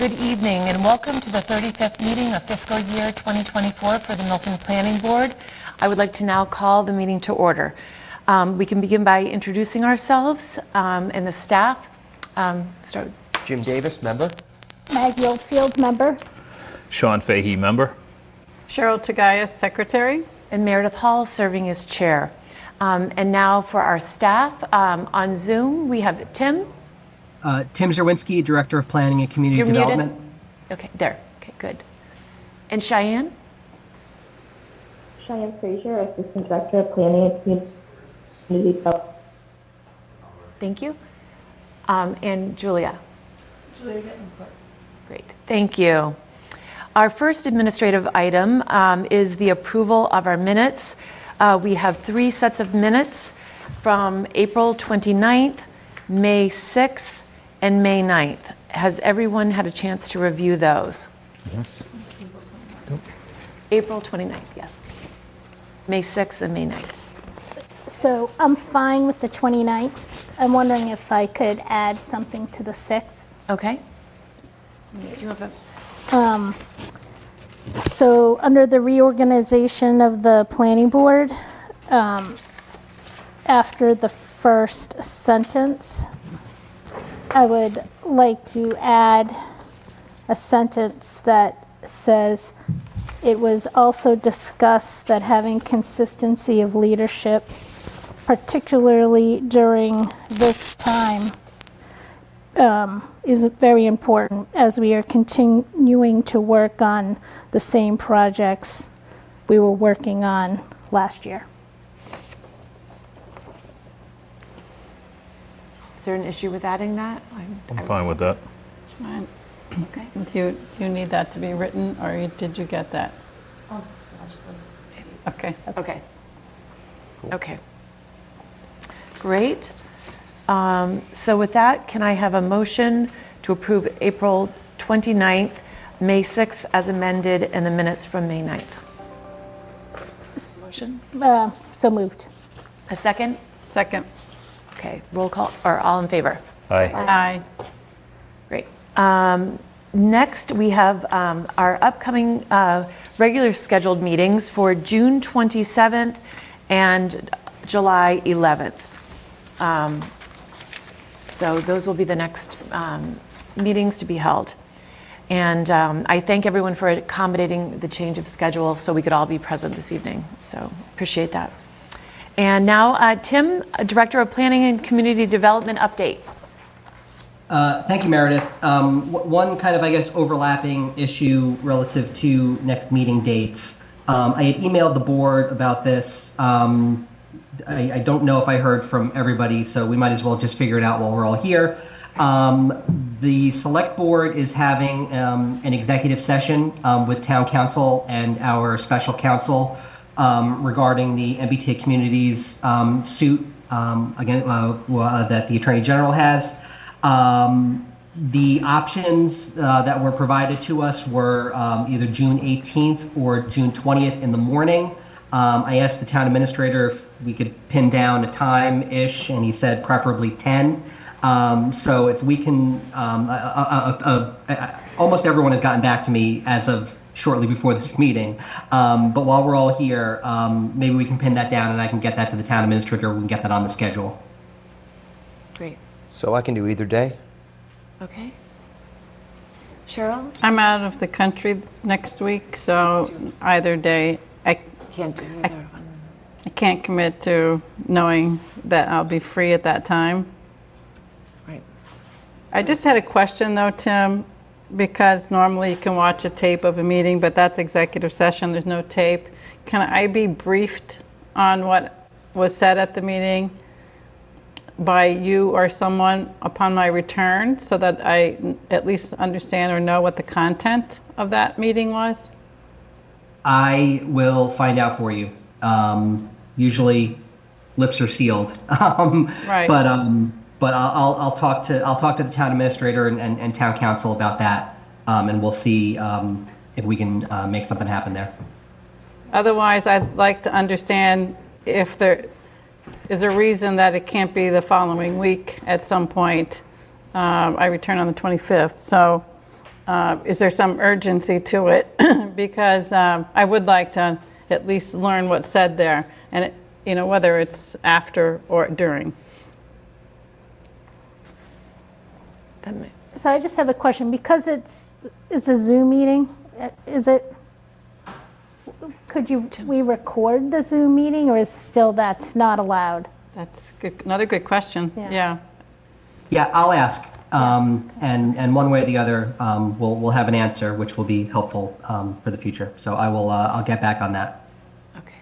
Good evening and welcome to the 35th meeting of fiscal year 2024 for the Milton Planning Board. I would like to now call the meeting to order. We can begin by introducing ourselves and the staff. Start with Jim Davis, member. Maggie Oldfield, member. Sean Fahey, member. Cheryl Tagayas, secretary. and Meredith Hall serving as chair. And now for our staff on Zoom, we have Tim. Tim Zerwinski, Director of Planning and Community You're Development. Muted. Okay, there. Okay, good. And Cheyenne? Cheyenne Frazier, Assistant Director of Planning and Community Development. Thank you. And Julia? Julia Gettencourt. Great, thank you. Our first administrative item is the approval of our minutes. We have 3 sets of minutes from April 29th, May 6th, and May 9th. Has everyone had a chance to review those? Yes. April 29th, yes. May 6th and May 9th. So I'm fine with the 29th. I'm wondering if I could add something to the 6th. Okay. Do you have a... So under the reorganization of the planning board, after the first sentence, I would like to add a sentence that says, it was also discussed that having consistency of leadership, particularly during this time, is very important as we are continuing to work on the same projects we were working on last year. Is there an issue with adding that? I'm fine with that. It's fine. Okay. Do you need that to be written, or did you get that? Okay. Okay. Okay. Great. So with that, can I have a motion to approve April 29th, May 6th as amended, and the minutes from May 9th? Motion? So moved. A second? Second. Okay, roll call, or all in favor? Aye. Aye. Great. Next, we have our upcoming regular scheduled meetings for June 27th and July 11th. So those will be the next meetings to be held. And I thank everyone for accommodating the change of schedule so we could all be present this evening. So appreciate that. And now, Tim, Director of Planning and Community Development, update. Thank you, Meredith. One kind of, I guess, overlapping issue relative to next meeting dates. I had emailed the board about this. I don't know if I heard from everybody, so we might as well just figure it out while we're all here. The select board is having an executive session with town council and our special counsel regarding the MBTA Communities suit that the Attorney General has. The options that were provided to us were either June 18th or June 20th in the morning. I asked the town administrator if we could pin down a time-ish, and he said preferably 10. So if we can, almost everyone has gotten back to me as of shortly before this meeting. But while we're all here, maybe we can pin that down and I can get that to the town administrator. We can get that on the schedule. Great. So I can do either day. Okay. Cheryl? I'm out of the country next week, so either day. I Can't do either one. I can't commit to knowing that I'll be free at that time. Right. I just had a question though, Tim, because normally you can watch a tape of a meeting, but that's executive session, there's no tape. Can I be briefed on what was said at the meeting by you or someone upon my return so that I at least understand or know what the content of that meeting was? I will find out for you. Usually, lips are sealed. Right. But I'll talk to the town administrator and town council about that, and we'll see if we can make something happen there. Otherwise, I'd like to understand if there is a reason that it can't be the following week at some point. I return on the 25th, so is there some urgency to it? Because I would like to at least learn what's said there, and whether it's after or during. So I just have a question. Because it's a Zoom meeting, we record the Zoom meeting, or is still that's not allowed? That's good. Another good question. Yeah. Yeah, I'll ask. And one way or the other, we'll have an answer, which will be helpful for the future. So I'll get back on that. Okay.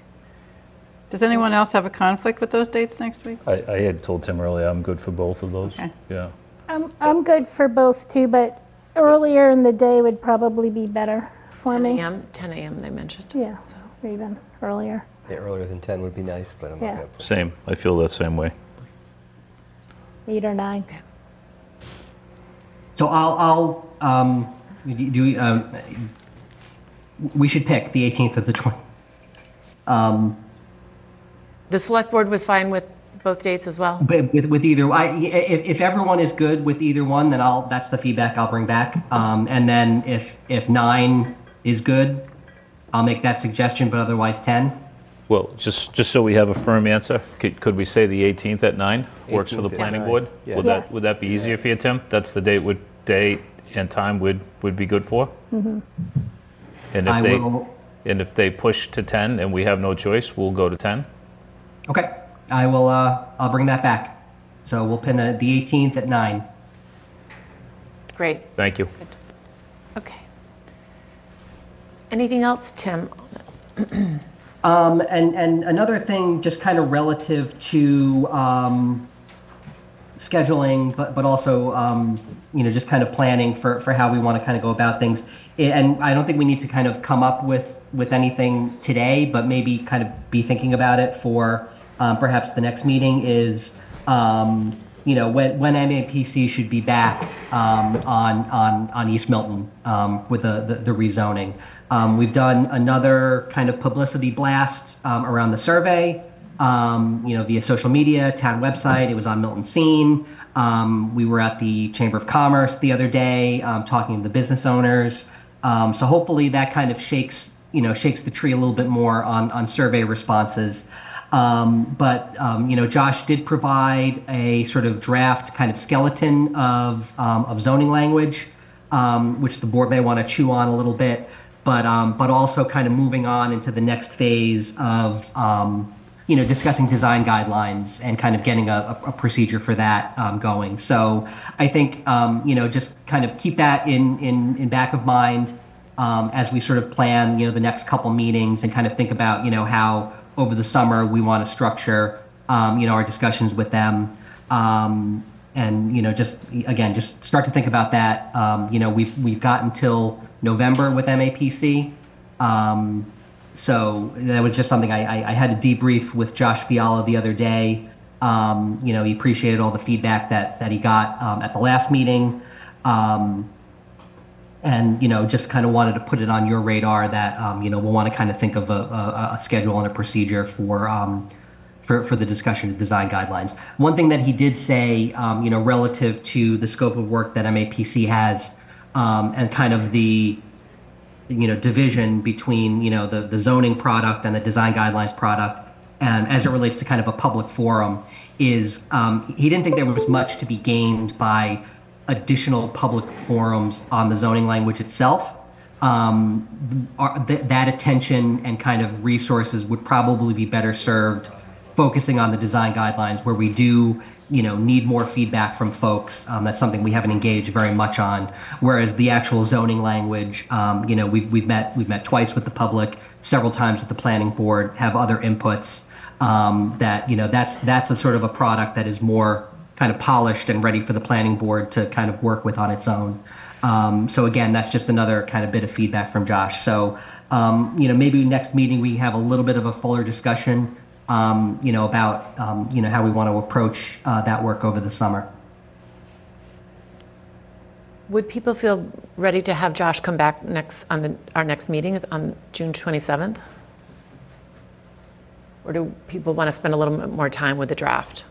Does anyone else have a conflict with those dates next week? I had told Tim earlier I'm good for both of those. Okay. Yeah. I'm good for both too, but earlier in the day would probably be better for 10 me. a.m. 10 a.m. they mentioned. Yeah, or even earlier. Yeah, earlier than 10 would be nice, but I'm Yeah. not going to. Same. I feel that same way. 8 or 9. So we should pick the 18th or the 20th. The select board was fine with both dates as well? But with either, if everyone is good with either one, then that's the feedback I'll bring back. And then if 9 is good, I'll make that suggestion, but otherwise 10. Well, just so we have a firm answer, could we say the 18th at 9 works for the 18th at planning 9, board? yeah. Yes. Would that be easier for you, Tim? That's the date and time would be good for? Mm-hmm. And if they push to 10 and we have no choice, we'll go to 10? Okay, I will. I'll bring that back. So we'll pin the 18th at 9. Great. Thank you. Okay. Anything else, Tim? And another thing, just kind of relative to scheduling, but also just kind of planning for how we want to kind of go about things. And I don't think we need to kind of come up with anything today, but maybe kind of be thinking about it for perhaps the next meeting is when MAPC should be back on East Milton with the rezoning. We've done another kind of publicity blast around the survey, via social media, town website. It was on Milton Scene. We were at the Chamber of Commerce the other day talking to the business owners. So hopefully that kind of shakes the tree a little bit more on survey responses. But Josh did provide a sort of draft kind of skeleton of zoning language, which the board may want to chew on a little bit, but also kind of moving on into the next phase of discussing design guidelines and kind of getting a procedure for that going. So I think just kind of keep that in back of mind as we sort of plan the next couple meetings and kind of think about how over the summer we want to structure our discussions with them, and just start to think about that. We've got until November with MAPC. So that was just something I had to debrief with Josh Fiala the other day. He appreciated all the feedback that he got at the last meeting. And just kind of wanted to put it on your radar that we'll want to kind of think of a schedule and a procedure for the discussion of design guidelines. One thing that he did say, relative to the scope of work that MAPC has, and kind of the division between the zoning product and the design guidelines product, and as it relates to kind of a public forum, is he didn't think there was much to be gained by additional public forums on the zoning language itself. That attention and kind of resources would probably be better served focusing on the design guidelines, where we do need more feedback from folks. That's something we haven't engaged very much on. Whereas the actual zoning language, we've met twice with the public, several times with the planning board, have other inputs. That's a sort of a product that is more kind of polished and ready for the planning board to kind of work with on its own. So again, that's just another kind of bit of feedback from Josh. So maybe next meeting we have a little bit of a fuller discussion about how we want to approach that work over the summer. Would people feel ready to have Josh come back our next meeting on June 27th? Or do people want to spend a little bit more time with the draft?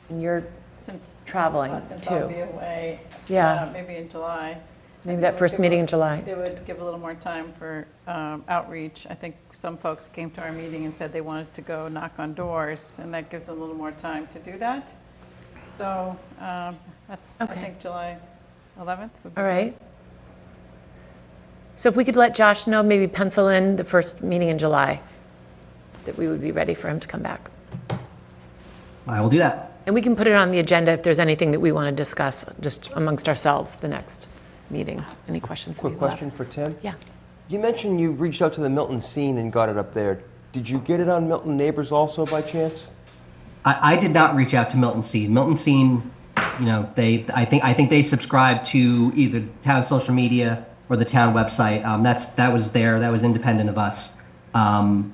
And you're since traveling since I'll too. be away. Yeah. Maybe in July. Maybe that first meeting in July. It would give a little more time for outreach. I think some folks came to our meeting and said they wanted to go knock on doors, and that gives them a little more time to do that. So that's, I Okay. think, July 11th would be All right. So if we could let Josh know, maybe pencil in the first meeting in July, that we would be ready for him to come back. I will do that. And we can put it on the agenda if there's anything that we want to discuss just amongst ourselves the next meeting. Any questions? that Quick you have? question for Tim. Yeah. You mentioned you reached out to the Milton scene and got it up there. Did you get it on Milton Neighbors also by chance? I did not reach out to Milton Scene. Milton Scene, you know, I think they subscribe to either town social media or the town website. That was independent of us.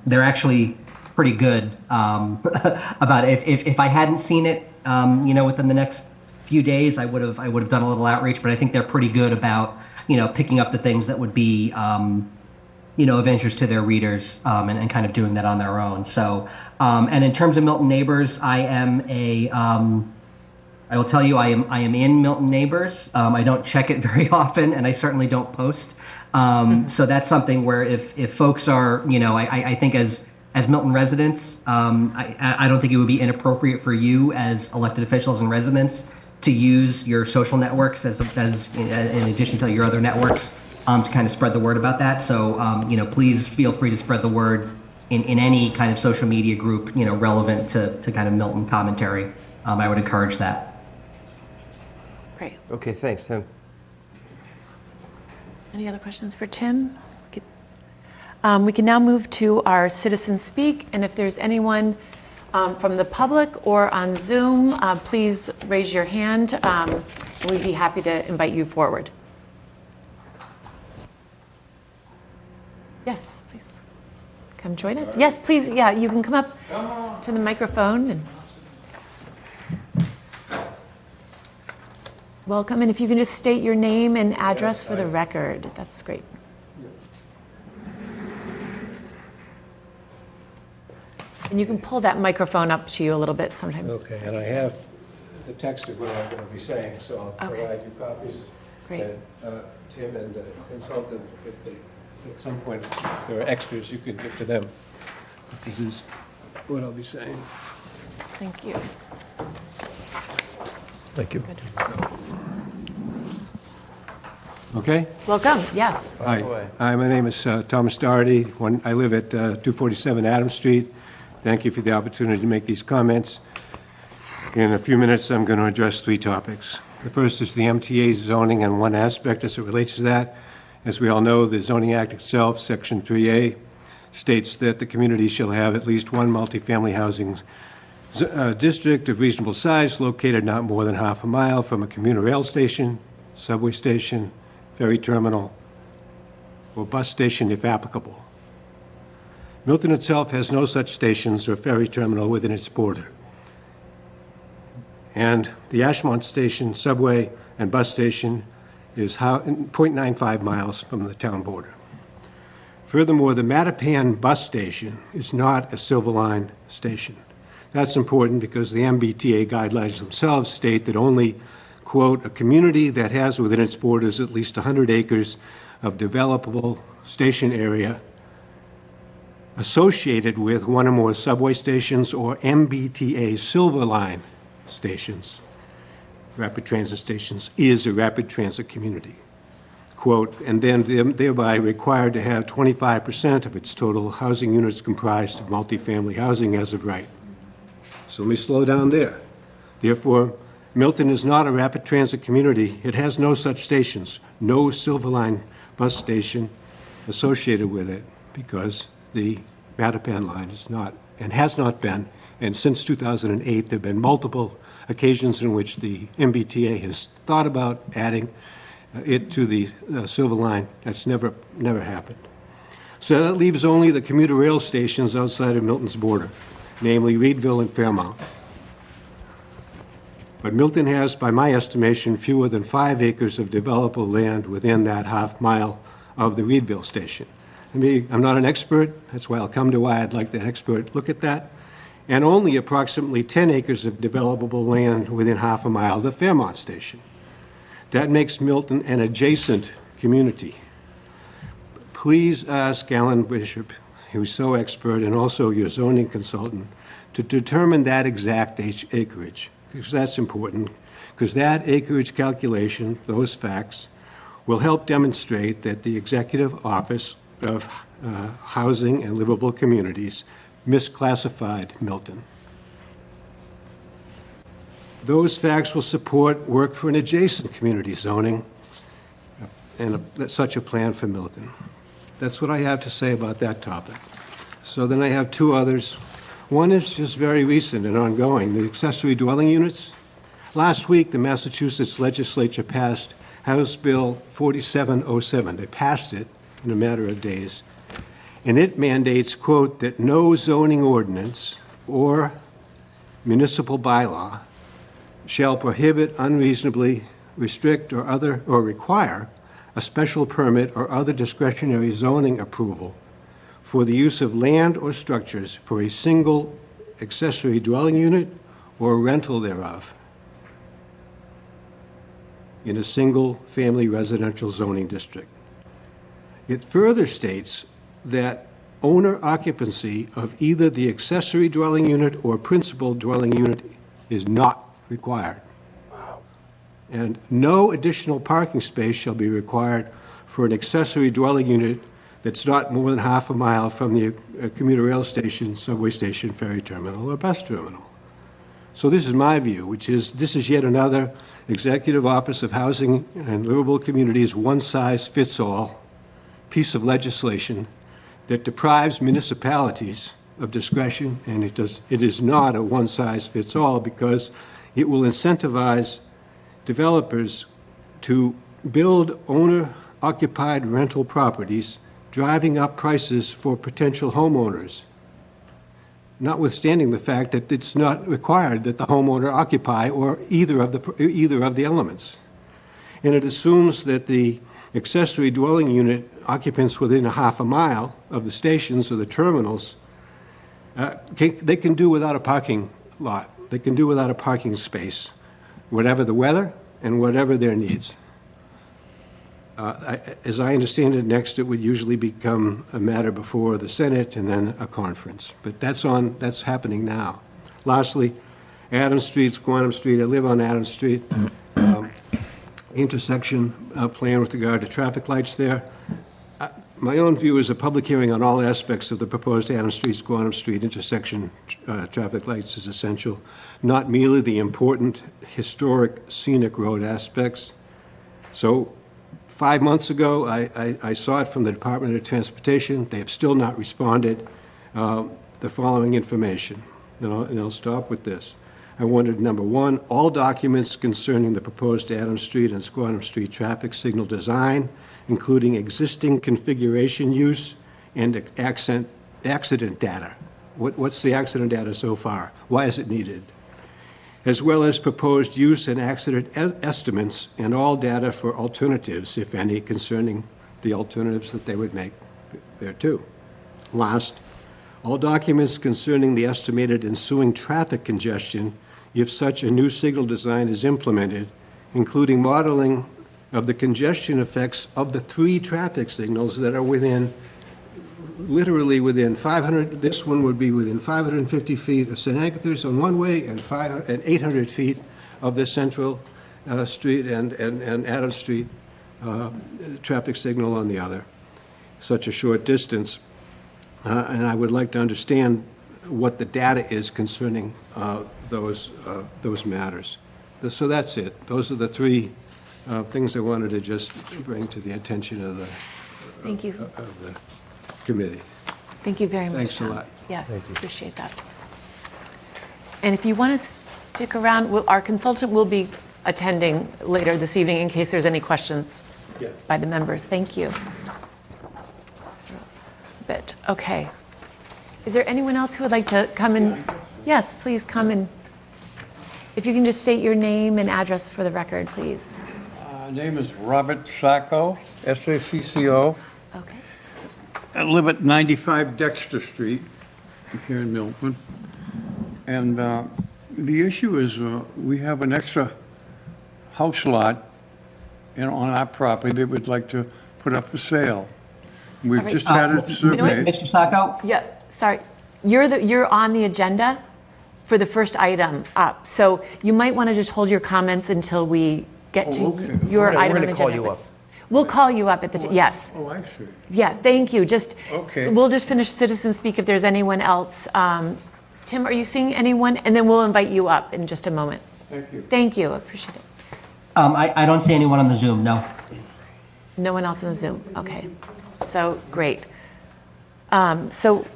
They're actually pretty good about it. If I hadn't seen it, you know, within the next few days, I would have done a little outreach. But I think they're pretty good about, you know, picking up the things that would be, you know, of interest to their readers, and kind of doing that on their own. So, and in terms of Milton Neighbors, I will tell you, I am in Milton Neighbors. I don't check it very often, and I certainly don't post. So that's something where if folks are, you know, I think as Milton residents, I don't think it would be inappropriate for you as elected officials and residents to use your social networks as in addition to your other networks, to kind of spread the word about that. So, you know, please feel free to spread the word in any kind of social media group, you know, relevant to kind of Milton commentary. I would encourage that. Great. Okay, thanks, Tim. Any other questions for Tim? We can now move to our citizen speak, and if there's anyone from the public or on Zoom, please raise your hand, and we'd be happy to invite you forward. Yes, please. Come join us. Yes, please. Yeah, you can come up to the microphone and welcome. And if you can just state your name and address for the record, that's great. And you can pull that microphone up to you a little bit sometimes. Okay, and I have the text of what I'm going to be saying, so I'll Okay. provide you copies. Great. And Tim and the consultant, if they, at some point, there are extras you could give to them. This is what I'll be saying. Thank you. Thank you. Good. Okay? Welcome. Yes. Hi. Hi, my name is Thomas Doherty. I live at 247 Adams Street. Thank you for the opportunity to make these comments. In a few minutes, I'm going to address three topics. The first is the MTA zoning and one aspect as it relates to that. As we all know, the Zoning Act itself, Section 3A, states that the community shall have at least one multifamily housing district of reasonable size located not more than half a mile from a commuter rail station, subway station, ferry terminal, or bus station if applicable. Milton itself has no such stations or ferry terminal within its border. And the Ashmont Station, subway, and bus station is 0.95 miles from the town border. Furthermore, the Mattapan bus station is not a Silver Line station. That's important because the MBTA guidelines themselves state that only, quote, a community that has within its borders at least 100 acres of developable station area associated with one or more subway stations or MBTA Silver Line stations, rapid transit stations, is a rapid transit community. Quote, and then thereby required to have 25% of its total housing units comprised of multifamily housing as of right. So let me slow down there. Therefore, Milton is not a rapid transit community. It has no such stations, no Silver Line bus station associated with it because the Mattapan line is not and has not been, and since 2008 there have been multiple occasions in which the MBTA has thought about adding it to the Silver Line. That's never happened. So that leaves only the commuter rail stations outside of Milton's border, namely Reedville and Fairmount. But Milton has, by my estimation, fewer than 5 acres of developable land within that half mile of the Reedville station. I'm not an expert. That's why I'll come to why I'd like the expert look at that. and only approximately 10 acres of developable land within half a mile of the Fairmont Station. That makes Milton an adjacent community. Please ask Alan Bishop, who's so expert and also your zoning consultant, to determine that exact acreage, because that's important, because that acreage calculation, those facts, will help demonstrate that the Executive Office of Housing and Livable Communities misclassified Milton. Those facts will support work for an adjacent community zoning and such a plan for Milton. That's what I have to say about that topic. So then I have two others. One is just very recent and ongoing, the accessory dwelling units. Last week, the Massachusetts legislature passed House Bill 4707. They passed it in a matter of days. And it mandates, quote, that no zoning ordinance or municipal bylaw shall prohibit, unreasonably restrict, or require a special permit or other discretionary zoning approval for the use of land or structures for a single accessory dwelling unit or rental thereof in a single-family residential zoning district. It further states that owner occupancy of either the accessory dwelling unit or principal dwelling unit is not required. And no additional parking space shall be required for an accessory dwelling unit that's not more than half a mile from the commuter rail station, subway station, ferry terminal, or bus terminal. So this is my view, which is this is yet another Executive Office of Housing and Livable Communities one-size-fits-all piece of legislation that deprives municipalities of discretion, and it is not a one-size-fits-all because it will incentivize developers to build owner-occupied rental properties, driving up prices for potential homeowners, notwithstanding the fact that it's not required that the homeowner occupy or either of the elements. And it assumes that the accessory dwelling unit occupants within a half a mile of the stations or the terminals, they can do without a parking lot. They can do without a parking space, whatever the weather and whatever their needs. As I understand it, next it would usually become a matter before the Senate and then a conference. But that's happening now. Lastly, Adams Street, Squantum Street. I live on Adams Street. Intersection plan with regard to traffic lights there. My own view is a public hearing on all aspects of the proposed Adams Street, Squantum Street intersection traffic lights is essential, not merely the important historic scenic road aspects. So 5 months ago, I saw it from the Department of Transportation. They have still not responded. The following information, and I'll stop with this. I wanted, number one, all documents concerning the proposed Adams Street and Squantum Street traffic signal design, including existing configuration use and accident data. What's the accident data so far? Why is it needed? As well as proposed use and accident estimates and all data for alternatives, if any, concerning the alternatives that they would make there too. Last, all documents concerning the estimated ensuing traffic congestion if such a new signal design is implemented, including modeling of the congestion effects of the 3 traffic signals that are literally within 500, this one would be within 550 feet of St. Agatha's on one way and 800 feet of the Central Street and Adams Street traffic signal on the other, such a short distance. And I would like to understand what the data is concerning those matters. So that's it. Those are the 3 things I wanted to just bring to the attention of the Thank you. Of the committee. Thank you very much. Thanks a Tom. lot. Yes, appreciate that. And if you want to stick around, our consultant will be attending later this evening in case there's any questions by the members. Thank you. Okay. Is there anyone else who would like to come and? Yes, please come and. If you can just state your name and address for the record, please. Name is Robert Sacco, S-A-C-C-O. Okay. I live at 95 Dexter Street here in Milton. And the issue is we have an extra house lot on our property that we'd like to put up for sale. We've right. just had it know what? surveyed. Mr. Sacco? Yeah, sorry. You're on the agenda for the first item up. So you might want to just hold your comments until we get to okay. your We're item on gonna the call agenda. you up. We'll call you up at the, yes. Oh, I see. Yeah, thank you. Just, Okay. we'll just finish citizen speak if there's anyone else. Tim, are you seeing anyone? And then we'll invite you up in just a moment. Thank you. Thank you, appreciate it. I don't see anyone on the Zoom, no. No one else in the Zoom, okay. So, great. So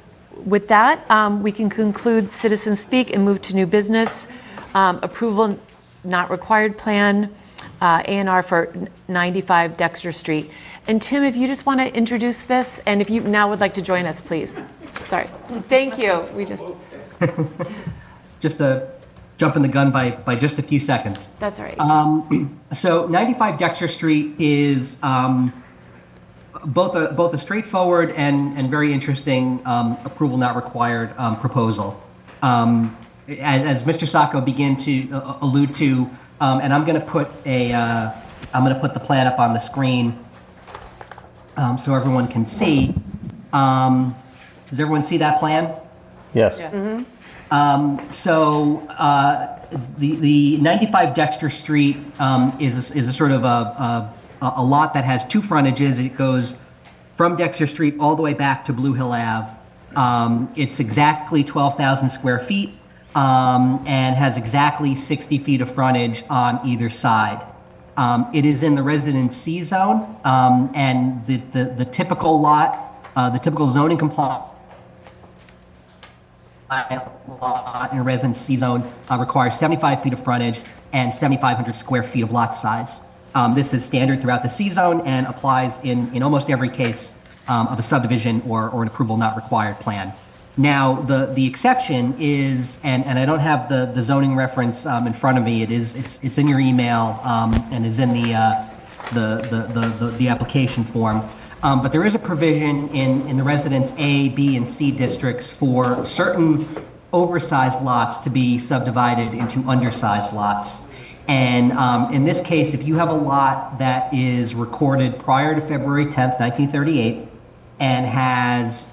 with that, we can conclude citizen speak and move to new business. Approval not required plan, A&R for 95 Dexter Street. And Tim, if you just want to introduce this, and if you now would like to join us, please. Sorry. Thank you. We just, Just jumping the gun by just a few seconds. that's all right. So 95 Dexter Street is both a straightforward and very interesting approval not required proposal. As Mr. Sacco began to allude to, and I'm going to put the plan up on the screen so everyone can see. Does everyone see that plan? Yes. So the 95 Dexter Street is a sort of a lot that has two frontages. It goes from Dexter Street all the way back to Blue Hill Ave. It's exactly 12,000 square feet and has exactly 60 feet of frontage on either side. It is in the Residence C zone, and the typical lot, the typical zoning compliant lot in a Residence C zone requires 75 feet of frontage and 7,500 square feet of lot size. This is standard throughout the C zone and applies in almost every case of a subdivision or an approval not required plan. Now, the exception is, and I don't have the zoning reference in front of me. It's in your email and is in the application form. But there is a provision in the Residence A, B, and C districts for certain oversized lots to be subdivided into undersized lots. And in this case, if you have a lot that is recorded prior to February 10th, 1938, and has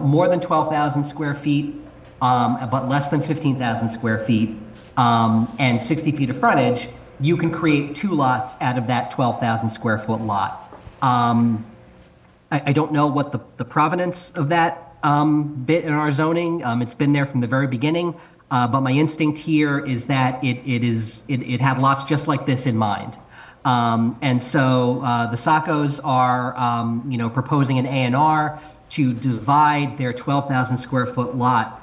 more than 12,000 square feet, but less than 15,000 square feet, and 60 feet of frontage, you can create two lots out of that 12,000 square foot lot. I don't know what the provenance of that bit in our zoning. It's been there from the very beginning, but my instinct here is that it had lots just like this in mind. And so the Saccos are proposing an A&R to divide their 12,000 square foot lot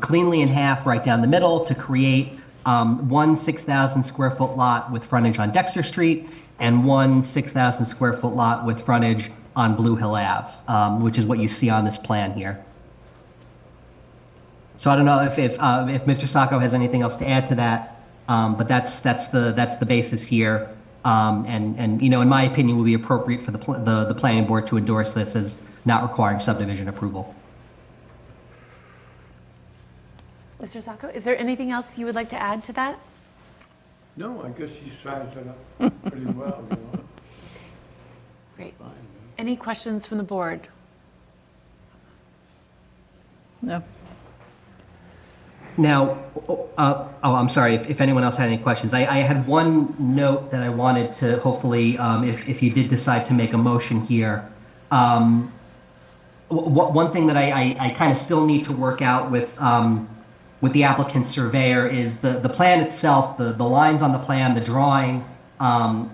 cleanly in half right down the middle to create one 6,000 square foot lot with frontage on Dexter Street and one 6,000 square foot lot with frontage on Blue Hill Ave, which is what you see on this plan here. So I don't know if Mr. Sacco has anything else to add to that, but that's the basis here. And in my opinion, would be appropriate for the planning board to endorse this as not requiring subdivision approval. Mr. Sacco, is there anything else you would like to add to that? No, I guess he sized it up pretty well, you know. Great. Any questions from the board? No. Now, I'm sorry, if anyone else had any questions. I had one note that I wanted to hopefully, if you did decide to make a motion here. One thing that I kind of still need to work out with the applicant's surveyor is the plan itself, the lines on the plan, the drawing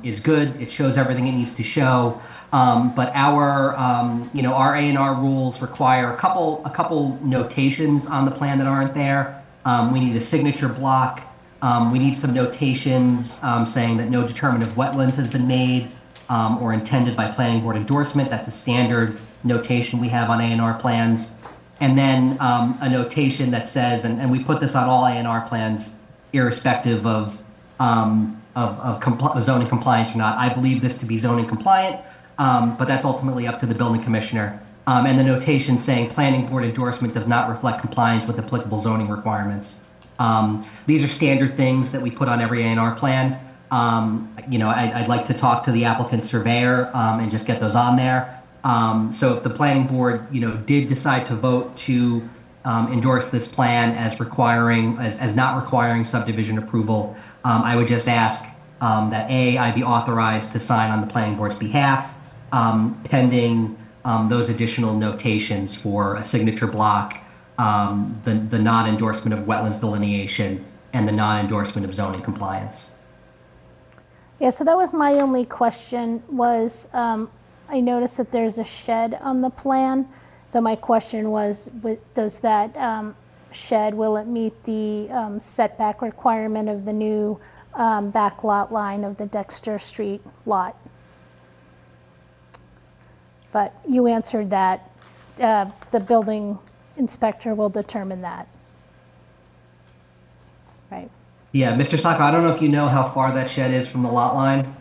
is good. It shows everything it needs to show. But our A&R rules require a couple notations on the plan that aren't there. We need a signature block. We need some notations saying that no determinant of wetlands has been made or intended by planning board endorsement. That's a standard notation we have on A&R plans. And then a notation that says, and we put this on all A&R plans, irrespective of zoning compliance or not. I believe this to be zoning compliant, but that's ultimately up to the building commissioner. and the notation saying planning board endorsement does not reflect compliance with applicable zoning requirements. These are standard things that we put on every A&R plan. I'd like to talk to the applicant surveyor and just get those on there. So if the planning board, did decide to vote to endorse this plan as not requiring subdivision approval, I would just ask that I be authorized to sign on the planning board's behalf, pending those additional notations for a signature block, the non-endorsement of wetlands delineation, and the non-endorsement of zoning compliance. Yeah, so that was my only question was, I noticed that there's a shed on the plan. So my question was, does that shed, will it meet the setback requirement of the new back lot line of the Dexter Street lot? But you answered that. The building inspector will determine that. Right. Yeah, Mr. Sacco, I don't know if you know how far that shed is from the lot line.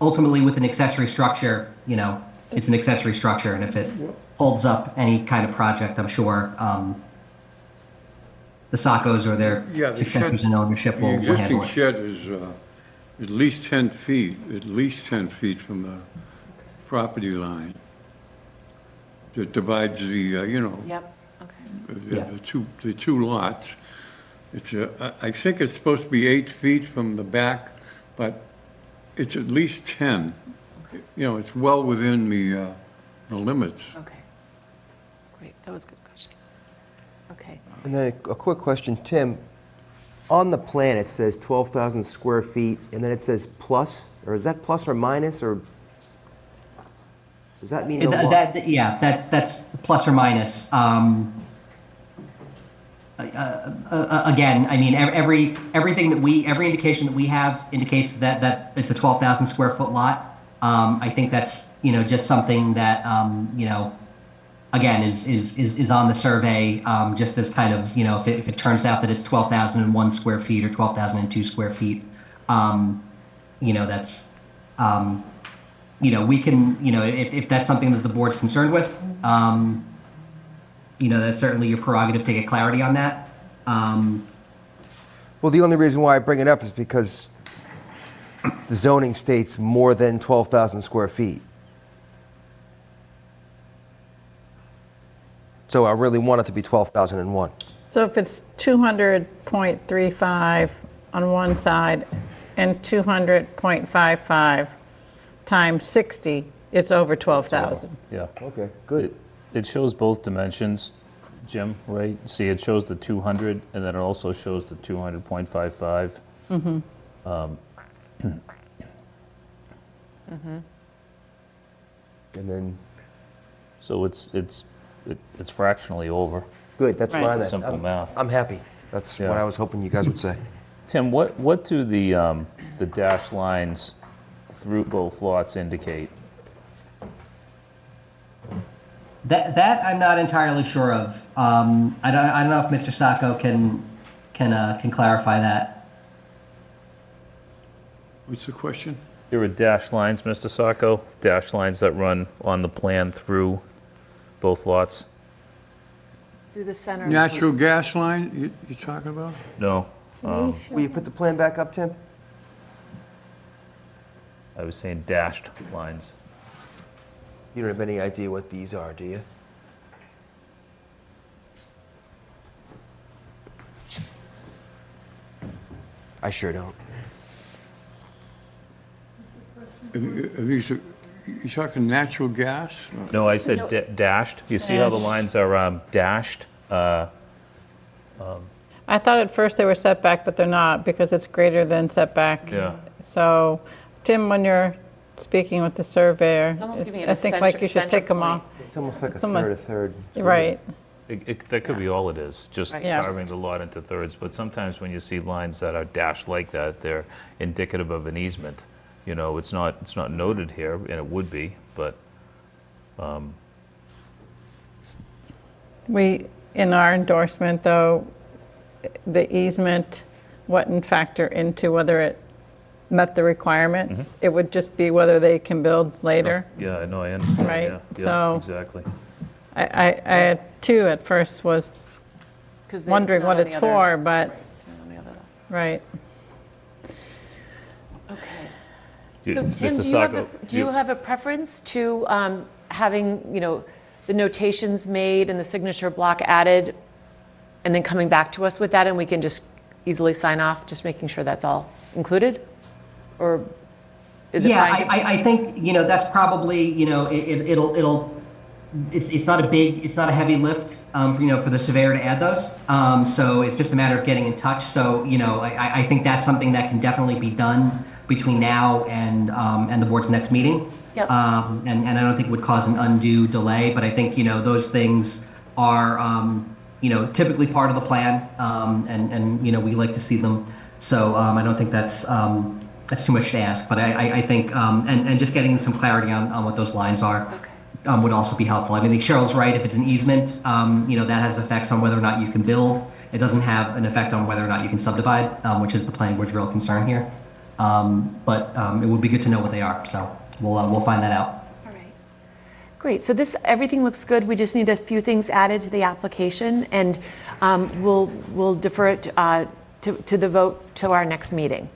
Ultimately, with an accessory structure, it's an accessory structure, and if it holds up any kind of project, I'm sure the Saccos or their successors in ownership will handle it. The existing shed is at least 10 feet from the property line that divides Yep, okay. the two lots. I think it's supposed to be 8 feet from the back, but it's at least 10. It's well within the limits. Okay. Great, that was a good question. Okay. And then a quick question, Tim. On the plan, it says 12,000 square feet, and then it says plus, or is that plus or minus, or does that mean the lot? That's plus or minus. Again, I mean, every indication that we have indicates that it's a 12,000 square foot lot. I think that's just something that again is on the survey, just as kind of if it turns out that it's 12,001 square feet or 12,002 square feet, that's we can if that's something that the board's concerned with. That's certainly your prerogative to get clarity on that. Well, the only reason why I bring it up is because the zoning states more than 12,000 square feet. So I really want it to be 12,001. So if it's 200.35 on one side and 200.55 times 60, it's over 12,000. Yeah. Okay, good. It shows both dimensions, Jim, right? See, it shows the 200, and then it also shows the 200.55. And then, So it's fractionally over. good, that's Right. fine then. Simple math. I'm happy. That's Yeah. what I was hoping you guys would say. Tim, what do the dashed lines through both lots indicate? That I'm not entirely sure of. I don't know if Mr. Sacco can clarify that. What's the question? There are dashed lines, Mr. Sacco, dashed lines that run on the plan through both lots? Through the center. Natural gas line you talking about? No, Will you put the plan back up, Tim? I was saying dashed lines. You don't have any idea what these are, do you? I sure don't. Are these, you talking natural gas? No, I said dashed. You see how the lines are dashed? I thought at first they were setback, but they're not because it's greater than setback. Yeah. So, Tim, when you're speaking with the surveyor, almost giving it I a think center- you should center take them point. off. It's almost like a Someone- third. Right. That could be all it is, just Right. Yeah. carving the lot into thirds. But sometimes when you see lines that are dashed like that, they're indicative of an easement. It's not noted here, and it would be, but We, in our endorsement, though, the easement wouldn't factor into whether it met the requirement. It would just be whether they can build later. Yeah, I know, I understand. Right, Yeah, yeah, so- exactly. I had two at first, was 'Cause wondering not what on it's the other- for, but, It's not on the other list. right. Okay. So Mr. Tim, Sacco, do you have a preference to having, the notations made and the signature block added, and then coming back to us with that, and we can just easily sign off, just making sure that's all included? Or is it Yeah, fine? I think, that's probably, it's not a heavy lift, for the surveyor to add those. So it's just a matter of getting in touch. So, I think that's something that can definitely be done between now and the board's next meeting. Yep. And I don't think it would cause an undue delay, but I think, those things are, typically part of the plan, and we like to see them. So I don't think that's too much to ask, but I think, and just getting some clarity on what those lines are. Okay. Would also be helpful. I think Cheryl's right. If it's an easement, that has effects on whether or not you can build. It doesn't have an effect on whether or not you can subdivide, which is the planning board's real concern here. But it would be good to know what they are. So we'll find that out. All right. Great. So everything looks good. We just need a few things added to the application, and we'll defer it to the vote to our next meeting,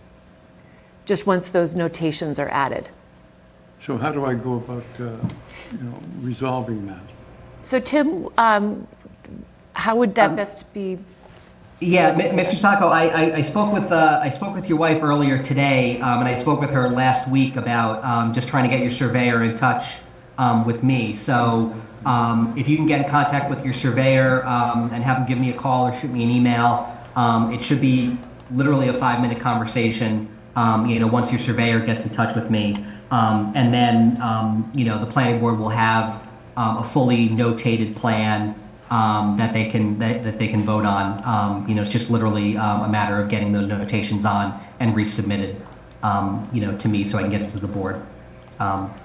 just once those notations are added. So how do I go about, resolving that? So Tim, how would that best be? Yeah, Mr. Sacco, I spoke with your wife earlier today, and I spoke with her last week about just trying to get your surveyor in touch with me. So if you can get in contact with your surveyor and have him give me a call or shoot me an email, it should be literally a 5-minute conversation. Once your surveyor gets in touch with me, and then the planning board will have a fully notated plan that they can vote on. It's just literally a matter of getting those notations on and resubmitted, to me so I can get it to the board.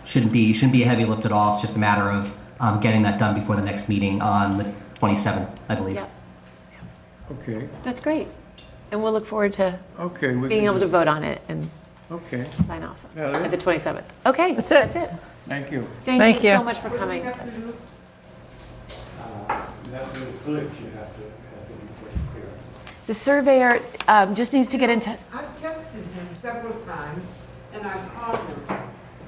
Shouldn't be a heavy lift at all. It's just a matter of getting that done before the next meeting on the 27th, I believe. Yep. Okay, That's great. And we'll look forward to okay. being able to vote on it and Okay, sign off Yeah, at the 27th. Okay, That's it. that's it. thank you. Thank you you. so much for coming. The surveyor just needs to get into, I've texted him several times, and I've called him,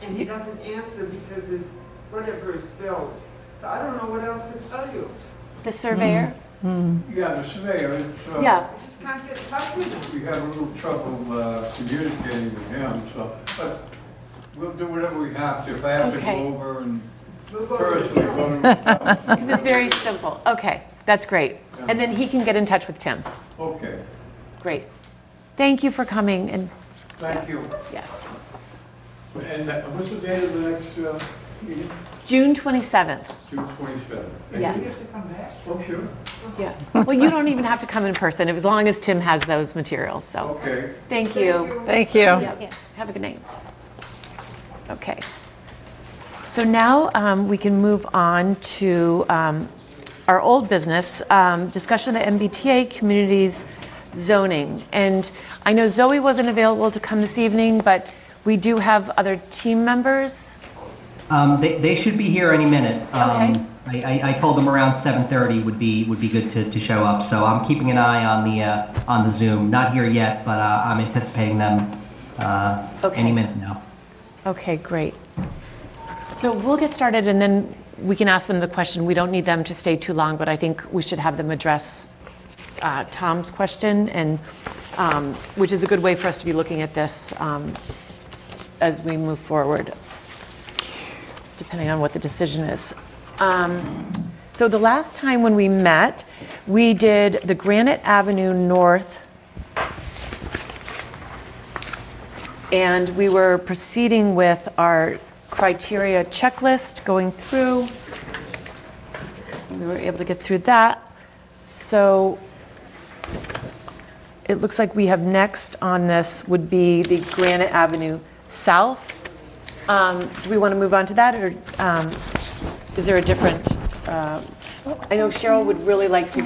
and he doesn't answer because it's whatever is filled. So I don't know what else to tell you. the surveyor. Yeah, the surveyor, it's, Yeah. I just can't get in touch with him. we have a little trouble communicating with him, so, but we'll do whatever we have to. If I have to Okay. go over and We'll go to the personally town. go to the Because it's very simple. Okay, that's great. And then he can get in touch with Tim. Okay, Great. Thank you for coming, and thank you. yes. And what's the date of the next meeting? June 27th. June 27th. You Yes. have to come back. Oh, sure. Yeah. Well, you don't even have to come in person, as long as Tim has those materials, so. Okay. Thank you. Thank you. Yep. Have a good night. Okay. So now we can move on to our old business, discussion of the MBTA communities zoning. And I know Zoe wasn't available to come this evening, but we do have other team members. They should be here any minute. Okay. I told them around 7:30 would be good to show up. So I'm keeping an eye on the Zoom. Not here yet, but I'm anticipating them Okay. any minute now. Okay, great. So we'll get started, and then we can ask them the question. We don't need them to stay too long, but I think we should have them address Tom's question, and which is a good way for us to be looking at this as we move forward, depending on what the decision is. So the last time when we met, we did the Granite Avenue North, and we were proceeding with our criteria checklist, going through. We were able to get through that. So it looks like we have next on this would be the Granite Avenue South. Do we want to move on to that, or is there a different? I know Cheryl would really like to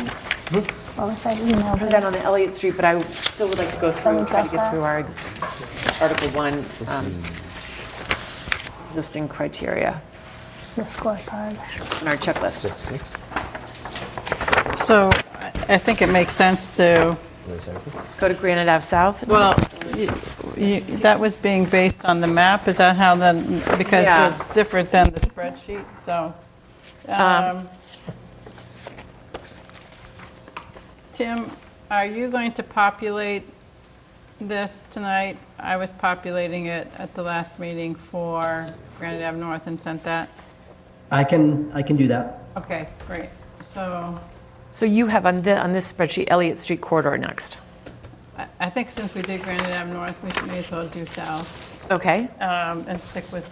Well, if I email her. present on the Elliott Street, but I still would like to go through and try to get through our Article 1, existing criteria The scorecard. on our checklist. 6. So I think it makes sense to, Go to Granite Ave South. well, that was being based on the map, is that how then, because Yeah. it's different than the spreadsheet, so. Tim, are you going to populate this tonight? I was populating it at the last meeting for Granite Ave North and sent that. I can do that. Okay, great. So So you have on this spreadsheet, Elliott Street corridor next. I think since we did Granite Ave North, we may as well do South Okay, and stick with.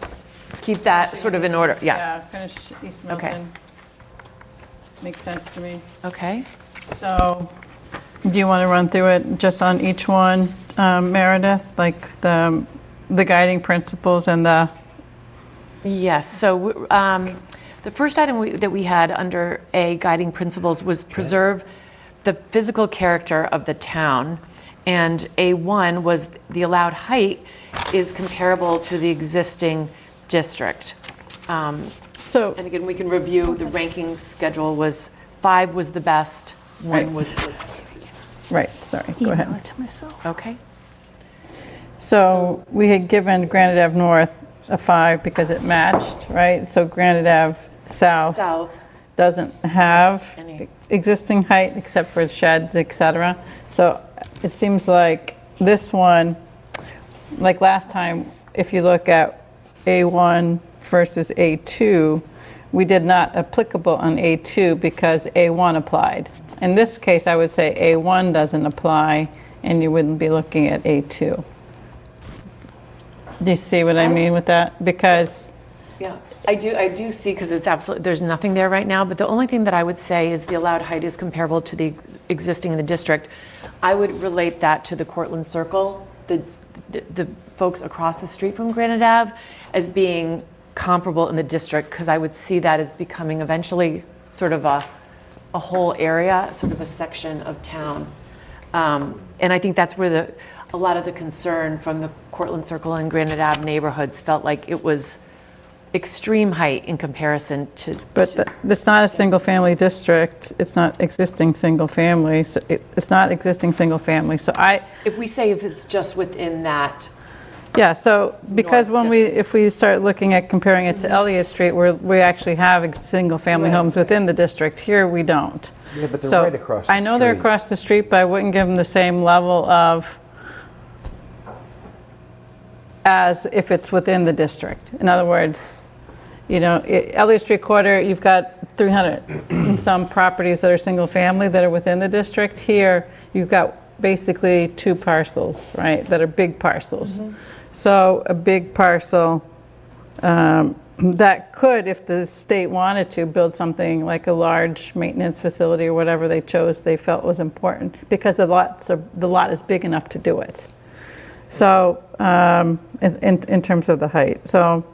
keep that sort of in order, yeah. Yeah, finish East Okay. Milton. Makes sense to me. Okay. So, do you want to run through it just on each one, Meredith? Like the guiding principles and the... Yes, so the first item that we had under A, guiding principles, was preserve the physical character of the town. And A1 was the allowed height is comparable to the existing district. So, And again, we can review, the ranking schedule was 5 was the best, 1 Right. was the, right, sorry, go Email ahead. it to myself. okay? So, we had given Granite Ave North a 5 because it matched, right? So Granite Ave South South, doesn't have Any. existing height except for sheds, et cetera. So it seems like this one, like last time, if you look at A1 versus A2, we did not applicable on A2 because A1 applied. In this case, I would say A1 doesn't apply and you wouldn't be looking at A2. Do you see what I mean with that? Because yeah. I do see, because it's absolutely, there's nothing there right now, but the only thing that I would say is the allowed height is comparable to the existing in the district. I would relate that to the Cortlandt Circle, the folks across the street from Granite Ave, as being comparable in the district, because I would see that as becoming eventually sort of a whole area, sort of a section of town. And I think that's where a lot of the concern from the Cortlandt Circle and Granite Ave neighborhoods felt like it was extreme height in comparison to. But it's not a single-family district. It's not existing single-family. So it's not existing single-family. So If we say if it's just within that, yeah. So because North if we start looking at comparing it to Elliott Street, where we actually have single-family Right. homes within the district, here we don't. Yeah, but they're So right across the I know they're street. across the street, but I wouldn't give them the same level of as if it's within the district. In other words, you know, Elliott Street corridor, you've got 300 and some properties that are single family that are within the district. Here, you've got basically 2 parcels, right, that are big parcels. So a big parcel that could, if the state wanted to, build something like a large maintenance facility or whatever they chose they felt was important, because the lot is big enough to do it. So in terms of the height. So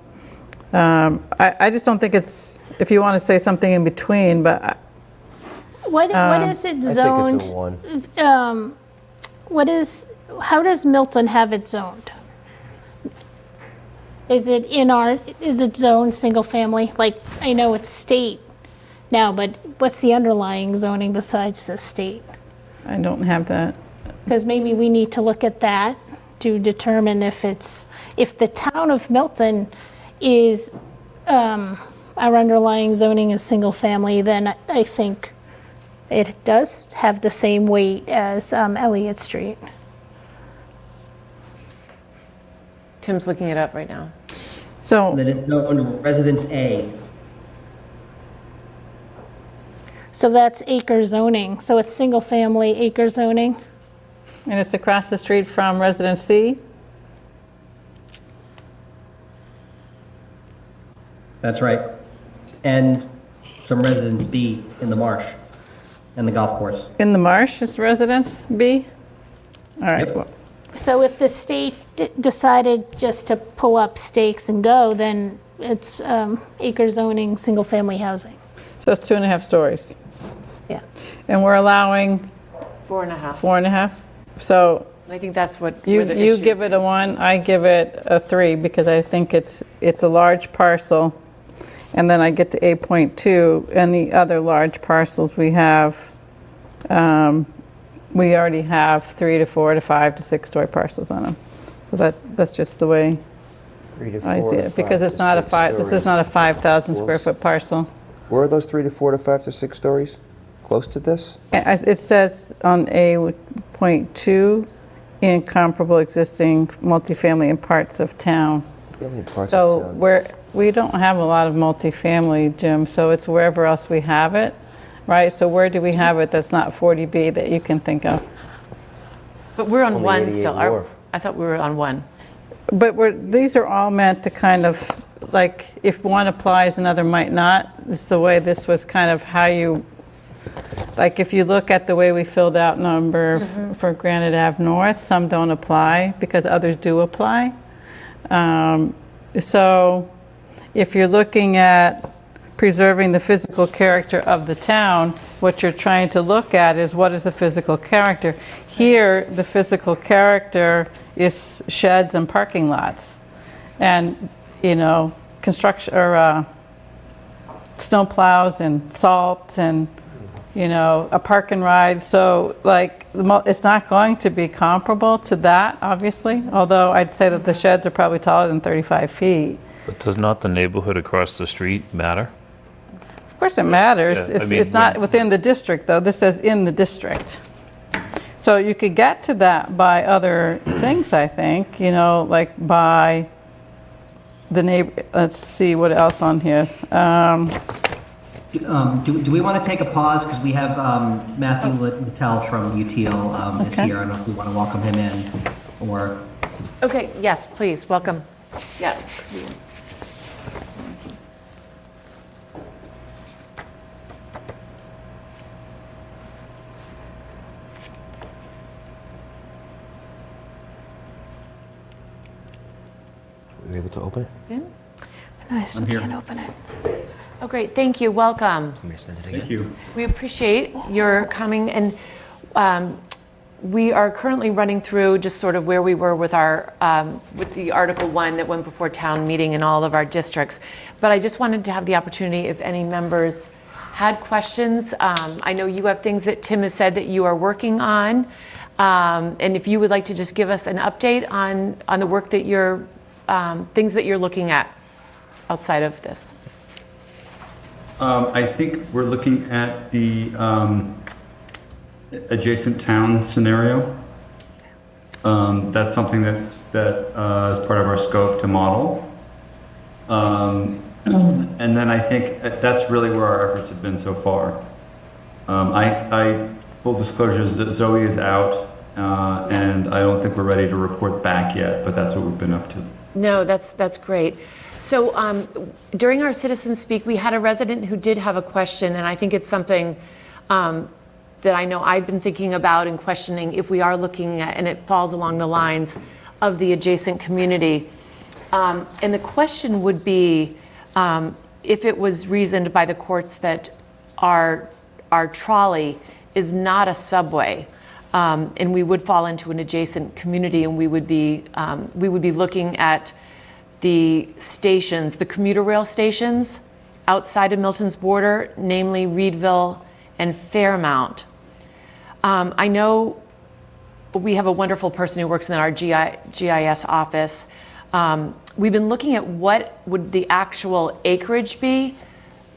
I just don't think it's, if you want to say something in between, but What is it I think it's zoned? a 1. How does Milton have it zoned? Is it zoned single family? Like, I know it's state now, but what's the underlying zoning besides the state? I don't have that. Because maybe we need to look at that to determine if the town of Milton is, our underlying zoning is single family, then I think it does have the same weight as Elliott Street. Tim's looking it up right now. So That it's under Residence A. So that's acre zoning. So it's single family acre zoning. and it's across the street from Residence C? That's right. And some Residence B in the marsh and the golf course. In the marsh is Residence B? All right. Yep. Well, So if the state decided just to pull up stakes and go, then it's acre zoning, single-family housing. so it's 2.5 stories. Yeah. And we're allowing 4.5. 4.5? So I think that's what You where the you issue- give it a 1, I give it a 3, because I think it's a large parcel. And then I get to 8.2, any other large parcels we have, we already have 3 to 4 to 5 to 6-story parcels on them. So that's just the way 3 to 4 I see to it, because 5 it's to not a 6 this is stories. not a 5,000 square Well, foot parcel. Where are those 3 to 4 to 5 to 6 stories? Close to this? It says on A.2, in comparable existing multifamily in parts of town. Really in parts So of town. we don't have a lot of multifamily, Jim, so it's wherever else we have it, right? So where do we have it that's not 40B that you can think of? But we're on Only 1 88 still. Wharf. I thought we were on 1. But these are all meant to kind of, like, if one applies, another might not. It's the way this was kind of how you, like, if you look at the way we filled out number for Granite Ave North, some don't apply because others do apply. So if you're looking at preserving the physical character of the town, what you're trying to look at is what is the physical character. Here, the physical character is sheds and parking lots. And, you know, construction, or snow plows and salt and, you know, a park and ride. So, like, it's not going to be comparable to that, obviously, although I'd say that the sheds are probably taller than 35 feet. But does not the neighborhood across the street matter? Of course it matters. Yeah, I mean, It's not within the district, though. This says in the district. So you could get to that by other things, I think, you know, like by the neighbor. Let's see what else on here. Do we want to take a pause? Because we have Matthew Littell from UTL is Okay. here. I don't know if we want to welcome him in or... Okay, yes, please, welcome. Yeah. Were you able to open it? No, I still can't open it. Oh, great, thank you, welcome. Let me send it again. Thank you. We appreciate your coming, and we are currently running through just sort of where we were with our, with the Article 1 that went before town meeting in all of our districts. But I just wanted to have the opportunity, if any members had questions. I know you have things that Tim has said that you are working on. And if you would like to just give us an update on the work that you're, things that you're looking at outside of this. I think we're looking at the adjacent town scenario. That's something that is part of our scope to model. And then I think that's really where our efforts have been so far. I full disclosure is that Zoe is out, and I don't think we're ready to report back yet, but that's what we've been up to. No, that's great. So during our Citizen Speak, we had a resident who did have a question, and I think it's something that I know I've been thinking about and questioning if we are looking at, and it falls along the lines of the adjacent community. And the question would be if it was reasoned by the courts that our trolley is not a subway, and we would fall into an adjacent community, and we would be looking at the stations, the commuter rail stations outside of Milton's border, namely Reedville and Fairmount. I know we have a wonderful person who works in our GIS office. We've been looking at what would the actual acreage be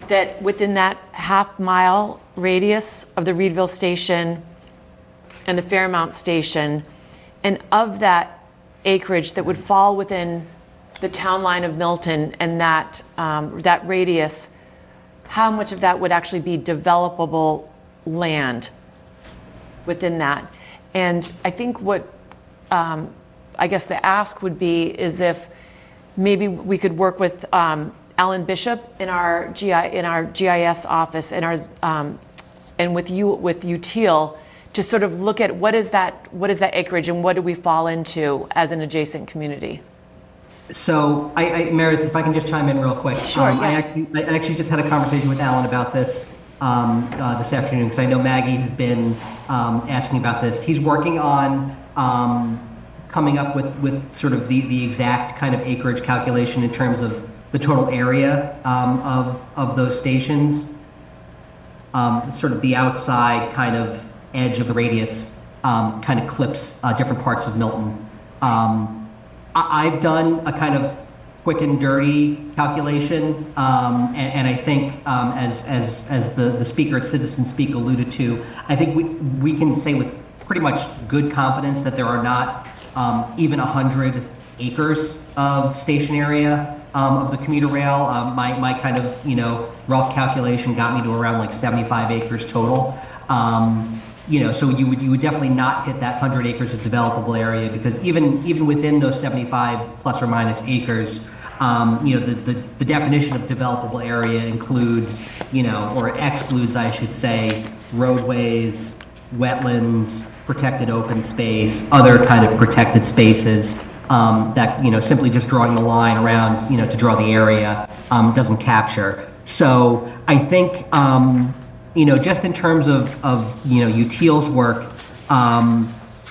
that within that half-mile radius of the Reedville station and the Fairmount station, and of that acreage that would fall within the town line of Milton and that that radius, how much of that would actually be developable land within that? And I think what I guess the ask would be is if maybe we could work with Alan Bishop in our GIS office and and with UTL to sort of look at what is that acreage and what do we fall into as an adjacent community. So, Meredith, if I can just chime in real quick. Sure, yeah. I actually just had a conversation with Alan about this this afternoon because I know Maggie has been asking about this. He's working on coming up with sort of the exact kind of acreage calculation in terms of the total area of those stations. Sort of the outside kind of edge of the radius kind of clips different parts of Milton. I've done a kind of quick and dirty calculation, and I think as the speaker at Citizen Speak alluded to, I think we can say with pretty much good confidence that there are not even 100 acres of station area of the commuter rail. My kind of rough calculation got me to around like 75 acres total. So you would definitely not hit that 100 acres of developable area, because even within those 75 plus or minus acres, the definition of developable area includes, or excludes, I should say, roadways, wetlands, protected open space, other kind of protected spaces that, simply just drawing the line around, to draw the area doesn't capture. So I think, just in terms of UTIL's work,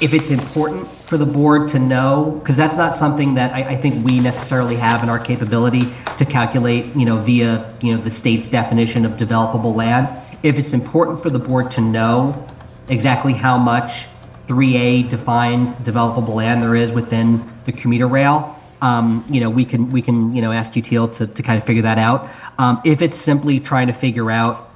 if it's important for the board to know, because that's not something that I think we necessarily have in our capability to calculate, via, the state's definition of developable land. If it's important for the board to know exactly how much 3A defined developable land there is within the commuter rail, we can ask UTIL to kind of figure that out. If it's simply trying to figure out,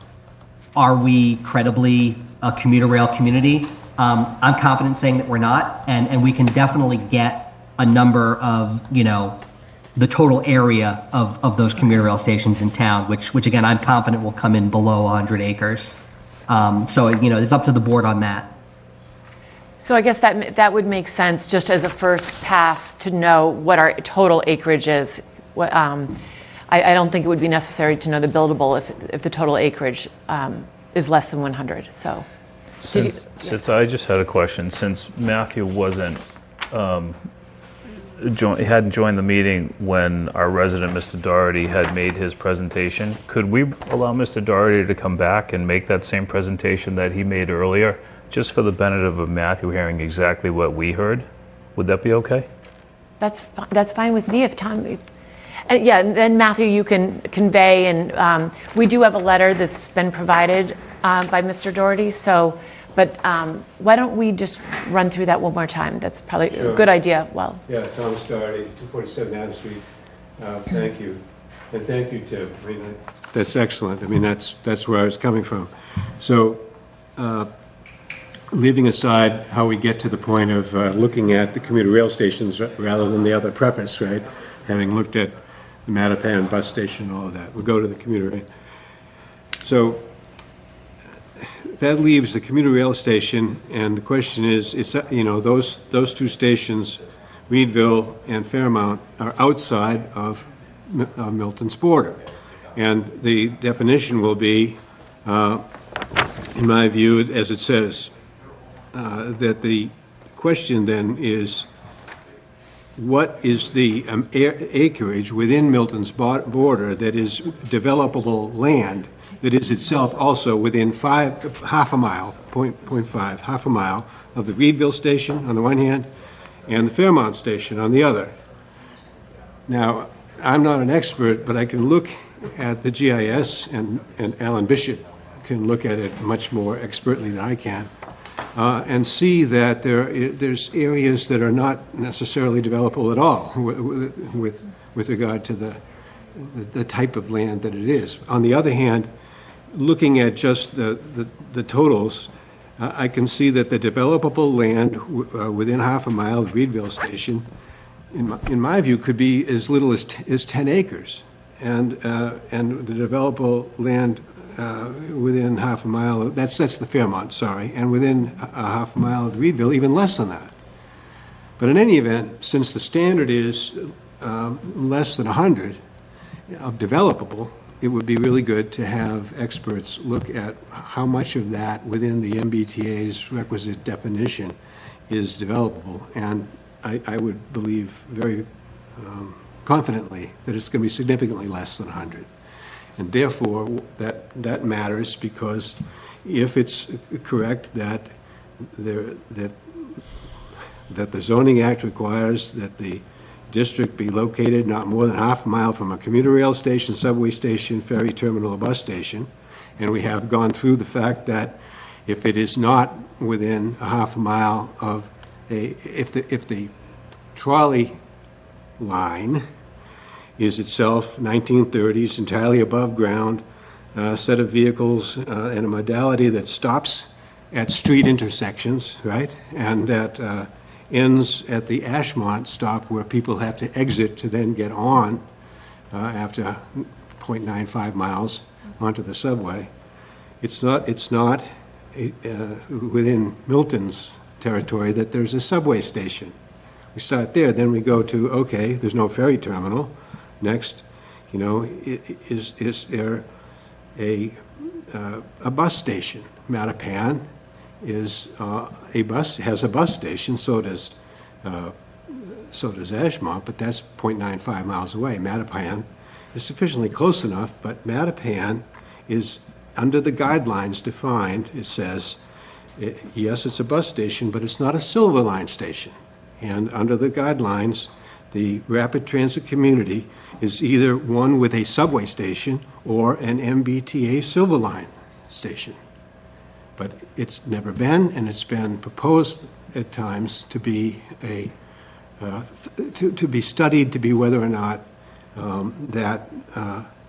are we credibly a commuter rail community? I'm confident saying that we're not, and we can definitely get a number of, the total area of those commuter rail stations in town, which again, I'm confident will come in below 100 acres. So, it's up to the board on that. So I guess that would make sense just as a first pass to know what our total acreage is. I don't think it would be necessary to know the buildable if the total acreage is less than 100. So, since I just had a question, since Matthew wasn't hadn't joined the meeting when our resident Mr. Doherty had made his presentation, could we allow Mr. Doherty to come back and make that same presentation that he made earlier, just for the benefit of Matthew hearing exactly what we heard? Would that be okay? That's fine with me if Tom. Yeah, and then Matthew, you can convey, and we do have a letter that's been provided by Mr. Doherty. So, but why don't we just run through that one more time? That's probably a good idea. Well. Yeah, Thomas Doherty, 247 Adams Street. Thank you, and thank you, Tim. I mean, that's excellent. I mean, that's where I was coming from. So, leaving aside how we get to the point of looking at the commuter rail stations rather than the other preface, right? Having looked at the Mattapan bus station, all of that. We'll go to the commuter rail. So that leaves the commuter rail station, and the question is, it's those two stations, Reedville and Fairmount, are outside of Milton's border, and the definition will be, in my view, as it says, that the question then is, what is the acreage within Milton's border that is developable land that is itself also within half a mile of the Reedville station on the one hand and the Fairmount station on the other? Now, I'm not an expert, but I can look at the GIS, and Alan Bishop can look at it much more expertly than I can, and see that there's areas that are not necessarily developable at all with regard to the type of land that it is. On the other hand, looking at just the totals, I can see that the developable land within half a mile of Reedville Station, in my view, could be as little as 10 acres, and the developable land within half a mile, that's the Fairmount, sorry, and within a half a mile of Reedville, even less than that. But in any event, since the standard is less than 100 of developable, it would be really good to have experts look at how much of that within the MBTA's requisite definition is developable. And I would believe very confidently that it's going to be significantly less than 100. And therefore, that matters, because if it's correct that that the zoning act requires that the district be located not more than half a mile from a commuter rail station, subway station, ferry terminal, or bus station. And we have gone through the fact that if it is not within a half a mile of if the trolley line is itself 1930s, entirely above ground, set of vehicles and a modality that stops at street intersections, right? And that ends at the Ashmont stop where people have to exit to then get on after 0.95 miles onto the subway. It's not within Milton's territory that there's a subway station. We start there, then we go to, okay, there's no ferry terminal. Next, you know, is there a bus station? Mattapan is has a bus station, so does Ashmont, but that's 0.95 miles away. Mattapan is sufficiently close enough, but Mattapan is under the guidelines defined. It says, yes, it's a bus station, but it's not a Silver Line station. And under the guidelines, the rapid transit community is either one with a subway station or an MBTA Silver Line station. But it's never been, and it's been proposed at times to be to be studied to be whether or not that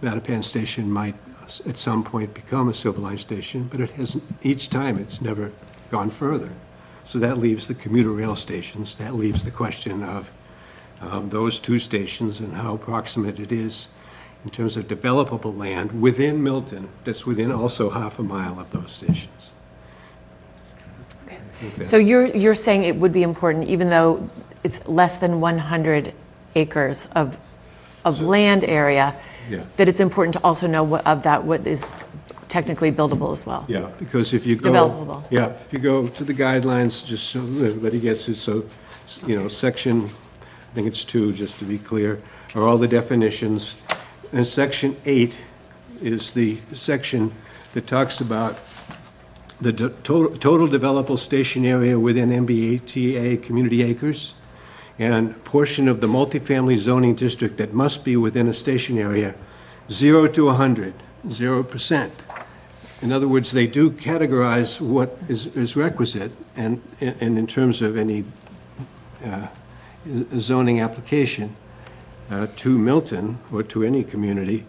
Mattapan station might at some point become a Silver Line station, but it hasn't. Each time it's never gone further. So that leaves the commuter rail stations. That leaves the question of those two stations and how proximate it is in terms of developable land within Milton that's within also half a mile of those stations. Okay. So you're saying it would be important, even though it's less than 100 acres of land area, Yeah. that it's important to also know what is technically buildable as well. Yeah, because if you go, Developable. yeah, if you go to the guidelines, just so everybody gets it, so, you know, section, I think it's 2, just to be clear, are all the definitions. And section 8 is the section that talks about the total developable station area within MBTA community acres, and portion of the multifamily zoning district that must be within a station area, 0 to 100, 0%. In other words, they do categorize what is requisite, and in terms of any zoning application to Milton or to any community.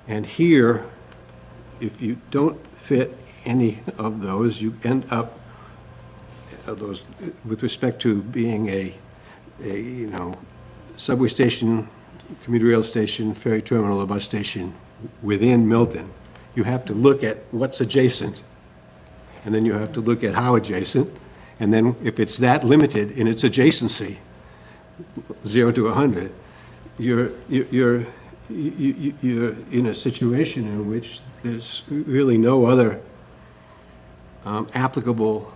And here, if you don't fit any of those, you end up those with respect to being a you know, subway station, commuter rail station, ferry terminal, or bus station within Milton. You have to look at what's adjacent, and then you have to look at how adjacent, and then if it's that limited in its adjacency, 0 to 100, you're in a situation in which there's really no other applicable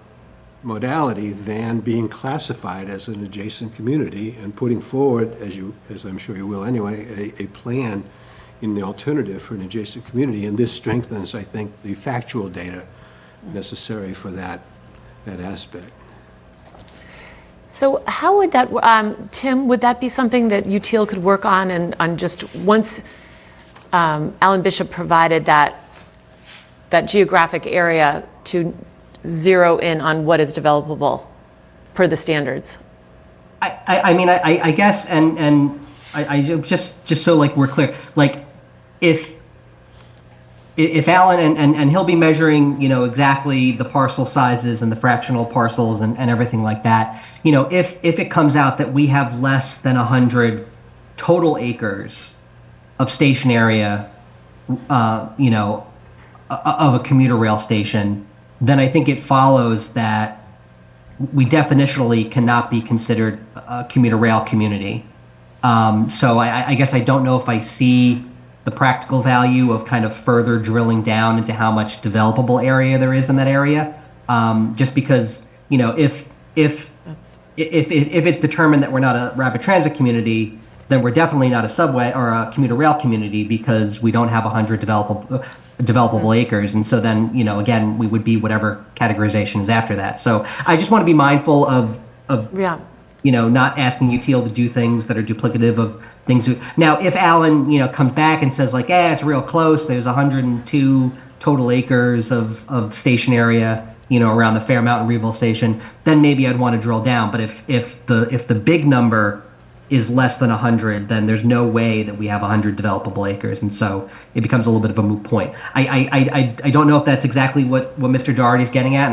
modality than being classified as an adjacent community and putting forward, as I'm sure you will anyway, a plan in the alternative for an adjacent community. And this strengthens, I think, the factual data necessary for that aspect. So how would that, Tim, would that be something that UTIL could work on, and on just once Alan Bishop provided that geographic area to zero in on what is developable per the standards? I mean, I guess, and I just so like we're clear, like if Alan, and he'll be measuring, you know, exactly the parcel sizes and the fractional parcels and everything like that, you know, if it comes out that we have less than 100 total acres of station area, you know, of a commuter rail station, then I think it follows that we definitionally cannot be considered a commuter rail community. So I guess I don't know if I see the practical value of kind of further drilling down into how much developable area there is in that area. Just because, you know, if it's determined that we're not a rapid transit community, then we're definitely not a subway or a commuter rail community, because we don't have 100 developable acres. And so then, you know, again, we would be whatever categorization is after that. So I just want to be mindful of not asking UTL to do things that are duplicative of things. Now, if Alan, comes back and says like, it's real close, there's 102 total acres of station area, around the Fairmount and Reeville station, then maybe I'd want to drill down. But if the big number is less than 100, then there's no way that we have 100 developable acres, and so it becomes a little bit of a moot point. I don't know if that's exactly what Mr. Doherty's getting at,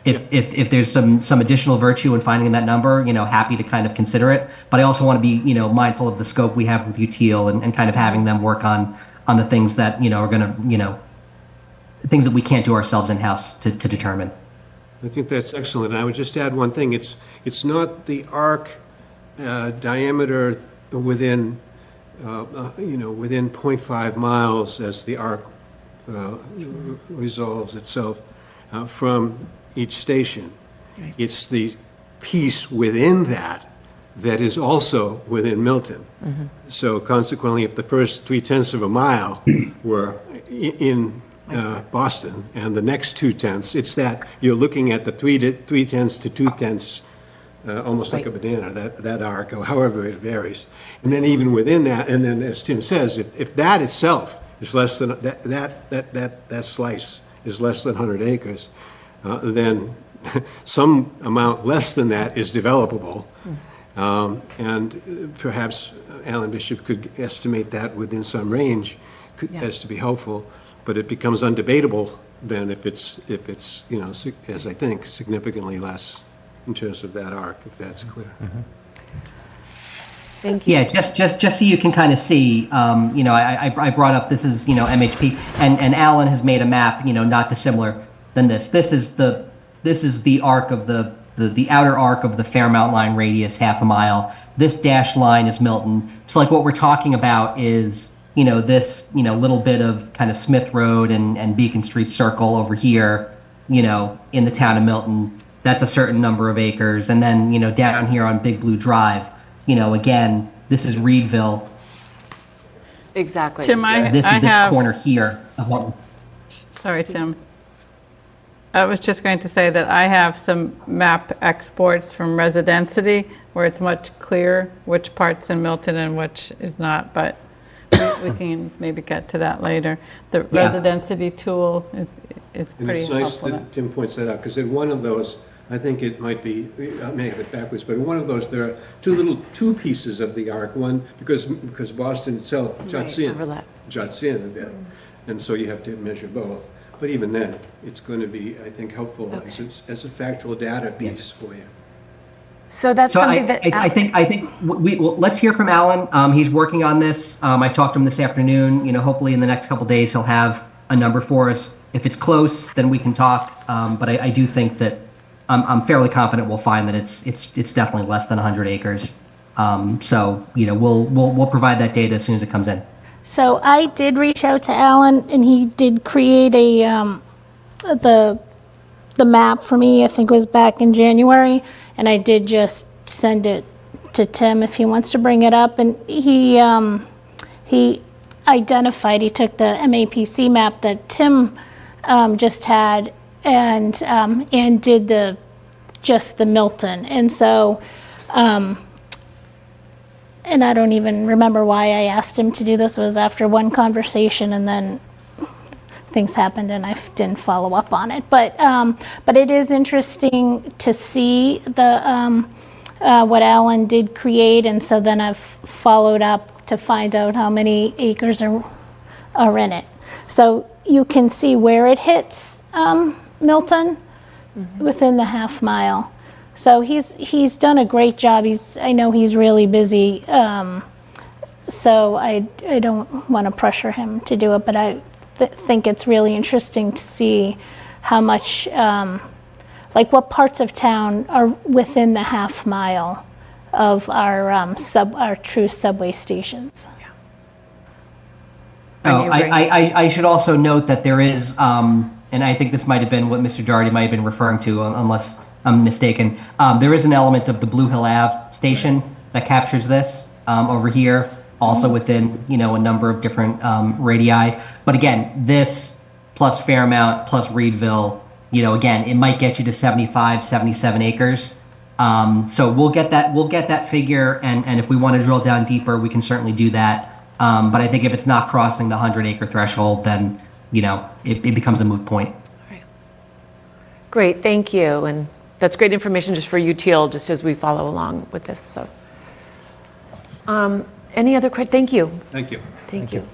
if there's some additional virtue in finding that number, happy to kind of consider it. But I also want to be mindful of the scope we have with UTL and kind of having them work on the things that are going to things that we can't do ourselves in house to determine. I think that's excellent. And I would just add one thing. It's not the arc diameter within, within 0.5 miles as the arc resolves itself from each station. Right. It's the piece within that is also within Milton. Mm-hmm. So consequently, if the first 0.3 of a mile were in Boston, and the next 0.2, it's that you're looking at the 0.3 to 0.2, almost like a banana, that arc, or however it varies. And then even within that, and then as Tim says, if that itself is less than, that slice is less than 100 acres, then some amount less than that is developable. And perhaps Alan Bishop could estimate that within some range as to be helpful. But it becomes undebatable then if it's as I think, significantly less in terms of that arc, if that's clear. Mm-hmm. Thank you. Yeah, just so you can kind of see, I brought up this is MHP, and Alan has made a map, not dissimilar than this. This is the arc of the outer arc of the Fairmount line radius, half a mile. This dashed line is Milton. So like what we're talking about is this, little bit of kind of Smith Road and Beacon Street Circle over here, in the town of Milton, that's a certain number of acres. And then, down here on Big Blue Drive, again, this is Reedville. Exactly. Tim, This is this corner here of Milton. Sorry, Tim. I was just going to say that I have some map exports from Residentity where it's much clearer which part's in Milton and which is not, but we can maybe get to that later. The Residentity tool is And pretty it's nice helpful. that Tim points that out, because in one of those, I think it might be, I may have it backwards, but in one of those, there are two pieces of the arc. One, because Boston itself juts in a bit, and so you have to measure both. But even then, it's going to be, I think, helpful as a factual data piece for you. So that's something I think let's hear from Alan. He's working on this. I talked to him this afternoon. Hopefully in the next couple of days he'll have a number for us. If it's close, then we can talk. But I do think that I'm fairly confident we'll find that it's definitely less than 100 acres. So we'll provide that data as soon as it comes in. So I did reach out to Alan, and he did create the map for me. I think it was back in January, and I did just send it to Tim if he wants to bring it up. And he identified. He took the MAPC map that Tim just had, and did the Milton. And so. And I don't even remember why I asked him to do this. It was after one conversation, and then things happened, and I didn't follow up on it. But it is interesting to see the what Alan did create, and so then I've followed up to find out how many acres are in it. So you can see where it hits Milton within the half mile. So he's done a great job. I know he's really busy, so I don't want to pressure him to do it, but I think it's really interesting to see how much, what parts of town are within the half mile of our true subway stations. I should also note that there is, and I think this might have been what Mr. Doherty might have been referring to, unless I'm mistaken. There is an element of the Blue Hill Ave station that captures this over here, also within a number of different radii. But again, this plus Fairmount plus Reedville, again, it might get you to 75, 77 acres. So we'll get that figure, and if we want to drill down deeper, we can certainly do that. But I think if it's not crossing the 100-acre threshold, then it becomes a moot point. Great, thank you. And that's great information just for UTL, just as we follow along with this. So, any other questions? Thank you. Thank you. Thank you.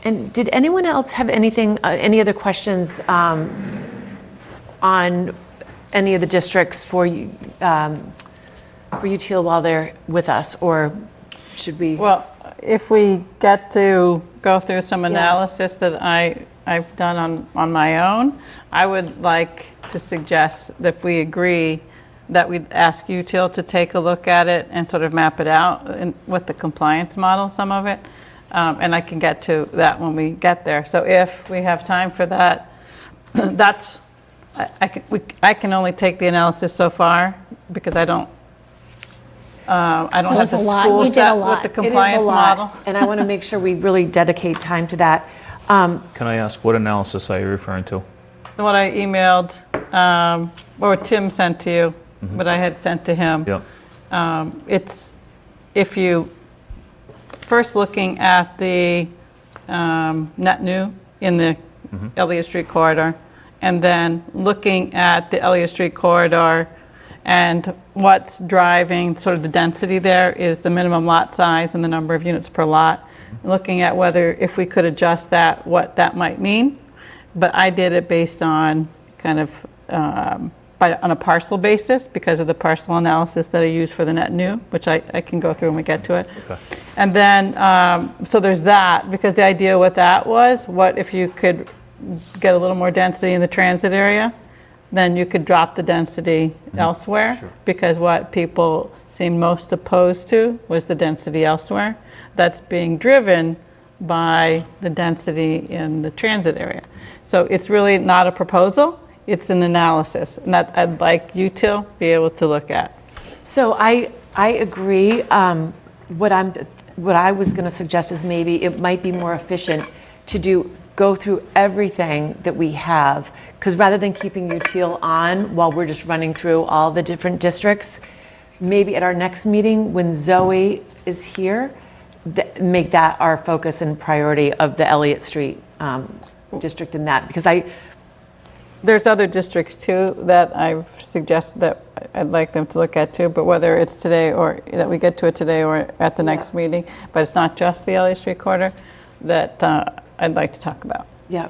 And did anyone else have anything, any other questions on any of the districts for UTL while they're with us, or should we? Well, if we get to go through some analysis that I've done on my own, I would like to suggest that if we agree that we'd ask UTIL to take a look at it and sort of map it out with the compliance model, some of it. And I can get to that when we get there. So if we have time for that, I can only take the analysis so far because I don't have the school set with the compliance model. And I want to make sure we really dedicate time to that. Can I ask, what analysis are you referring to? What I emailed, or Tim sent to you, what I had sent to him. Yep. It's, if you, first looking at the net new in the Elliott Street corridor, and then looking at the Elliott Street corridor, and what's driving sort of the density there is the minimum lot size and the number of units per lot. Looking at whether, if we could adjust that, what that might mean. But I did it based on kind of on a parcel basis because of the parcel analysis that I use for the net new, which I can go through when we get to it. Okay. And then, so there's that, because the idea with that was, what if you could get a little more density in the transit area, then you could drop the density elsewhere, because what people seemed most opposed to was the density elsewhere. That's being driven by the density in the transit area. So it's really not a proposal, it's an analysis, and that I'd like you to be able to look at. So I agree. What I was going to suggest is maybe it might be more efficient to go through everything that we have, because rather than keeping UTL on while we're just running through all the different districts, maybe at our next meeting when Zoe is here, make that our focus and priority of the Elliott Street district in that, because there's other districts too that I've suggested that I'd like them to look at too, but whether it's today or that we get to it today or at the next meeting, but it's not just the Elliott Street corridor that I'd like to talk about. Yeah,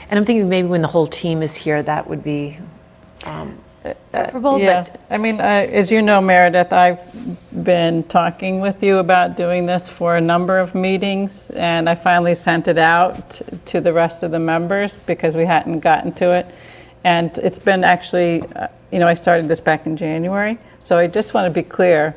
and I'm thinking maybe when the whole team is here, that would be preferable. Yeah, but I mean, as you know, Meredith, I've been talking with you about doing this for a number of meetings, and I finally sent it out to the rest of the members because we hadn't gotten to it. And it's been actually, I started this back in January, so I just want to be clear.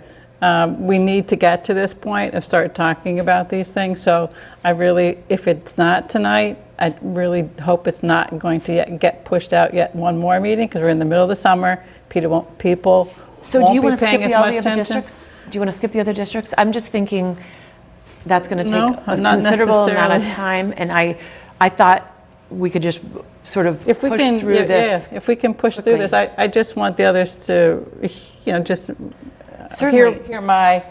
We need to get to this point of start talking about these things. So I really, if it's not tonight, I really hope it's not going to get pushed out yet one more meeting, because we're in the middle of the summer. People so won't do you be want to skip paying the as other much attention. districts? Do you want to skip the other districts? I'm just thinking that's going to take a not considerable amount of necessarily. time, and I thought we could just sort of If we push can, through this. if we can push quickly. through this, I just want the others to, just Certainly. hear my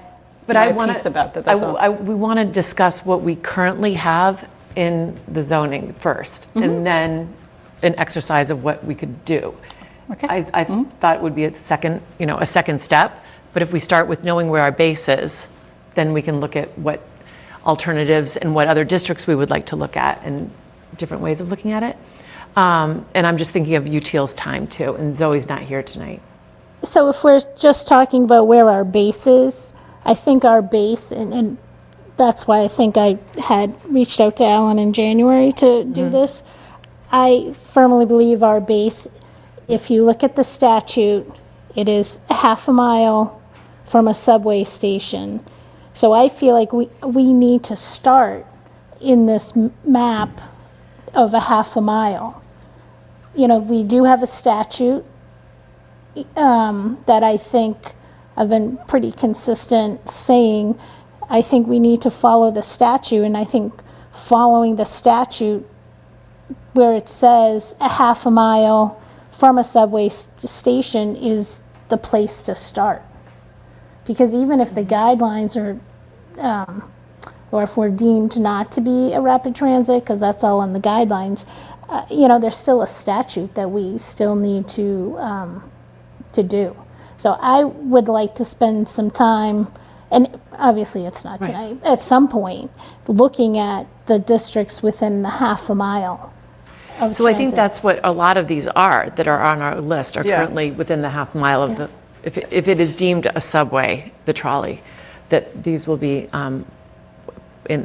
But my I want piece about that. That's all. we want to discuss what we currently have in the zoning first, and then an exercise of what we could do. Okay. I thought it would be a second step. But if we start with knowing where our base is, then we can look at what alternatives and what other districts we would like to look at and different ways of looking at it. And I'm just thinking of UTL's time too, and Zoe's not here tonight. So if we're just talking about where our base is, I think our base, and that's why I think I had reached out to Alan in January to do this. I firmly believe our base, if you look at the statute, it is a half a mile from a subway station. So I feel like we need to start in this map of a half a mile. We do have a statute that I think I've been pretty consistent saying I think we need to follow the statute, and I think following the statute where it says a half a mile from a subway station is the place to start. Because even if the guidelines are, or if we're deemed not to be a rapid transit, because that's all in the guidelines, there's still a statute that we still need to do. So I would like to spend some time, and obviously it's not tonight, at some point, looking at the districts within the half a mile of So I think transit. that's what a lot of these are that are on our list, are Yeah. currently within the half mile of the, if it is deemed a subway, the trolley, that these will be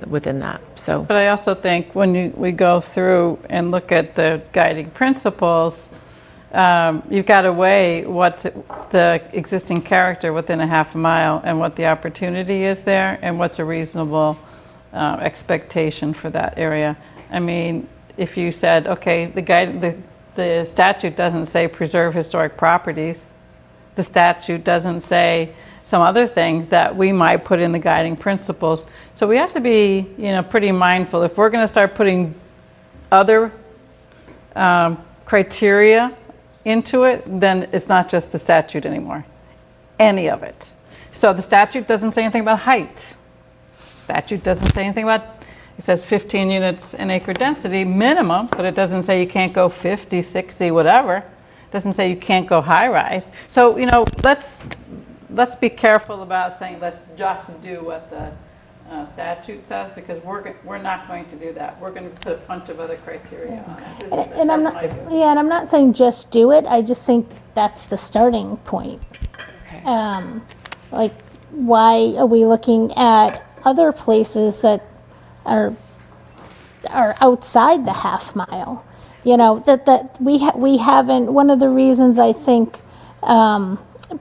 within that, so. But I also think when we go through and look at the guiding principles, you've got to weigh what's the existing character within a half a mile and what the opportunity is there and what's a reasonable expectation for that area. I mean, if you said, okay, the statute doesn't say preserve historic properties, the statute doesn't say some other things that we might put in the guiding principles. So we have to be, pretty mindful. If we're going to start putting other criteria into it, then it's not just the statute anymore, any of it. So the statute doesn't say anything about height. Statute doesn't say anything about, it says 15 units in acre density minimum, but it doesn't say you can't go 50, 60, whatever. It doesn't say you can't go high rise. So, let's be careful about saying let's just do what the statute says, because we're not going to do that. We're going to put a bunch of other criteria on it. And I'm not, and I'm not saying just do it. I just think that's the starting point. Okay. Like, why are we looking at other places that are outside the half mile? That we haven't. One of the reasons I think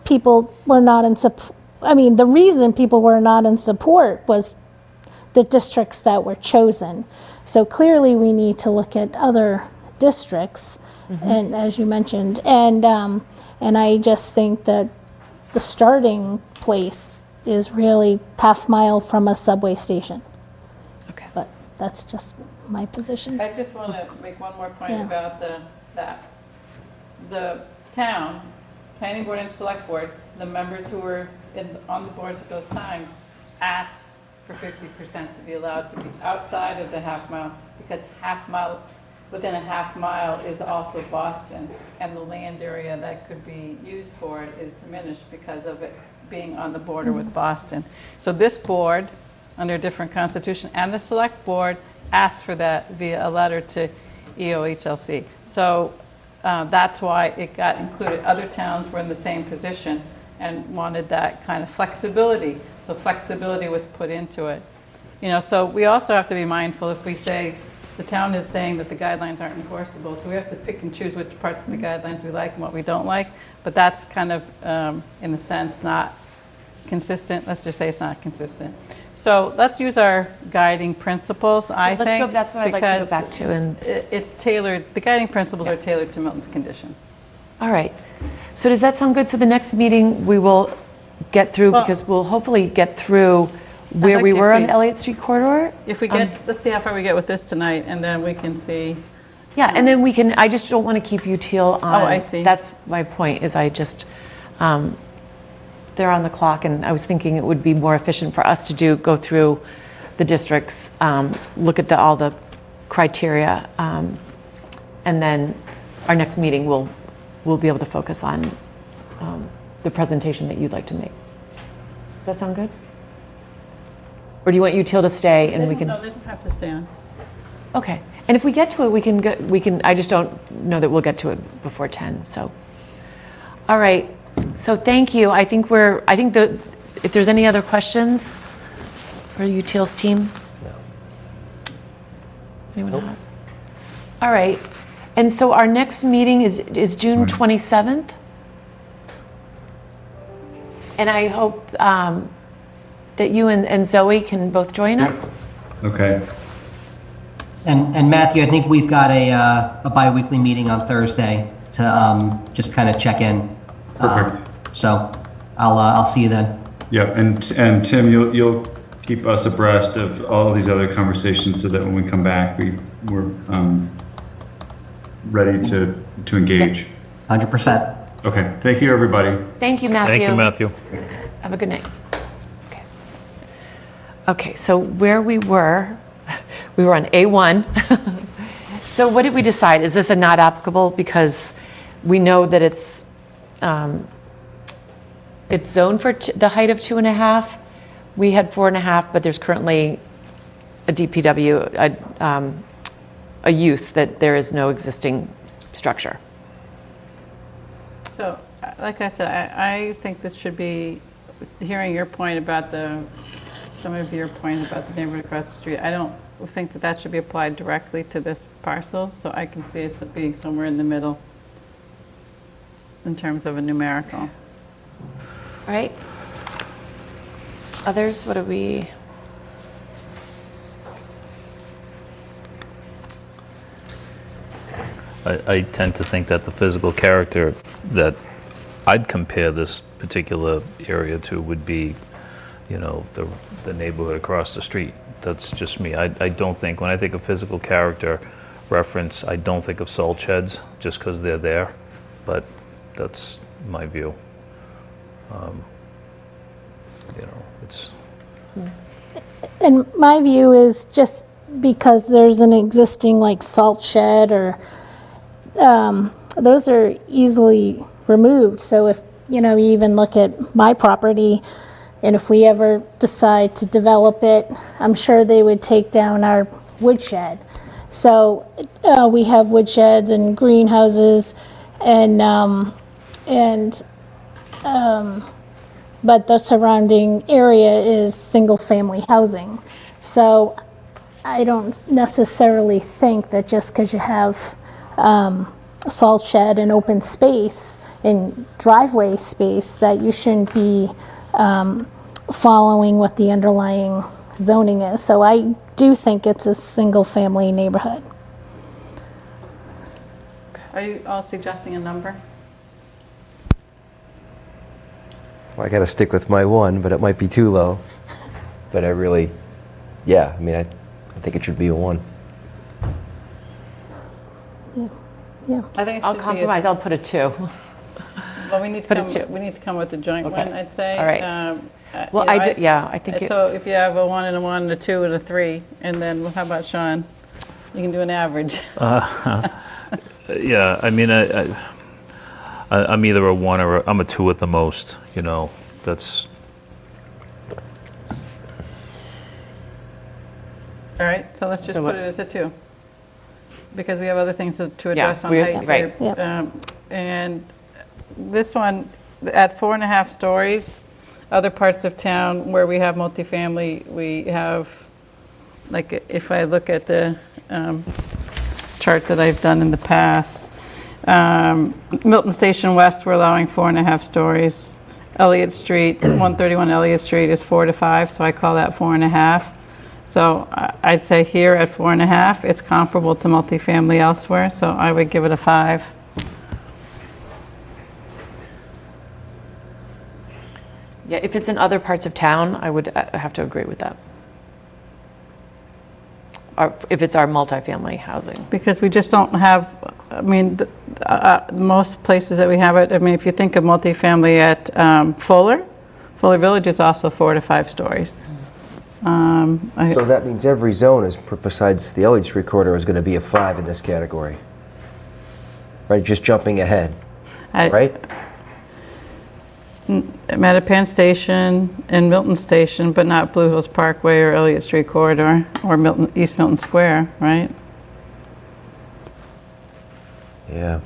people were not in support. I mean, the reason people were not in support was the districts that were chosen. So clearly we need to look at other districts, and as you mentioned, and I just think that the starting place is really half mile from a subway station. Okay. But that's just my position. I just want to make one more point Yeah. about the town, planning board and select board, the members who were on the boards at those times asked for 50% to be allowed to be outside of the half mile, because within a half mile is also Boston, and the land area that could be used for it is diminished because of it being on the border with Boston. So this board, under a different constitution, and the select board asked for that via a letter to EOHLC. So that's why it got included. Other towns were in the same position and wanted that kind of flexibility. So flexibility was put into it. So we also have to be mindful if we say the town is saying that the guidelines aren't enforceable, so we have to pick and choose which parts of the guidelines we like and what we don't like. But that's kind of, in a sense, not consistent. Let's just say it's not consistent. So let's use our guiding principles, I think. Let's go, that's what I'd like to go because back to. And it's tailored, the guiding principles are tailored to Milton's condition. all right. So does that sound good? So the next meeting we will get through, because we'll hopefully get through where like we if were on we- the Elliott Street corridor. If we get, let's see how far we get with this tonight, and then we can see. Yeah, and then we can, I just don't want to keep you Teal on. Oh, I see. That's my point, is I just, they're on the clock, and I was thinking it would be more efficient for us to go through the districts, look at all the criteria, and then our next meeting we'll be able to focus on the presentation that you'd like to make. Does that sound good? Or do you want you Teal to stay and we can? No, they don't have to stay on. Okay. And if we get to it, we can, I just don't know that we'll get to it before 10, so. All right, so thank you. I think if there's any other questions for you Teal's team? No. Anyone else? All right, and so our next meeting is June 27th. And I hope that you and Zoe can both join us. Okay. And Matthew, I think we've got a bi-weekly meeting on Thursday to just kind of check in. Perfect. So I'll see you then. Yeah, and Tim, you'll keep us abreast of all of these other conversations so that when we come back, we're ready to engage. 100%. Okay, thank you, everybody. Thank you, Matthew. Thank you, Matthew. Have a good night. Okay. Okay, so where we were on A1. So what did we decide? Is this a not applicable because we know that it's zoned for the height of 2.5. We had 4.5, but there's currently a DPW, a use that there is no existing structure. So, like I said, I think this should be, hearing your point about some of your point about the neighborhood across the street, I don't think that should be applied directly to this parcel, so I can see it being somewhere in the middle in terms of a numerical. All right. Others, what do we? I tend to think that the physical character that I'd compare this particular area to would be, the neighborhood across the street. That's just me. I don't think, when I think of physical character reference, I don't think of salt sheds just because they're there, but that's my view. It's... And my view is just because there's an existing like salt shed or those are easily removed. So if, you even look at my property and if we ever decide to develop it, I'm sure they would take down our woodshed. So we have woodsheds and greenhouses but the surrounding area is single-family housing. So I don't necessarily think that just because you have a salt shed and open space and driveway space that you shouldn't be following what the underlying zoning is. So I do think it's a single-family neighborhood. Are you all suggesting a number? Well, I got to stick with my 1, but it might be too low. But I think it should be a 1. Yeah. I think it I'll should compromise. I'll put a 2. Well, we need Put a 2. to come with a joint Okay. one, I'd say. All right. Well, I think it. So if you have a 1 and a 1 and a 2 and a 3, and then how about Sean? You can do an average. Yeah, I'm either a 1 or I'm a 2 at the most. That's... All right, so let's just So put what- it as a 2. Because we have other things to Yeah, address on we're- height right. here. Yeah. And this one, at 4.5 stories, other parts of town where we have multifamily, we have, like if I look at the chart that I've done in the past, Milton Station West, we're allowing 4.5 stories. Elliott Street, 131 Elliott Street is 4 to 5, so I call that 4.5. So I'd say here at 4.5, it's comparable to multifamily elsewhere, so I would give it a 5. Yeah, if it's in other parts of town, I would have to agree with that. Or if it's our multifamily housing. Because we just don't have, most places that we have it, if you think of multifamily at Fuller Village is also 4 to 5 stories. So that means every zone is, besides the Elliott Street corridor, is going to be a 5 in this category. Right, just jumping ahead, right? Mattapan Station and Milton Station, but not Blue Hills Parkway or Elliott Street corridor or East Milton Square, right? Yeah.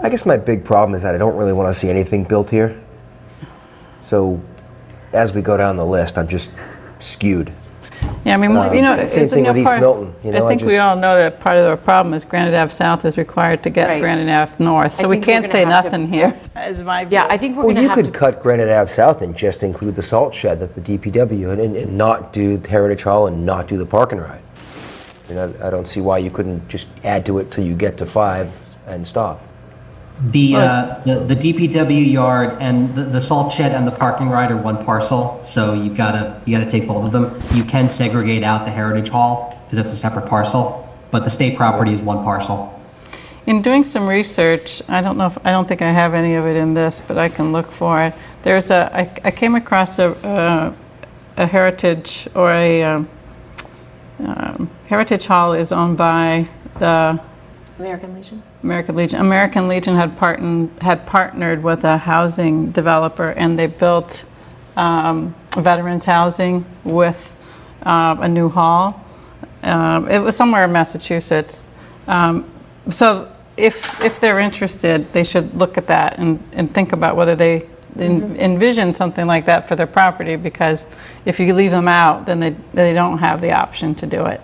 I guess my big problem is that I don't really want to see anything built here. So as we go down the list, I'm just skewed. Yeah, Same thing with East Milton. I think we all know that part of the problem is Granite Ave South is required to get Right. Granite Ave North, so we think we're can't gonna say have to- nothing here, is my view. Yeah, I think we're Well, going to you have could to. cut Granite Ave South and just include the salt shed that the DPW and not do Heritage Hall and not do the park and ride. I don't see why you couldn't just add to it till you get to 5 and stop. The DPW yard and the salt shed and the parking ride are one parcel, so you gotta take both of them. You can segregate out the Heritage Hall because that's a separate parcel, but the state property is one parcel. In doing some research, I don't think I have any of it in this, but I can look for it. I came across a heritage, or a Heritage Hall is owned by the American Legion? American Legion. American Legion had partnered with a housing developer, and they built veterans housing with a new hall. It was somewhere in Massachusetts. So if they're interested, they should look at that and think about whether they envision something like that for their property, because if you leave them out, then they don't have the option to do it.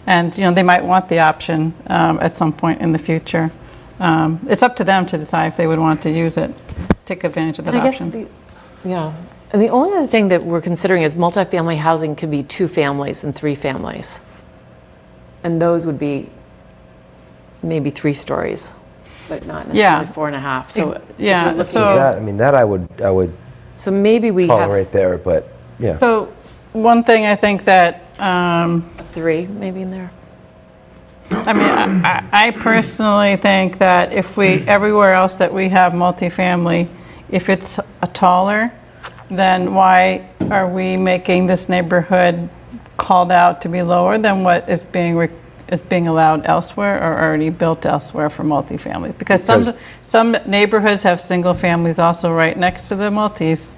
And they might want the option at some point in the future. It's up to them to decide if they would want to use it, take advantage of that option. And the only other thing that we're considering is multifamily housing could be 2 families and 3 families. And those would be maybe 3 stories, but not necessarily 4.5. So yeah, that I would so maybe we tolerate have there, but yeah. So one thing I think that 3 maybe in there. I mean, I personally think that if everywhere else that we have multifamily, if it's a taller, then why are we making this neighborhood called out to be lower than what is being allowed elsewhere or already built elsewhere for multifamily? Because some neighborhoods have single families also right next to the multis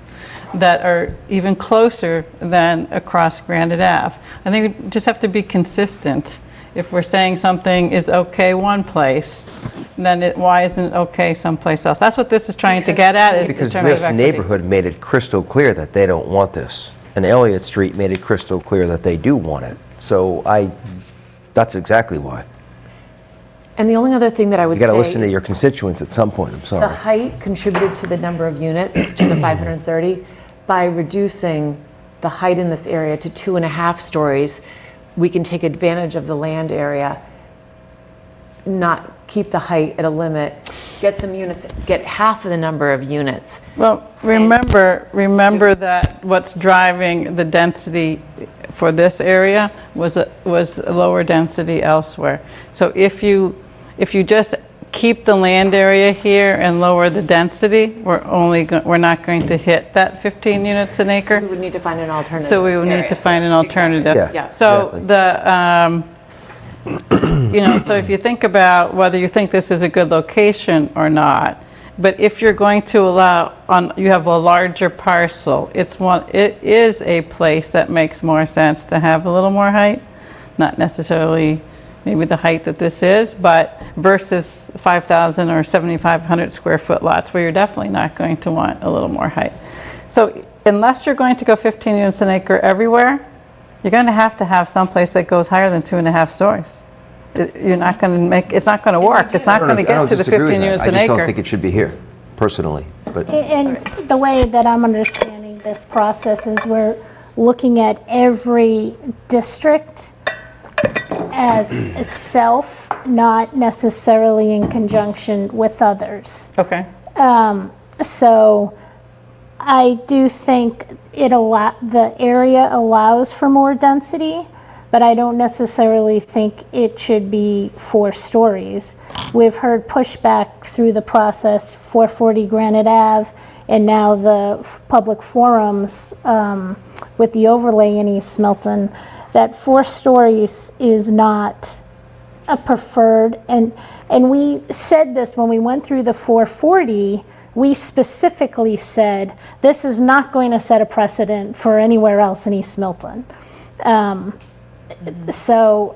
that are even closer than across Granite Ave. I think we just have to be consistent. If we're saying something is okay one place, then why isn't it okay someplace else? That's what this is trying to get at. Because this neighborhood made it crystal clear that they don't want this. And Elliott Street made it crystal clear that they do want it. So that's exactly why. And the only other thing that I would say, you got to listen to your constituents at some point. I'm sorry. The height contributed to the number of units to the 530 by reducing the height in this area to 2.5 stories. We can take advantage of the land area, not keep the height at a limit, get some units, get half of the number of units. Well, remember that what's driving the density for this area was a lower density elsewhere. So if you just keep the land area here and lower the density, we're not going to hit that 15 units an acre. So we would need to find an alternative. So we would need to find an alternative. Yeah, So exactly. So if you think about whether you think this is a good location or not, but if you're going to you have a larger parcel, it is a place that makes more sense to have a little more height, not necessarily maybe the height that this is, but versus 5,000 or 7,500 square foot lots where you're definitely not going to want a little more height. So unless you're going to go 15 units an acre everywhere, you're going to have some place that goes higher than 2.5 stories. You're not going to it's not going to work. It's not going to get to the 15 units an acre. I just don't think it should be here, personally. But And the way that I'm understanding this process is we're looking at every district as itself, not necessarily in conjunction with others. Okay. So I do think the area allows for more density, but I don't necessarily think it should be 4 stories. We've heard pushback through the process, 440 Granite Ave, and now the public forums with the overlay in East Milton, that 4 stories is not a preferred. And we said this when we went through the 440, we specifically said, this is not going to set a precedent for anywhere else in East Milton. So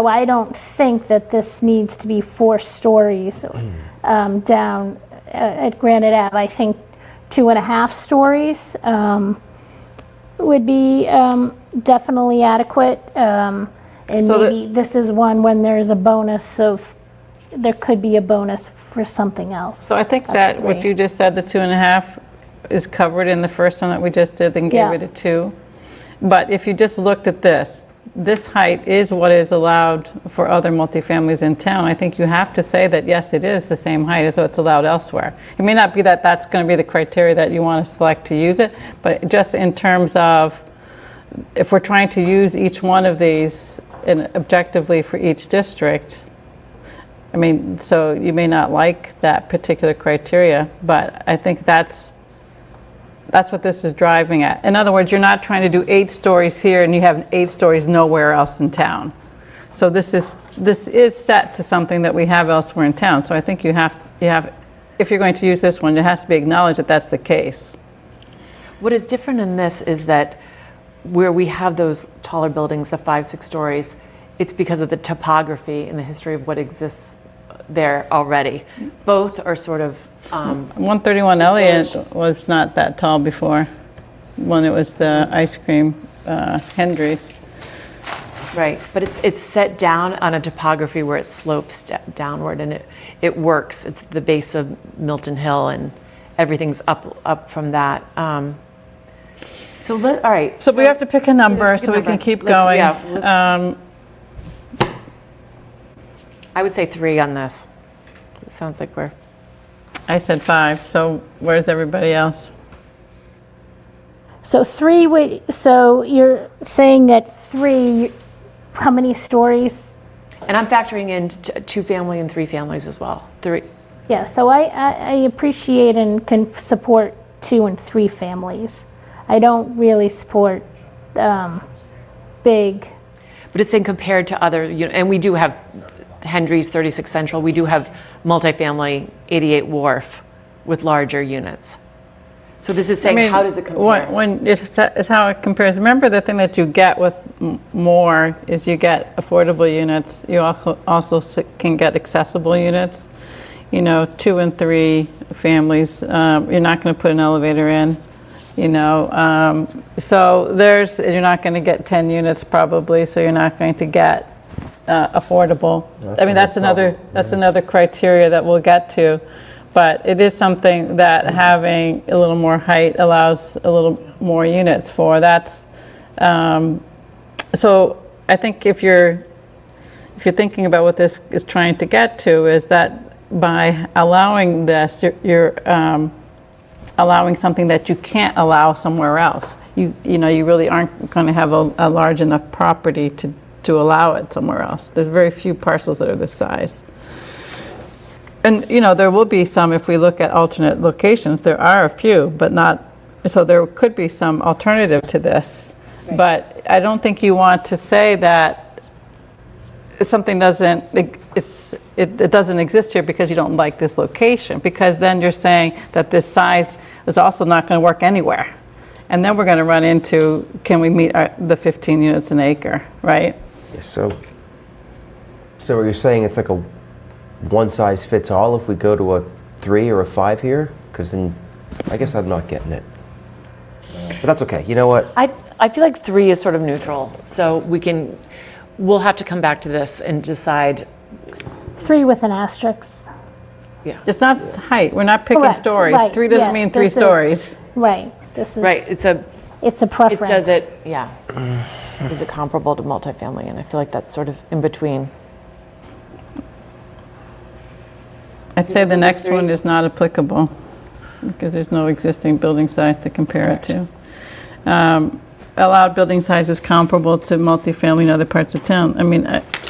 I don't think that this needs to be 4 stories down at Granite Ave. I think 2.5 stories would be definitely adequate. And So maybe this is one when there's a bonus there could be a bonus for something else. So I think up to that what 3. you just said, the 2.5 is covered in the first one that we just did, then gave Yeah. it a 2. But if you just looked at this height is what is allowed for other multifamilies in town. I think you have to say that, yes, it is the same height as what's allowed elsewhere. It may not be that that's going to be the criteria that you want to select to use it, but just in terms of if we're trying to use each one of these objectively for each district, I mean, so you may not like that particular criteria, but I think that's what this is driving at. In other words, you're not trying to do 8 stories here and you have 8 stories nowhere else in town. So this is set to something that we have elsewhere in town. So I think you have, if you're going to use this one, it has to be acknowledged that that's the case. What is different in this is that where we have those taller buildings, the 5, 6 stories, it's because of the topography and the history of what exists there already. Both are sort of 131 Elliott was not that tall before, when it was the ice cream Hendry's. right, but it's set down on a topography where it slopes downward, and it works. It's the base of Milton Hill, and everything's up from that. All right. So we have to pick a number so we can keep going. I would say 3 on this. It sounds like I said 5, so where's everybody else? So 3, so you're saying that 3, how many stories? And I'm factoring in 2-family and 3 families as well. 3. Yeah, so I appreciate and can support 2 and 3 families. I don't really support big. But it's saying compared to other, and we do have Hendry's 36 Central, we do have multifamily 88 Wharf with larger units. So this is saying, how does it compare? When it's how it compares. Remember, the thing that you get with more is you get affordable units. You also can get accessible units. 2 and 3 families. You're not going to put an elevator in. So you're not going to get 10 units probably. So you're not going to get affordable. That's another criteria that we'll get to. But it is something that having a little more height allows a little more units for. So I think if you're thinking about what this is trying to get to, is that by allowing this, you're allowing something that you can't allow somewhere else. You really aren't going to have a large enough property to allow it somewhere else. There's very few parcels that are this size. And, there will be some, if we look at alternate locations, there are a few, but not, so there could be some alternative to this. Right. But I don't think you want to say that something doesn't exist here because you don't like this location, because then you're saying that this size is also not going to work anywhere. And then we're going to run into, can we meet the 15 units an acre, right? Yes, so are you saying it's like a one size fits all if we go to a 3 or a 5 here? Because then I guess I'm not getting it. But that's okay. You know what? I feel like 3 is sort of neutral. So we'll have to come back to this and decide. 3 with an asterisk. Yeah. It's not height. We're not picking Correct. stories. Right. 3 doesn't mean 3 stories. Right. This is. Right. It's a preference. Is it comparable to multifamily? And I feel like that's sort of in between. I'd say the next one is not applicable because there's no existing building size to compare it to. Allowed building size is comparable to multifamily in other parts of town. I mean,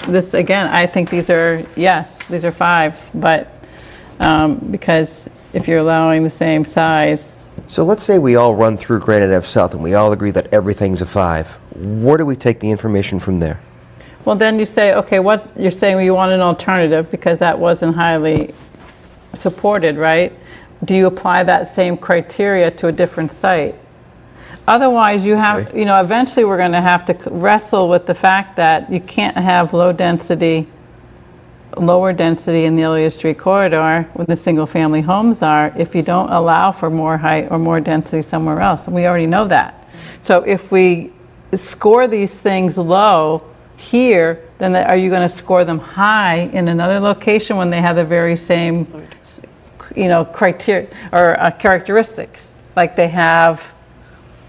this again, I think these are 5s, but because if you're allowing the same size. So let's say we all run through Granite Ave South and we all agree that everything's a 5. Where do we take the information from there? Well, then you say, okay, what you're saying, you want an alternative because that wasn't highly supported, right? Do you apply that same criteria to a different site? Otherwise, you have, eventually we're going to have to wrestle with the fact that you can't have lower density in the Elliott Street corridor when the single family homes are if you don't allow for more height or more density somewhere else. And we already know that. So if we score these things low here, then are you going to score them high in another location when they have the very same, criteria or characteristics, like they have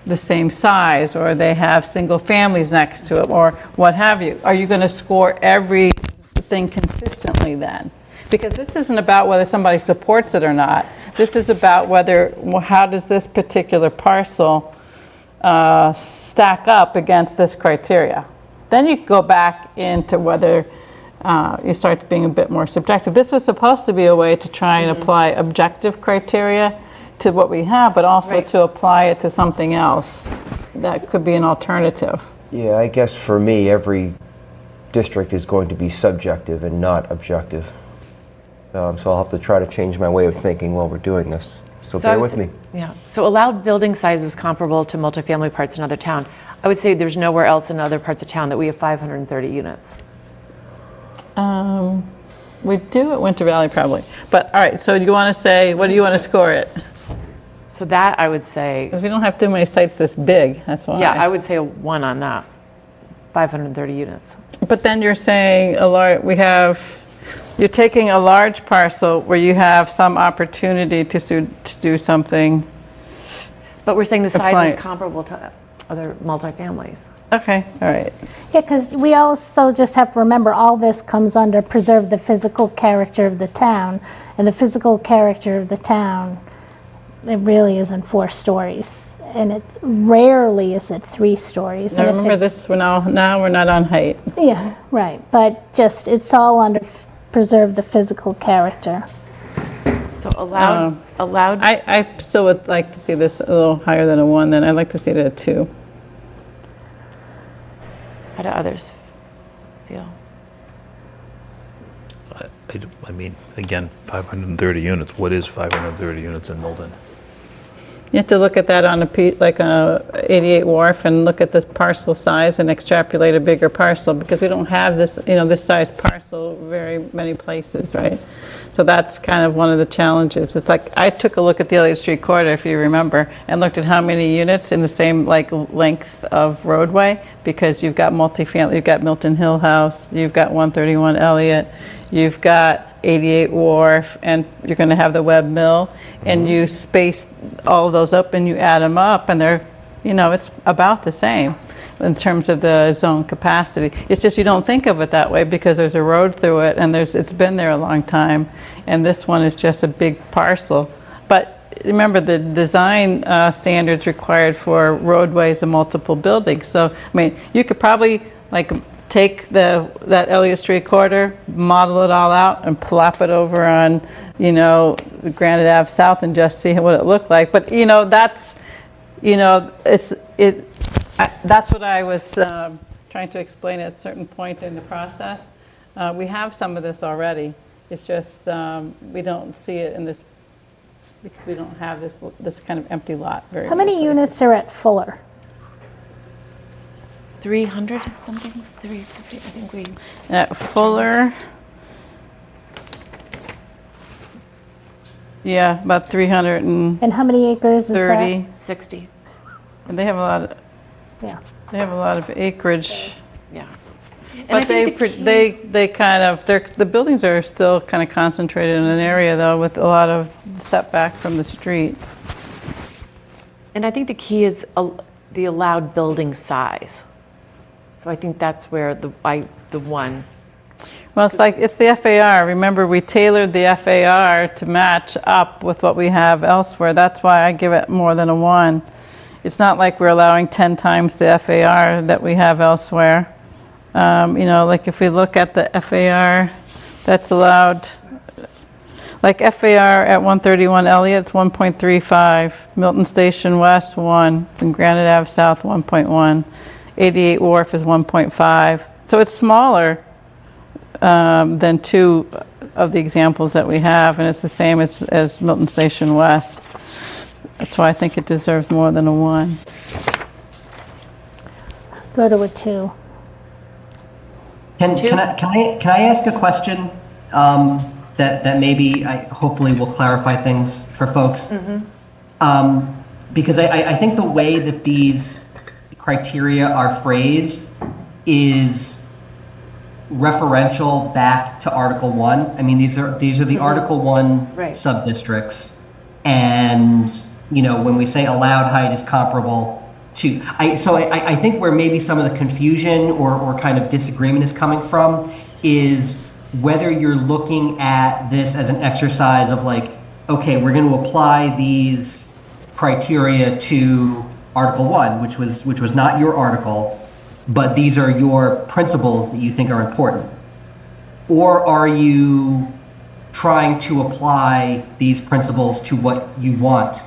the same size or they have single families next to it or what have you? Are you going to score everything consistently then? Because this isn't about whether somebody supports it or not. This is about how does this particular parcel stack up against this criteria. Then you go back into whether you start being a bit more subjective. This was supposed to be a way to try and apply objective criteria to what we have, but also Right. to apply it to something else that could be an alternative. Yeah, I guess for me, every district is going to be subjective and not objective. So I'll have to try to change my way of thinking while we're doing this. So I bear would with me. Yeah, so allowed building sizes comparable to multifamily parts in other town. I would say there's nowhere else in other parts of town that we have 530 units. We do at Winter Valley probably. But all right, so you want to say, what do you want to score it? So that I would say, Because we don't have too many sites this big, that's why. yeah, I would say a 1 on that, 530 units. But then you're saying you're taking a large parcel where you have some opportunity to do something. But we're saying the size Apply is it. comparable to other multifamilies. Okay, all right. Yeah, because we also just have to remember all this comes under preserve the physical character of the town. And the physical character of the town, it really isn't 4 stories. And it rarely is it 3 stories. Now And if remember it's- this, now we're not on height. Yeah, right. But just, it's all under preserve the physical character. So allowed, I still would like to see this a little higher than a 1, then I'd like to see it at a 2. how do others feel? I mean, again, 530 units. What is 530 units in Milton? You have to look at that on like a 88 Wharf and look at the parcel size and extrapolate a bigger parcel, because we don't have this, this size parcel very many places, right? So that's kind of one of the challenges. It's like, I took a look at the Elliott Street corridor, if you remember, and looked at how many units in the same length of roadway, because you've got multifamily, you've got Milton Hill House, you've got 131 Elliott, you've got 88 Wharf, and you're going to have the Webb Mill, and you space all of those up and you add them up, and they're, it's about the same in terms of the zone capacity. It's just you don't think of it that way because there's a road through it, and it's been there a long time, and this one is just a big parcel. But remember, the design standards required for roadways and multiple buildings. So, I mean, you could probably take that Elliott Street corridor, model it all out, and plop it over on, Granite Ave South and just see what it looked like. But that's, that's what I was trying to explain at a certain point in the process. We have some of this already. It's just we don't see it in this because we don't have this kind of empty lot. How many units are at Fuller? 300 something, 350, I think we. At Fuller, yeah, about 330. And how many acres is that? 60, And they have a lot of Yeah. acreage. yeah. And I But think the key- they kind of, the buildings are still kind of concentrated in an area, though, with a lot of setback from the street. And I think the key is the allowed building size. So I think that's where the one. Well, it's the FAR. Remember, we tailored the FAR to match up with what we have elsewhere. That's why I give it more than a 1. It's not like we're allowing 10 times the FAR that we have elsewhere. Like if we look at the FAR that's allowed, like FAR at 131 Elliott, it's 1.35. Milton Station West, 1. And Granite Ave South, 1.1. 88 Wharf is 1.5. So it's smaller than 2 of the examples that we have, and it's the same as Milton Station West. That's why I think it deserves more than a 1. Go to a 2. Can I ask a question that maybe hopefully will clarify things for folks? Because I think the way that these criteria are phrased is referential back to Article 1. I mean, these are the Article 1 Right. sub-districts, and when we say allowed height is comparable to, I think where maybe some of the confusion or kind of disagreement is coming from is whether you're looking at this as an exercise of okay, we're going to apply these criteria to Article 1, which was not your article, but these are your principles that you think are important. or are you trying to apply these principles to what you want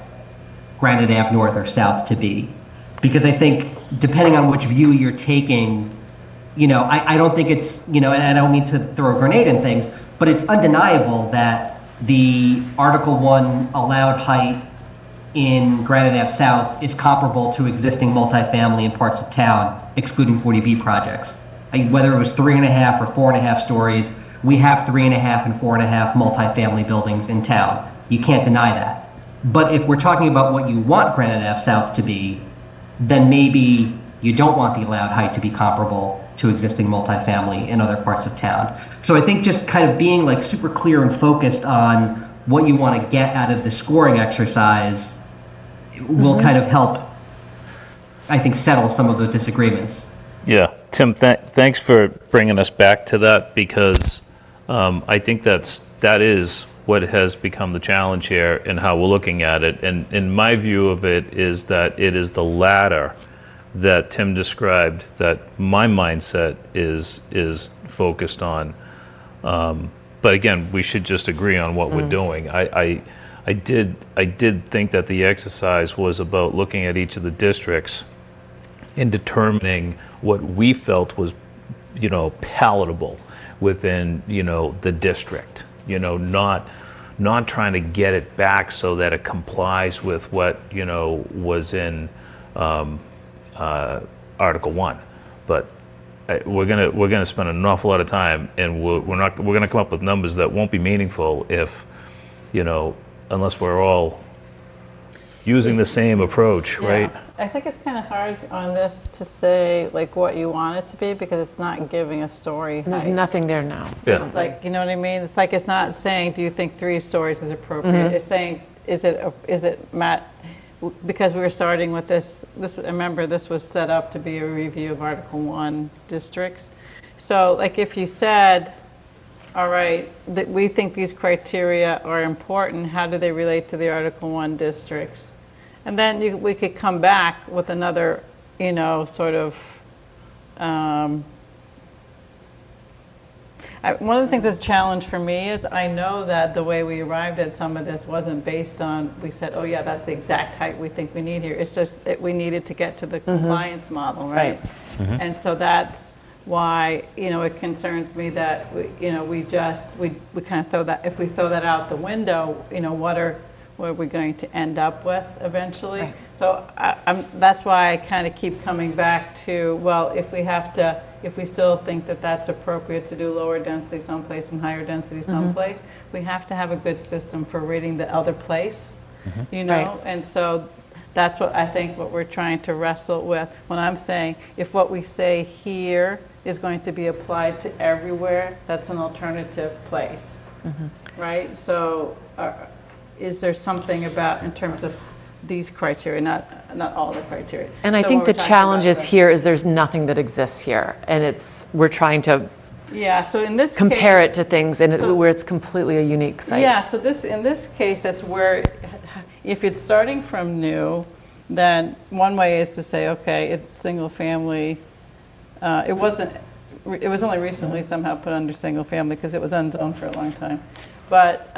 Granite Ave North or South to be? Because I think depending on which view you're taking, I don't think it's, and I don't mean to throw a grenade in things, but it's undeniable that the Article 1 allowed height in Granite Ave South is comparable to existing multifamily in parts of town, excluding 40B projects. Whether it was 3.5 or 4.5 stories, we have 3.5 and 4.5 multifamily buildings in town. You can't deny that. But if we're talking about what you want Granite Ave South to be, then maybe you don't want the allowed height to be comparable to existing multifamily in other parts of town. So I think just kind of being like super clear and focused on what you want to get out of the scoring exercise will kind of help, I think, settle some of the disagreements. Yeah, Tim, thanks for bringing us back to that, because I think that is what has become the challenge here and how we're looking at it. And in my view of it is that it is the latter that Tim described that my mindset is focused on. But again, we should just agree on what we're doing. I did think that the exercise was about looking at each of the districts and determining what we felt was, palatable within, the district. Not trying to get it back so that it complies with what, was in Article 1. But we're gonna spend an awful lot of time, and we're gonna come up with numbers that won't be meaningful if, unless we're all using the same approach, right? I think it's kind of hard on this to say like what you want it to be, because it's not giving a story There's height. nothing there now. Yeah. It's like, you know what I mean? It's like, it's not saying, do you think 3 stories is appropriate? It's saying, is it Matt? Because we were starting with this, remember, this was set up to be a review of Article 1 districts. So like if you said, all right, that we think these criteria are important, how do they relate to the Article 1 districts? And then we could come back with another, sort of, one of the things that's a challenge for me is I know that the way we arrived at some of this wasn't based on, we said, oh yeah, that's the exact height we think we need here. It's just that we needed to get to the compliance model, right? And so that's why, it concerns me that, we kind of throw that, if we throw that out the window, what are we going to end up with eventually? Right. So that's why I kind of keep coming back to, well, if we still think that that's appropriate to do lower density someplace and higher density someplace, we have to have a good system for rating the other place, Right. And so that's what I think what we're trying to wrestle with when I'm saying if what we say here is going to be applied to everywhere, that's an alternative place, right? So is there something about, in terms of these criteria, not all the criteria? And I So think when the we're talking challenge about is here is there's nothing that exists here, and we're trying to so in this compare case, it to things where it's completely a unique site. Yeah, so in this case, that's where, if it's starting from new, then one way is to say, okay, it's single family. It was only recently somehow put under single family because it was unzoned for a long time. But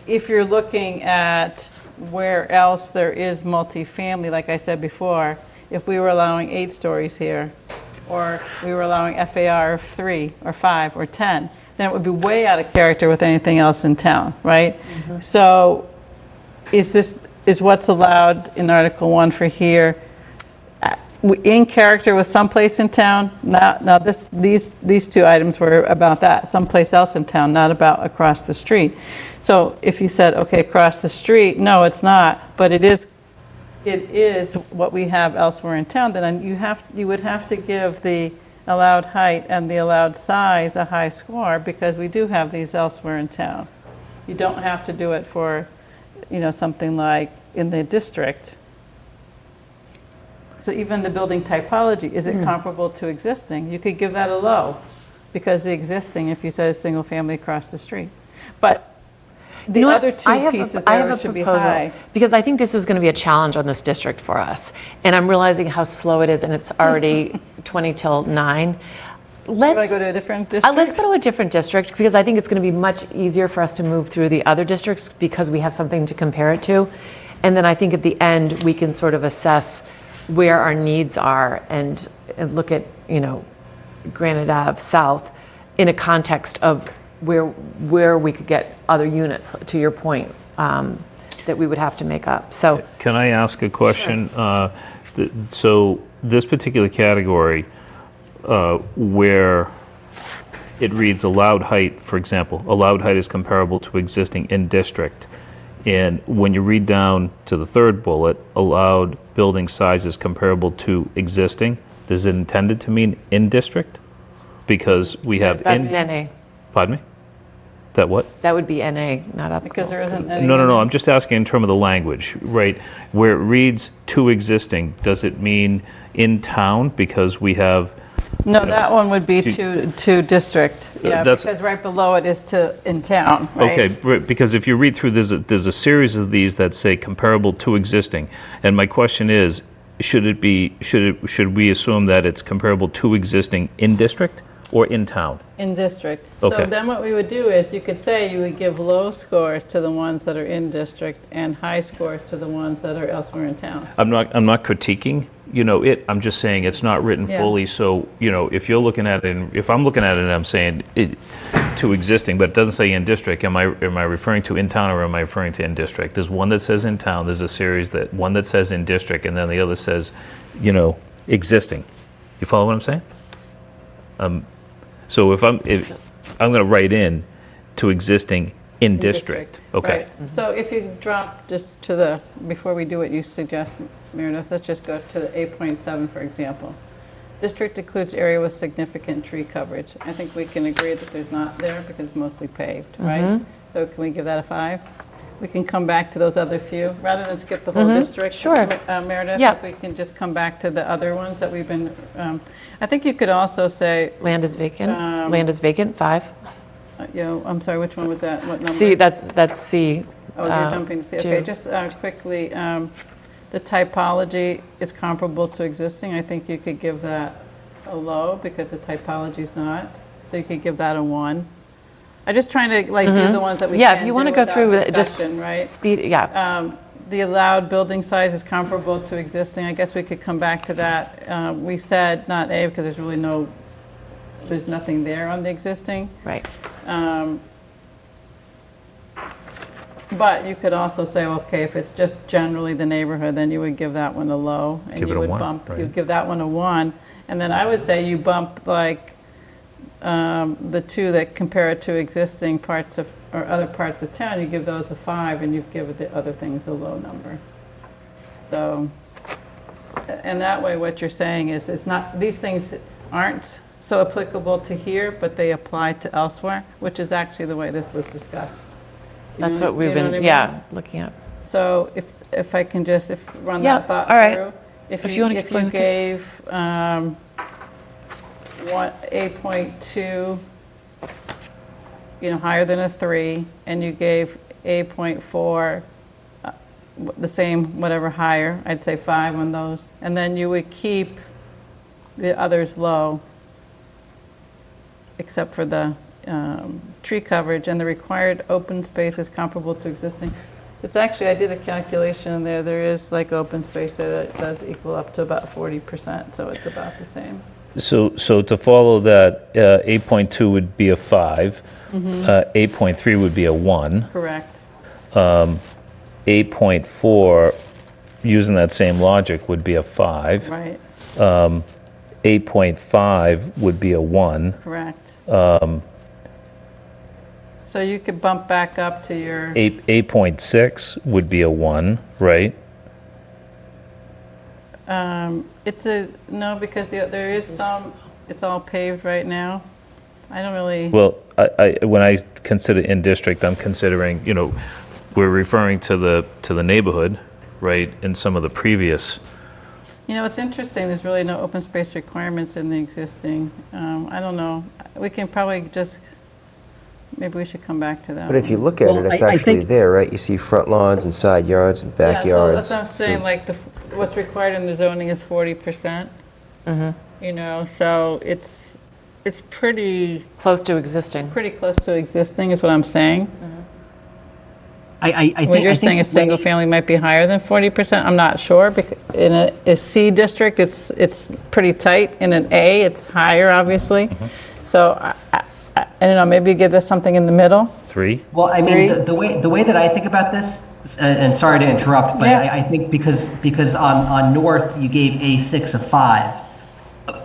if you're looking at where else there is multifamily, like I said before, if we were allowing 8 stories here, or we were allowing FAR of 3 or 5 or 10, then it would be way out of character with anything else in town, right? So is what's allowed in Article 1 for here in character with someplace in town? Now these 2 items were about that, someplace else in town, not about across the street. So if you said, okay, across the street, no, it's not, but it is what we have elsewhere in town, then you would have to give the allowed height and the allowed size a high score, because we do have these elsewhere in town. You don't have to do it for, something like in the district. So even the building typology, is it comparable to existing? You could give that a low, because the existing, if you said a single family across the street. But the other 2 pieces there should be high. Because I think this is going to be a challenge on this district for us. And I'm realizing how slow it is, and it's already 20 till 9. You want to let's go to a different district? let's go to a different district because I think it's going to be much easier for us to move through the other districts because we have something to compare it to. And then I think at the end we can sort of assess where our needs are and look at, Granite Ave South in a context of where we could get other units, to your point, that we would have to make up. So Can I ask a question? So this particular category, where it reads allowed height, for example, allowed height is comparable to existing in district. And when you read down to the third bullet, allowed building size is comparable to existing, is it intended to mean in district? Because we have that's NA. Pardon me? That what? That would be NA, not applicable. Because there isn't any. No. I'm just asking in terms of the language, right? Where it reads to existing, does it mean in town? Because we have. No, that one would be to district. Yeah, That's- because right below it is to in town, right? Okay, right, because if you read through, there's a series of these that say comparable to existing, and my question is, should we assume that it's comparable to existing in district or in town? In district. Okay. So then what we would do is you could say you would give low scores to the ones that are in district and high scores to the ones that are elsewhere in town. I'm not critiquing, I'm just saying it's not written Yeah. fully, so, if you're looking at it, if I'm looking at it and I'm saying it to existing, but it doesn't say in district, am I referring to in town or am I referring to in district? There's one that says in town, there's a series one that says in district, and then the other says, existing. You follow what I'm saying? So if I'm going to write in to existing in district. Okay. Right. So if you drop just to before we do what you suggest, Meredith, let's just go to the 8.7, for example. District includes area with significant tree coverage. I think we can agree that there's not there because it's mostly paved, right? So can we give that a 5? We can come back to those other few, rather than skip the whole district. Sure. Meredith, Yeah. if we can just come back to the other ones that we've been, I think you could also say, Land is vacant. Land is vacant, 5. I'm sorry, which one was that? What number? C, that's C. Oh, you're jumping to C. Okay, two. just quickly, the typology is comparable to existing. I think you could give that a low because the typology is not. So you could give that a 1. I'm just trying to do the ones that we Yeah, can if you want to do go without through it, just discussion, right? speed, yeah. The allowed building size is comparable to existing. I guess we could come back to that. We said not A because there's nothing there on the existing. Right. But you could also say, okay, if it's just generally the neighborhood, then you would give that one a low. And Give it you a would 1, bump, right. you'd give that one a 1. And then I would say you bump the two that compare it to existing parts of, or other parts of town, you give those a 5 and you've given the other things a low number. So, and that way what you're saying is it's not, these things aren't so applicable to here, but they apply to elsewhere, which is actually the way this was discussed. You That's know- what we've you know been, what I mean? yeah, looking at. So if I can just run Yeah, that thought all right. through. If you wanna keep going with this. gave 8.2, higher than a 3, and you gave 8.4 the same, whatever higher, I'd say 5 on those. And then you would keep the others low, except for the tree coverage, and the required open space is comparable to existing. It's actually, I did a calculation there, there is like open space there that does equal up to about 40%, so it's about the same. So to follow that, 8.2 would be a 5, 8.3 would be a 1, Correct. 8.4, using that same logic, would be a 5, Right, 8.5 would be a 1, correct. So you could bump back up to your, 8.6 would be a 1, right? it's a, no, because there is some, it's all paved right now. I don't really. Well, when I consider in district, I'm considering, we're referring to the neighborhood, right, in some of the previous. It's interesting, there's really no open space requirements in the existing. I don't know, we can probably just, maybe we should come back to that. But if you look at Well, it, it's I actually think- there, right? You see front lawns and side yards and backyards. Yeah, so that's what I'm saying, like, what's required in the zoning is 40%. So it's, it's pretty Close to existing. close to existing is what I'm saying. I When think you're I saying a think single family might be higher than 40%, I'm not sure. In a C district, it's pretty tight. In an A, it's higher, obviously. So I don't know, maybe give this something in the middle. 3? Well, I mean, the way that I think about this, and sorry to interrupt, but Yeah. I think because on North you gave A6 a 5.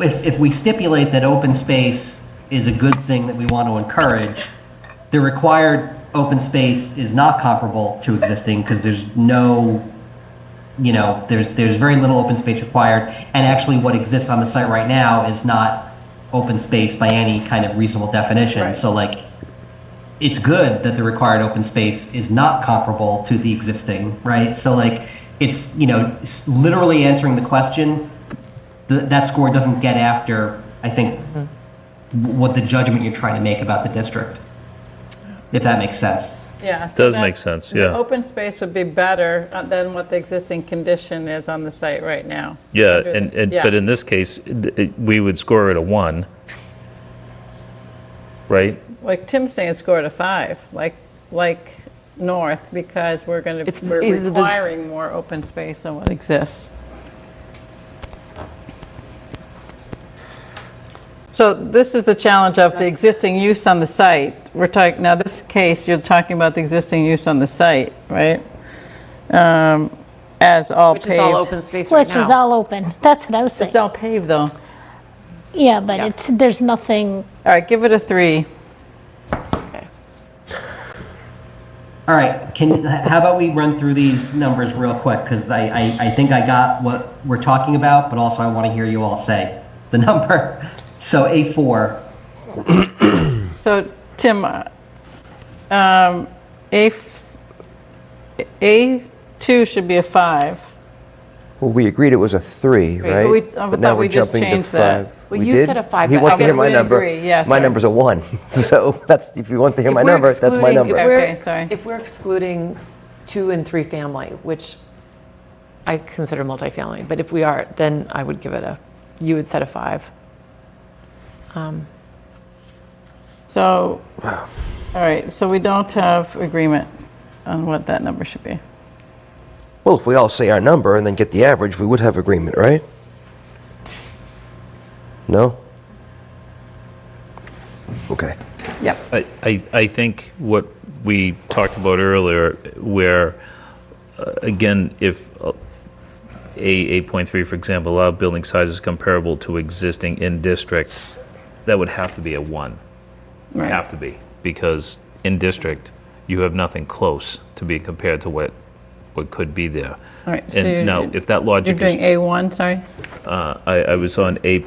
If we stipulate that open space is a good thing that we want to encourage, the required open space is not comparable to existing because there's no, there's very little open space required, and actually what exists on the site right now is not open space by any kind of reasonable definition. Right. So like, it's good that the required open space is not comparable to the existing, right? So like, it's, it's literally answering the question. That score doesn't get after, I think, what the judgment you're trying to make about the district, if that makes sense. Yeah. Does make sense, The yeah. open space would be better than what the existing condition is on the site right now. Yeah, Yeah. but in this case, we would score it a 1, right? Like Tim's saying, score it a 5, like North, because we're requiring more open space than what exists. So this is the challenge of the existing use on the site. We're talking, now this case, you're talking about the existing use on the site, right? As all Which paved. is all open space right Which now. is all open. That's what I was saying. It's all paved though. Yeah, but there's nothing, All right, give it a 3. Okay. All right, how about we run through these numbers real quick, because I think I got what we're talking about, but also I want to hear you all say the number. So A4. So Tim, A2 should be a 5. Well, we agreed it was a 3, right? But we- I But thought now we're we just jumping to changed that. 5. Well, We you did? said a 5, He but wants I to hear guess my we number. agree. Yeah, My sorry. number's a 1. So if he wants to hear my If we're number, that's my excluding- number. Okay, sorry. If we're excluding 2 and 3 family, which I consider multifamily, but if we are, then I would give it you would set a 5. So, all right, so we don't have agreement on what that number should be. Well, if we all say our number and then get the average, we would have agreement, right? No? Okay. Yep. I think what we talked about earlier, where, again, if A 8.3, for example, allow building sizes comparable to existing in district, that would have to be a 1. Right. Have to be, because in district, you have nothing close to be compared to what could be there. All right, so And now, if that you're logic doing is, A1, sorry? I was on A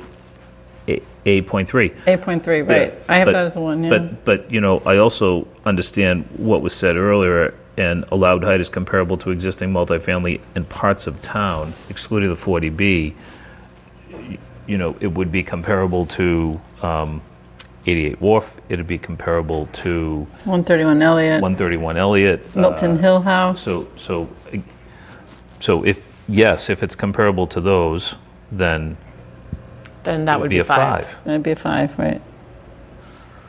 8.3. 8.3, right. I have But- that as a 1, yeah. But I also understand what was said earlier, and allowed height is comparable to existing multifamily in parts of town, excluding the 40B. It would be comparable to 88 Wharf, it'd be comparable to 131 Elliott, 131 Elliott. Milton Hill House. So if it's comparable to those, then Then it that would be a 5. That'd be a 5, right?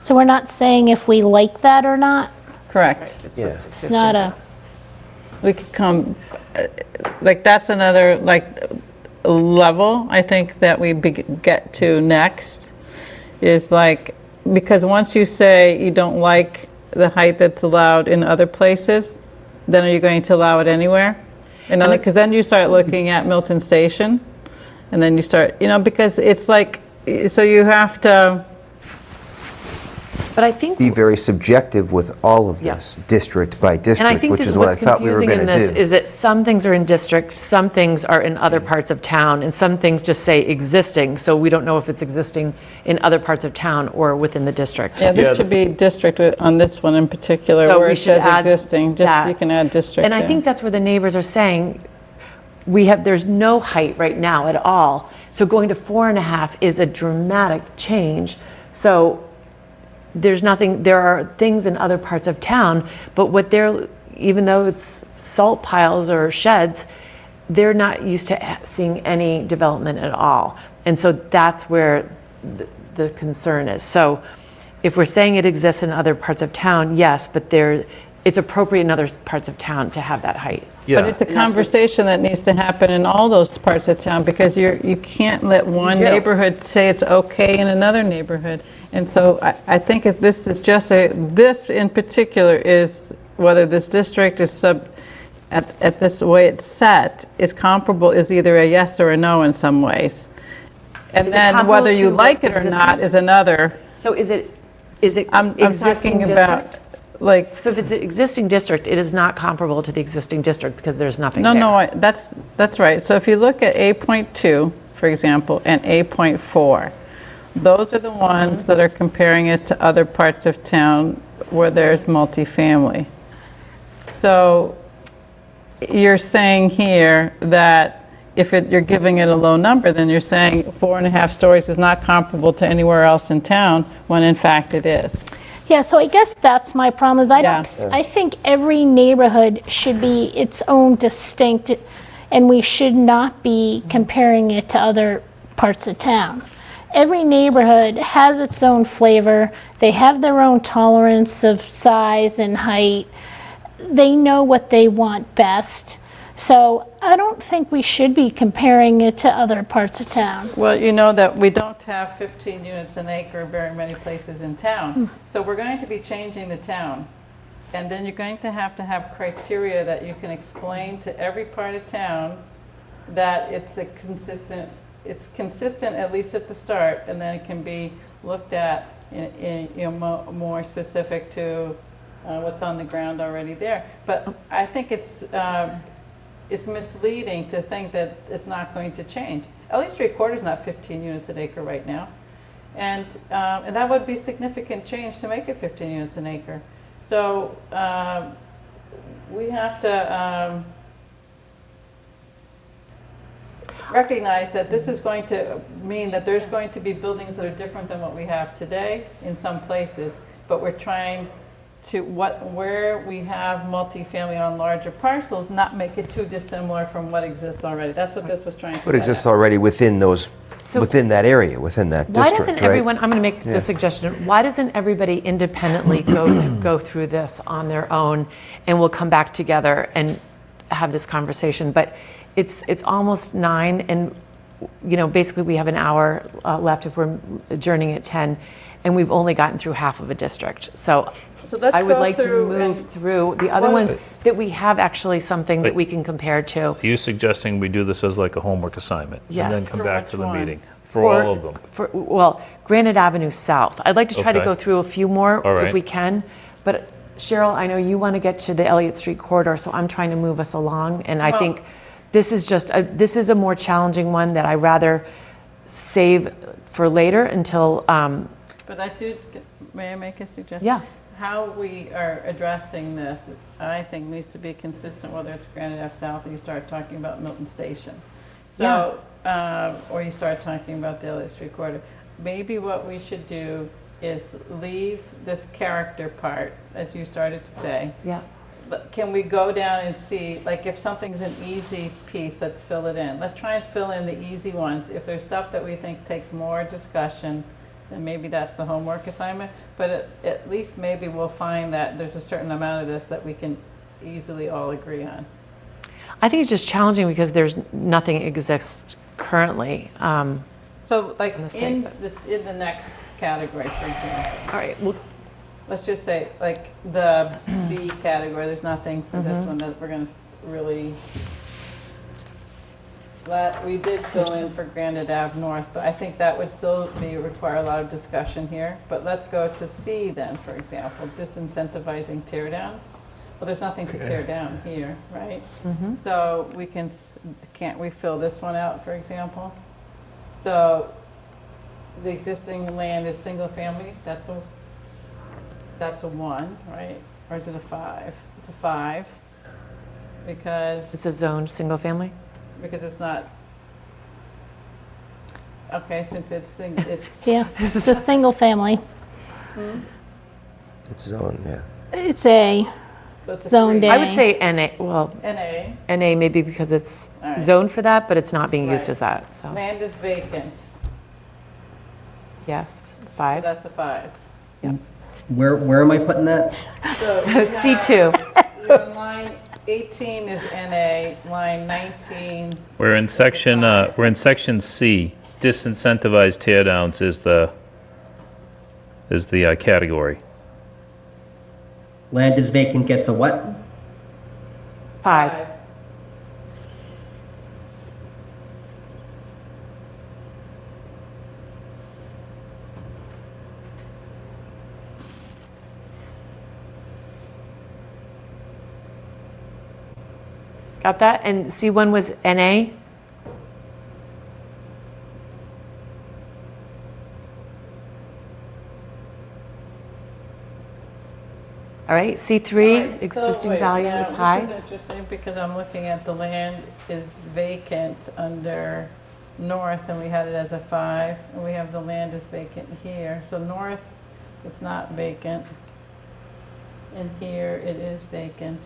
so we're not saying if we like that or not? Correct. Yeah. It's not a, We could come, that's another, level, I think, that we get to next, is because once you say you don't like the height that's allowed in other places, then are you going to allow it anywhere? Because then you start looking at Milton Station, and then you start, because it's so you have to, But I think Be very subjective with all of this, district by And I district, think which this is is what I what's thought we were confusing going in to this, do. is that some things are in district, some things are in other parts of town, and some things just say existing, so we don't know if it's existing in other parts of town or within the district. yeah, this should be district on this one in particular, So where we it should says add existing, that. you can add district And I there. think that's where the neighbors are saying, there's no height right now at all, so going to 4.5 is a dramatic change. So there are things in other parts of town, but even though it's salt piles or sheds, they're not used to seeing any development at all. And so that's where the concern is. So if we're saying it exists in other parts of town, yes, but it's appropriate in other parts of town to have that height. Yeah. But it's a conversation that needs to happen in all those parts of town, because you can't let one do. neighborhood say it's okay in another neighborhood. And so I think if this is just this in particular is whether this district is at this way it's set is comparable, is either a yes or a no in some ways. And Is it then comparable whether you to like what's it or not is another. So is it I'm existing talking about, district? like, So if it's an existing district, it is not comparable to the existing district because there's nothing no, there. no, that's right. So if you look at 8.2, for example, and 8.4, those are the ones that are comparing it to other parts of town where there's multifamily. So you're saying here that if you're giving it a low number, then you're saying 4.5 stories is not comparable to anywhere else in town, when in fact it is. Yeah, so I guess that's my problem, is Yeah. I think every neighborhood should be its own distinct, and we should not be comparing it to other parts of town. Every neighborhood has its own flavor. They have their own tolerance of size and height. They know what they want best. So I don't think we should be comparing it to other parts of town. Well, you know that we don't have 15 units an acre very many places in town. So we're going to be changing the town. And then you're going to have criteria that you can explain to every part of town that it's consistent at least at the start, and then it can be looked at in more specific to what's on the ground already there. But I think it's misleading to think that it's not going to change. At least 3/4 is not 15 units an acre right now. And that would be significant change to make it 15 units an acre. So we have to recognize that this is going to mean that there's going to be buildings that are different than what we have today in some places, but we're trying to where we have multifamily on larger parcels, not make it too dissimilar from what exists already. That's what this was trying to What get exists at. already within those, within that area, within that Why district, doesn't right? everyone, I'm going to make the suggestion, why doesn't everybody independently go through this on their own, and we'll come back together and have this conversation? But it's almost 9, and basically we have an hour left if we're adjourning at 10, and we've only gotten through half of a district. So let's I would go like to through move through the other ones that we have actually something that we can compare to. Are you suggesting we do this as like a homework assignment? Yes. And then come For back which to the one? meeting? For all of them? Well, Granite Avenue South. I'd like to try to Okay. go through a few more All right. if we can. But Cheryl, I know you want to get to the Elliott Street corridor, so I'm trying to move us along. And I think this is this is a more challenging one that I rather save for later until. But may I make a suggestion? Yeah. How we are addressing this, I think, needs to be consistent, whether it's Granite Ave South or you start talking about Milton Station. So, or you start talking about the Elliott Street corridor. Maybe what we should do is leave this character part, as you started to say. Yeah. But can we go down and see, like, if something's an easy piece, let's fill it in. Let's try and fill in the easy ones. If there's stuff that we think takes more discussion, then maybe that's the homework assignment. But at least maybe we'll find that there's a certain amount of this that we can easily all agree on. I think it's just challenging because there's nothing exists currently. So, like, the in same. the next category, for example, All right. Well, let's just say, like, the B category, there's nothing for this one that we're going to really... We did fill in for Granite Ave North, but I think that would still require a lot of discussion here. But let's go to C then, for example, disincentivizing tear downs. Well, there's nothing to tear down here, right? So we can't we fill this one out, for example? So the existing land is single family, that's a 1, right? Or is it a 5? It's a 5, because... it's a zoned single family. Because it's not, okay, since it's Yeah, it's a single family. It's zone, yeah. It's a so it's a zoned 3. A. I would say NA. Well, NA, NA maybe because it's All right. zoned for that, but it's not being used Right. as that. So land is vacant. Yes, So 5. that's a 5. Where am I putting that? So C2. you're on line 18 is NA, line 19. We're in section C. Disincentivize teardowns is the category. Land is vacant gets a what? 5. Got that? And C1 was NA? All right, C3, existing value is high. This is interesting because I'm looking at the land is vacant under north, and we had it as a 5, and we have the land is vacant here. So north, it's not vacant, and here it is vacant.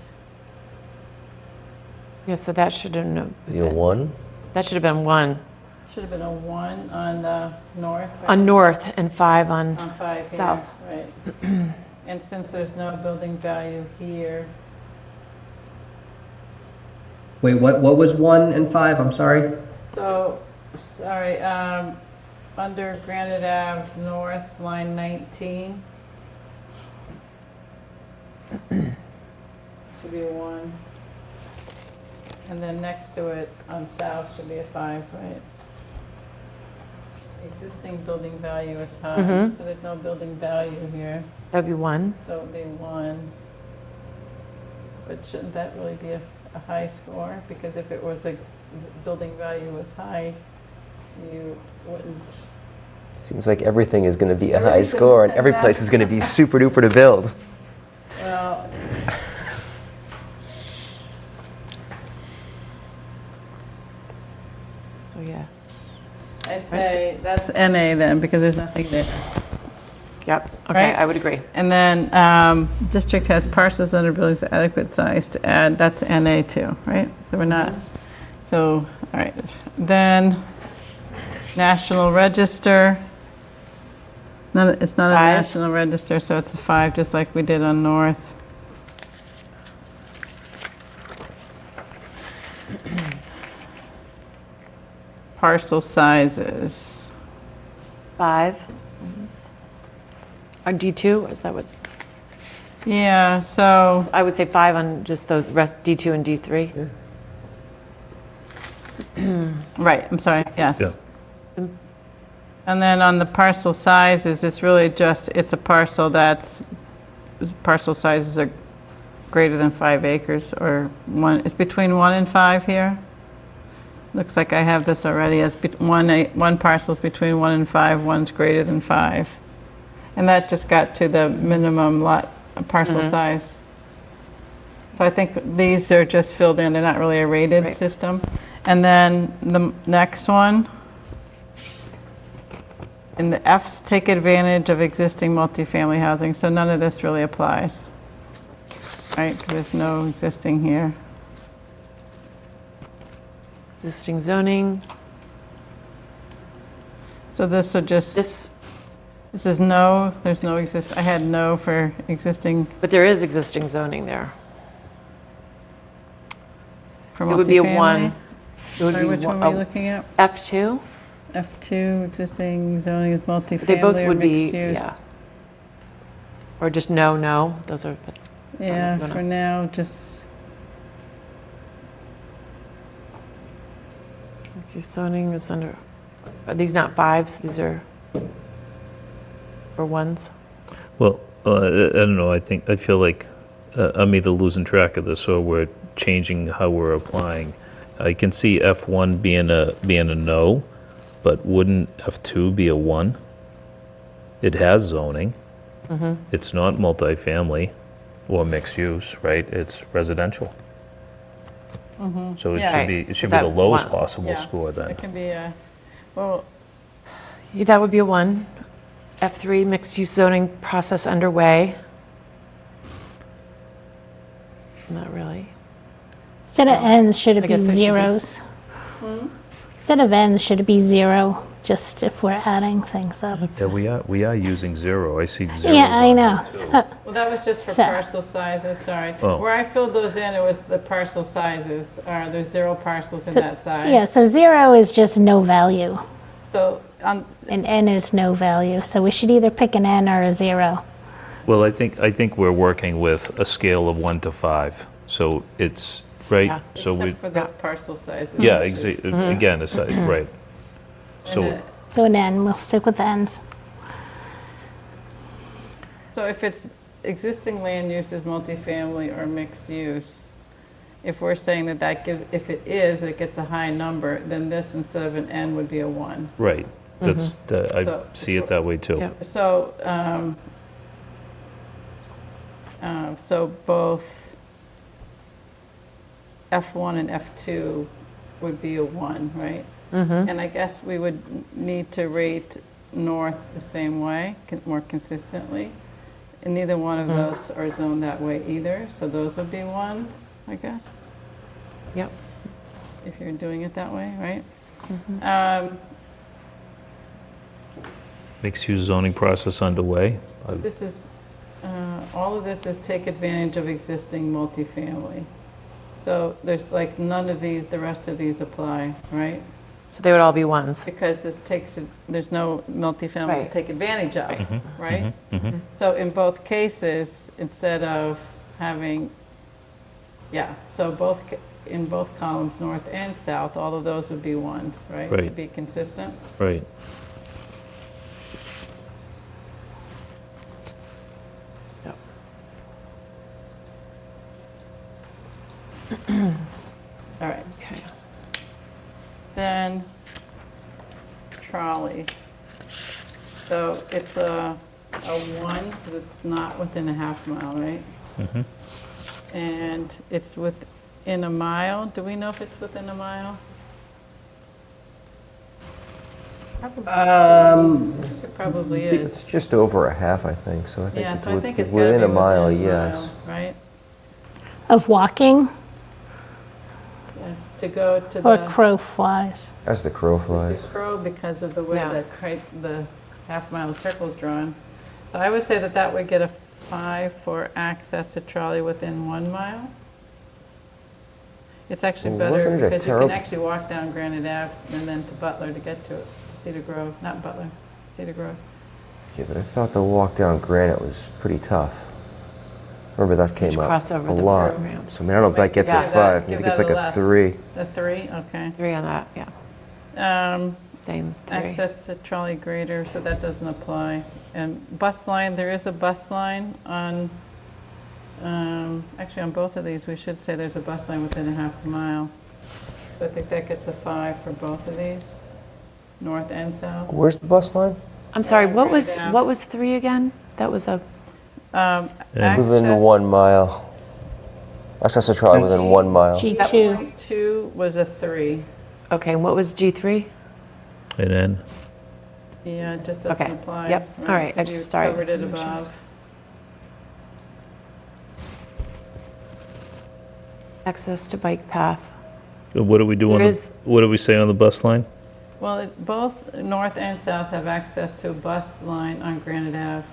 Yeah, so that should have Be a 1? That should have been 1 Should have been a 1 on the north. Right? on north and 5 on 5 south. here, right. And since there's no building value here, Wait, what was 1 and 5? I'm sorry. so, sorry, under Granite Ave North, line 19. Should be a 1. And then next to it on south should be a 5, right? Existing building value is high, so there's no building value here, That would be 1. so it would be 1. But shouldn't that really be a high score? Because if it was building value was high, you wouldn't. Seems like everything is going to be a high Everything- score, and every place is going to be super duper to build. Well, So yeah. I'd say that's NA then, because there's nothing there. Yep. Okay, Right? I would agree. And then district has parcels under buildings of adequate size to add, that's NA too, right? So we're not, so, all right. Then National Register, it's not a 5. National Register, so it's a 5, just like we did on North. Parcel sizes. 5. Or D2, is that what? Yeah, so, I would say 5 on just those rest, D2 and D3. right, I'm sorry, yes. Yeah. And then on the parcel sizes, it's really just, it's a parcel that's, parcel sizes are greater than 5 acres, or it's between 1 and 5 here. Looks like I have this already as one parcel is between 1 and 5, one's greater than 5. And that just got to the minimum lot parcel size. So I think these are just filled in, they're not really a rated Right. system. And then the next one, in the F's, take advantage of existing multifamily housing. So none of this really applies, right? 'Cause there's no existing here. Existing zoning. So this will just, This, this is no, there's no I had no for existing but there is existing zoning there. for multifamily. It would be a 1. It would Sorry, be which one are you looking at? F2. F2, existing zoning is multifamily They both or would be, mixed use. yeah. Or just no. Those are. Yeah, gonna- for now, just, Your zoning is under. Are these not 5s? These are. Or 1s. Well, I don't know. I feel like I'm either losing track of this or we're changing how we're applying. I can see F1 being a no, but wouldn't F2 be a 1? It has zoning. It's not multifamily or mixed use, right? It's residential. So it Yeah. should Right. be So the that lowest 1. possible yeah, score then. it can be a, well, Yeah, that would be a 1. F3, mixed use zoning process underway. Not really. Instead of ends, should it I be guess it should be- zeros? Instead of ends, should it be 0? just if we're adding things up. Yeah, we are using 0. I see 0. Yeah, I know. So, Well, that was just for So- parcel sizes, sorry. Oh. Where I filled those in, it was the parcel sizes. There's 0 parcels in so- that size. yeah, so 0 is just no value, So, and n is no value. So we should either pick an n or a 0. Well, I think we're working with a scale of 1 to 5. So it's, right? Yeah. So we, except for those parcel sizes. yeah, which is- again, it's, right. So, and, So an n, we'll stick with n's. So if it's existing land use is multifamily or mixed use, if we're saying that gives, if it is, it gets a high number, then this instead of an n would be a 1. right. That's, I So- see it that way too. Yeah. So, so both F1 and F2 would be a 1, right? And I guess we would need to rate north the same way, more consistently. And neither one of those are zoned that way either, so those would be 1s, I guess, Yep. if you're doing it that way, right? Mixed-use zoning process underway. This is, all of this is take advantage of existing multifamily. So there's like none of these, the rest of these apply, right? So they would all be 1s. Because there's no multifamily to Right. take advantage of, right? So in both cases, instead of having, so in both columns, north and south, all of those would be 1s, right? To Right. be consistent. Right. Yep. All right. Okay. Then trolley. So it's a 1 because it's not within a half mile, right? And it's within a mile. Do we know if it's within a mile? It probably is. It's just over a half, I think, so I think Yeah, it's, so I think it's gotta within be a mile, within a yes. mile, right? Of walking Yeah, to go to or the, crow flies? As the crow it's flies. the crow because of the way Yeah. the half mile circle is drawn. So I would say that would get a 5 for access to trolley within 1 mile. It's actually Well, better wasn't it a because you terrible- can actually walk down Granite Ave and then to Butler to get to it, to Cedar Grove, not Butler, Cedar Grove. Yeah, but I thought the walk down Granite was pretty tough. Remember that came up cross over a the lot. programs. So I mean, I don't know if that gets Yeah. a 5. I Give think it's that like a less. 3. The 3, okay. 3 on that, yeah. Same 3. Access to trolley grader, so that doesn't apply. And bus line, there is a bus line on, actually on both of these, we should say there's a bus line within a half a mile. So I think that gets a 5 for both of these, north and south. Where's the bus line? I'm sorry, what was Right down. 3 again? That was a, Within Access- 1 mile. Access to trolley within 1 mile. G2. Point 2 was a 3. okay, and what was G3? And then, Yeah, it just doesn't Okay, apply. yep, all right, I because you just, sorry. covered it just wanted to make sure. above. Access to bike path. what do we do on There the, is- what do we say on the bus line? Well, both north and south have access to a bus line on Granite Ave.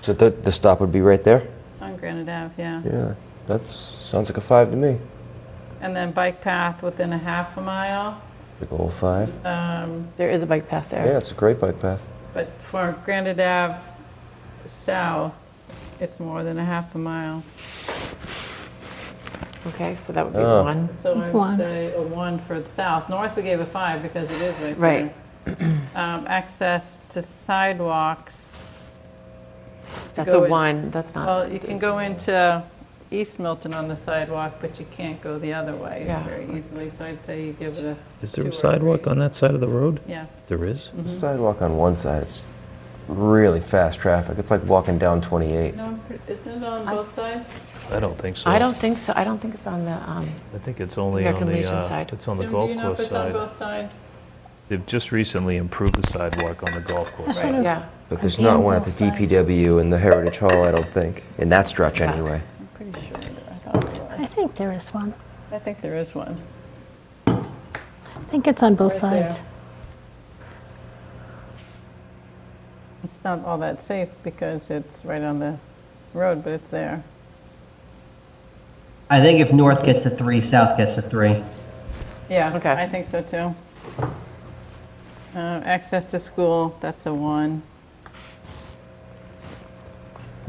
So the stop would be right there? On Granite Ave, yeah. Yeah, that sounds like a 5 to me. And then bike path within a half a mile. Big old 5. There is a bike path there. Yeah, it's a great bike path. But for Granite Ave south, it's more than a half a mile. Okay, so that would be Oh. 1. So I would 1. say a 1 for the south. North we gave a 5 because it is right Right. there. Access to sidewalks. That's go a in- 1, that's not. Well, you can go into East Milton on the sidewalk, but you can't go the other way Yeah. very easily. So I'd say you give it a Is there 2 a or sidewalk 3. on that side of the road? Yeah. There is? The sidewalk on one side, it's really fast traffic. It's like walking down 28. No, isn't it on both sides? I don't think so. I don't think so, I don't think it's on the, I think it's only on American the, Legion side. it's on the Jim, golf do you know if course it's on side. both sides? They've just recently improved the sidewalk on the golf course side. yeah. But there's On not one at both the sides. DPW and the Heritage Hall, I don't think. In that stretch, anyway. I'm pretty sure I thought there I think there is one. was. I think there is one. I think it's on both Right there. sides. It's not all that safe because it's right on the road, but it's there. I think if north gets a 3, south gets a 3. Yeah, Okay. I think so too. Access to school, that's a 1.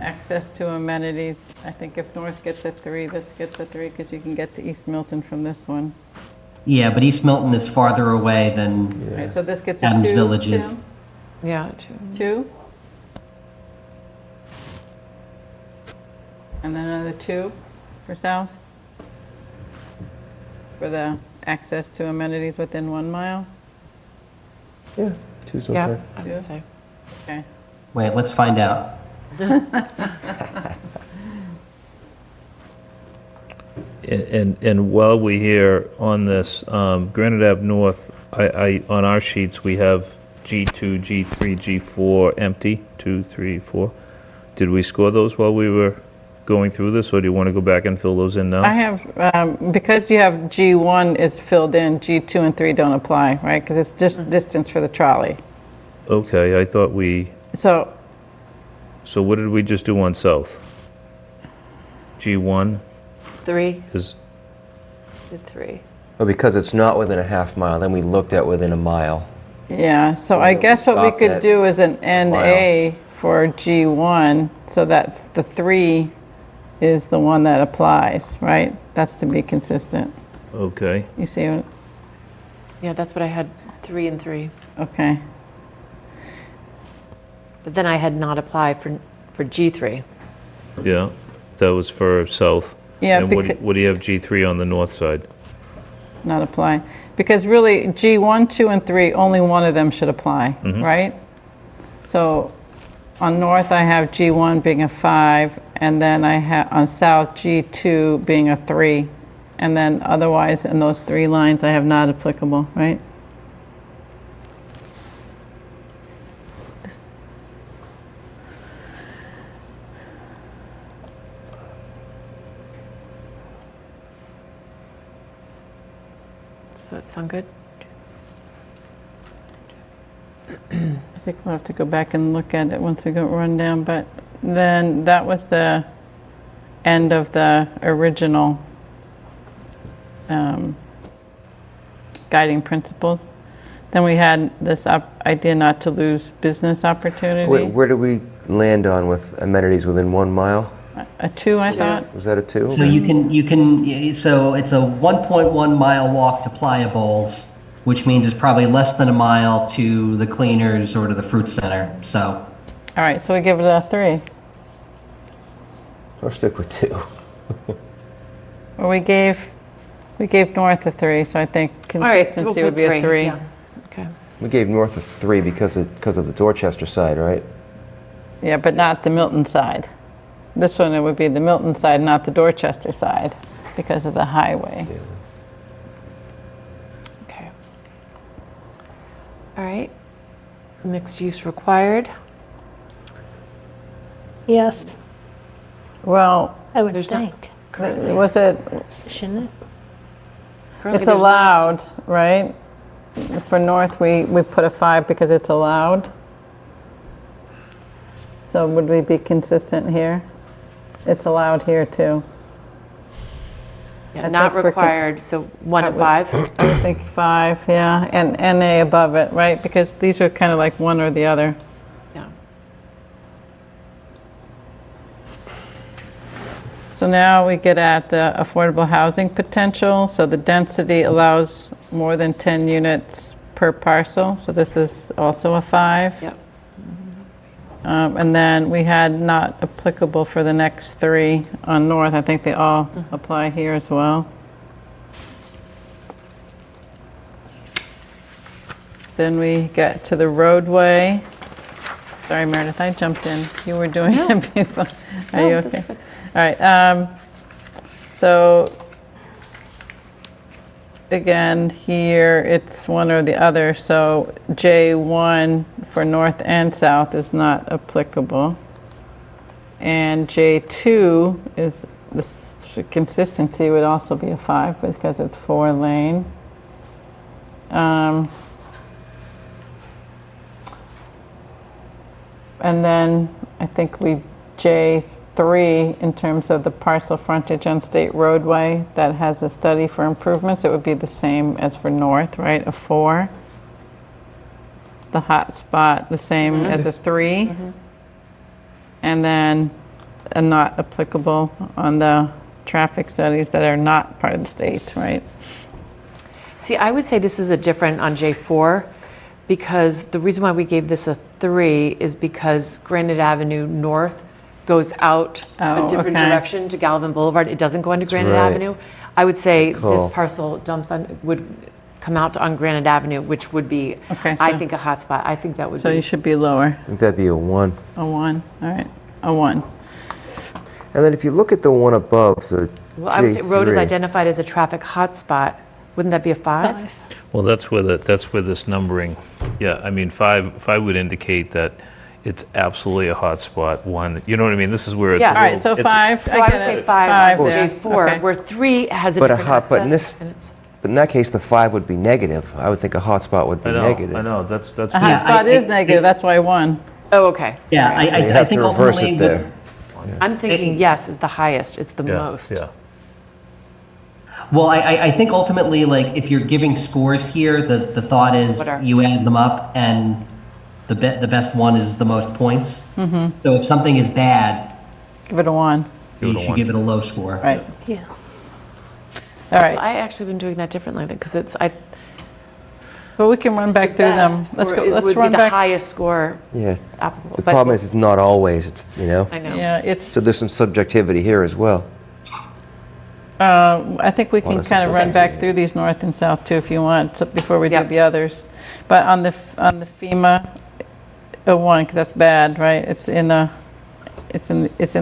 Access to amenities, I think if north gets a 3, this gets a 3 because you can get to East Milton from this one. Yeah, but East Milton is farther away than All right, so this gets a Adams 2. Village is. Tim? Yeah. 2. And then another 2 for south. For the access to amenities within 1 mile. Yeah, 2's okay. Yeah, I would say. Okay. Wait, let's find out. And while we're here on this, Granite Ave North, on our sheets, we have G2, G3, G4 empty, 2, 3, 4. Did we score those while we were going through this, or do you want to go back and fill those in now? I have, because you have G1 is filled in, G2 and 3 don't apply, right? Because it's just distance for the trolley. Okay, I thought So so what did we just do on south? G1 3, is, did 3. Well, because it's not within a half mile, then we looked at within a mile. yeah, so I guess what we Stop could at do is an NA for G1, so that the 3 is the one that applies, right? That's to be consistent. okay. You see what? Yeah, that's what I had, 3 and 3. Okay. But then I had not applied for G3. Yeah, that was for south. Yeah, And what do you have G3 on the north side? Not apply. Because really, G1, 2, and 3, only one of them should apply, right? So on north, I have G1 being a 5, and then I have on south, G2 being a 3. And then otherwise, in those 3 lines, I have not applicable, right? Does that sound good? I think we'll have to go back and look at it once we go run down, but then that was the end of the original guiding principles. Then we had this idea not to lose business opportunity. Where did we land on with amenities within 1 mile? A 2, I thought. Was that a 2? So so it's a 1.1 mile walk to Playa Bowls, which means it's probably less than a mile to the cleaners or to the fruit center. So, All right, so we give it a 3. Or stick with 2. Well, we gave North a 3, so I think consistency would be a 3. Yeah. Okay. We gave north a 3 because of the Dorchester side, right? Yeah, but not the Milton side. This one, it would be the Milton side, not the Dorchester side, because of the highway. Okay. All right. Mixed use required. Yes, Well, I would There's not- think, was it, shouldn't it? Currently, it's there's no allowed, restrictions. right? For North, we put a 5 because it's allowed. So would we be consistent here? It's allowed here too. Yeah, I not think for required, so 1 and would- 5. I think 5, yeah, and NA above it, right? Because these are kind of like one or the other. Yeah. So now we get at the affordable housing potential. So the density allows more than 10 units per parcel. So this is also a 5. Yep. And then we had not applicable for the next 3 on North. I think they all apply here as well. Then we get to the roadway. Sorry, Meredith, I jumped in. You were doing it before. Are No, you that's okay? good. All right. So again, here it's one or the other. So J1 for north and south is not applicable. And J2 is, this consistency would also be a 5 because it's 4 lane. And then I think J3, in terms of the parcel frontage on state roadway that has a study for improvements, it would be the same as for north, right? A 4. The hot spot, the same as a 3. And then a not applicable on the traffic studies that are not part of the state, right? See, I would say this is a different on J4 because the reason why we gave this a 3 is because Granite Avenue North goes out a different direction to Galvin Boulevard. It doesn't go into Granite right. Avenue. I would say Cool. this parcel would come out on Granite Avenue, which would be, Okay, I so- think, a hot spot. I think that would So be. you should be lower, I think that'd be a 1. a 1, all right, a 1. And then if you look at the one above, the Well, I would say road is J3, identified as a traffic hotspot. Wouldn't that be a 5? Well, that's where this numbering, yeah, I mean, 5 would indicate that it's absolutely a hot spot. 1, you know what I mean? This is where it's Yeah. a All All little- right, so it's- 5, So I would get say it. 5 on there. J4, Okay. where 3 has a But a different hot, but in access, this, and it's- but in that case, the 5 would be negative. I would think a hotspot would be negative. I know, that's. A hot spot is negative, that's why 1. Oh, okay. Yeah, Sorry. You I have think to reverse ultimately it there. I'm thinking, yes, the highest, it's the Yeah, most. yeah. Well, I think ultimately, like, if you're giving scores here, the thought is What are- you add them up and the best one is the most points. So if something is bad, Give it a 1, Give it you a should 1. give it a low score. right, Yeah. all right. I actually been doing that differently because it's, But we can run back through them. best Let's go, would let's be run the back. highest score Yeah. applicable. The but problem is it's not always, it's, I know. Yeah, it's, so there's some subjectivity here as well. I think we can Well, kind of run that's back okay. through these north and south too if you want, so before we do Yep. the others. But on the FEMA, a 1, because that's bad, right? It's in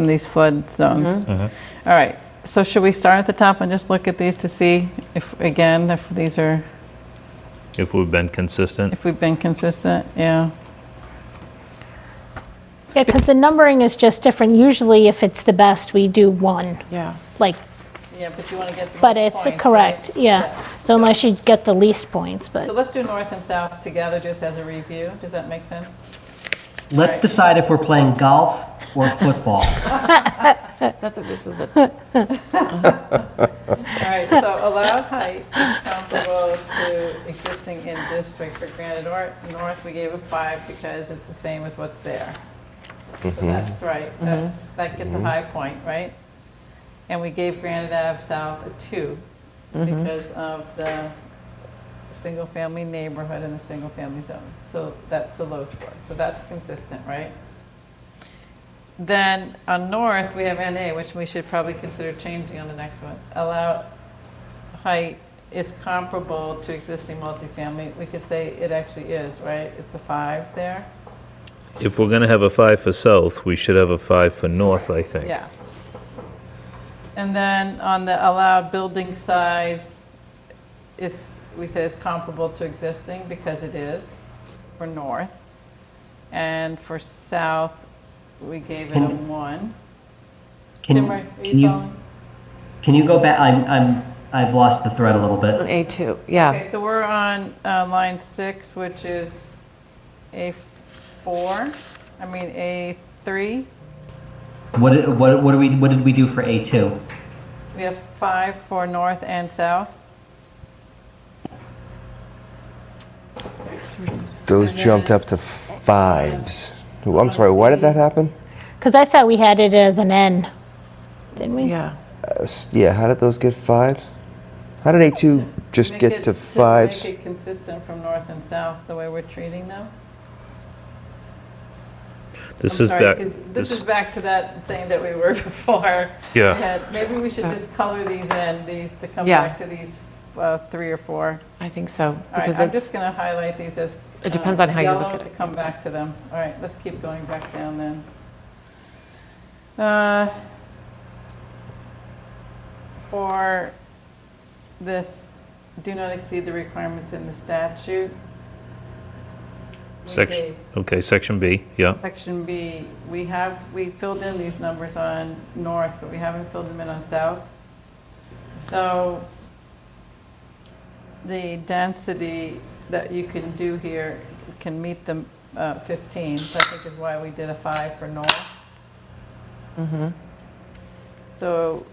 these flood zones. Mm-hmm. All right, so should we start at the top and just look at these to see if these are, If we've been consistent. if we've been consistent? Yeah. Yeah, because the numbering is just different. Usually, if it's the best, we do 1. Yeah. Like, Yeah, but you want to get the but most it's points, correct, right? yeah. So unless you get the least points, So but let's do north and south together just as a review. Does that make sense? Let's decide if we're playing golf or football. That's what this is. All right, so allowed height is comparable to existing in district. For Granite North, we gave a 5 because it's the same as what's there. So that's right. That gets a high point, right? And we gave Granite Ave South a 2 because of the single-family neighborhood and the single-family zone. So that's a low score. So that's consistent, right? Then on north, we have NA, which we should probably consider changing on the next one. Allowed height is comparable to existing multifamily. We could say it actually is, right? It's a 5 there. If we're going to have a 5 for south, we should have a 5 for north, I think. Yeah. And then on the allowed building size, we say it's comparable to existing because it is for north. And for south, we gave it a 1. Tim, are you following? Can you go back? I've lost the thread a little bit. A2, yeah. Okay, so we're on line 6, which is A3. What did we do for A2? We have 5 for north and south. Those jumped up to 5s. Oh, I'm sorry, why did that happen? because I thought we had it as an N, didn't we? Yeah. Yeah, how did those get 5s? How did A2 just Make get it- to Make 5s? it consistent from north and south, the way we're treating them. This I'm is sorry, back. 'cause this is back to that thing that we were before. Yeah. We had- Maybe we should just color these to come Yeah. back to these 3 or 4. I think so. All right, Because I'm just going to highlight these as It depends on how you look yellow at to it. come back to them. All right, let's keep going back down then. For this, do not exceed the requirements in the statute. We gave- Okay, section B, yeah. Section B, we filled in these numbers on north, but we haven't filled them in on south. So the density that you can do here can meet the 15, so I think is why we did a 5 for north. So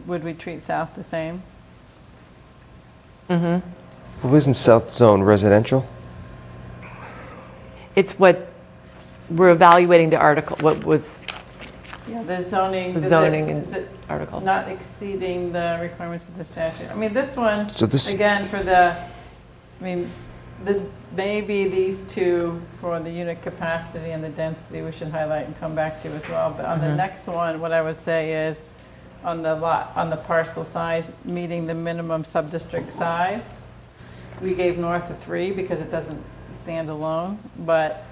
would we treat south the same? Well, isn't South Zone residential? It's what, we're evaluating the article, what was Yeah, the zoning. zoning Is and it article. not exceeding the requirements of the statute? I mean, this one, So this- again, for the, I mean, maybe these two for the unit capacity and the density, we should highlight and come back to as well. But on the next one, what I would say is, on the lot, on the parcel size, meeting the minimum sub-district size. We gave north a 3 because it doesn't stand alone, but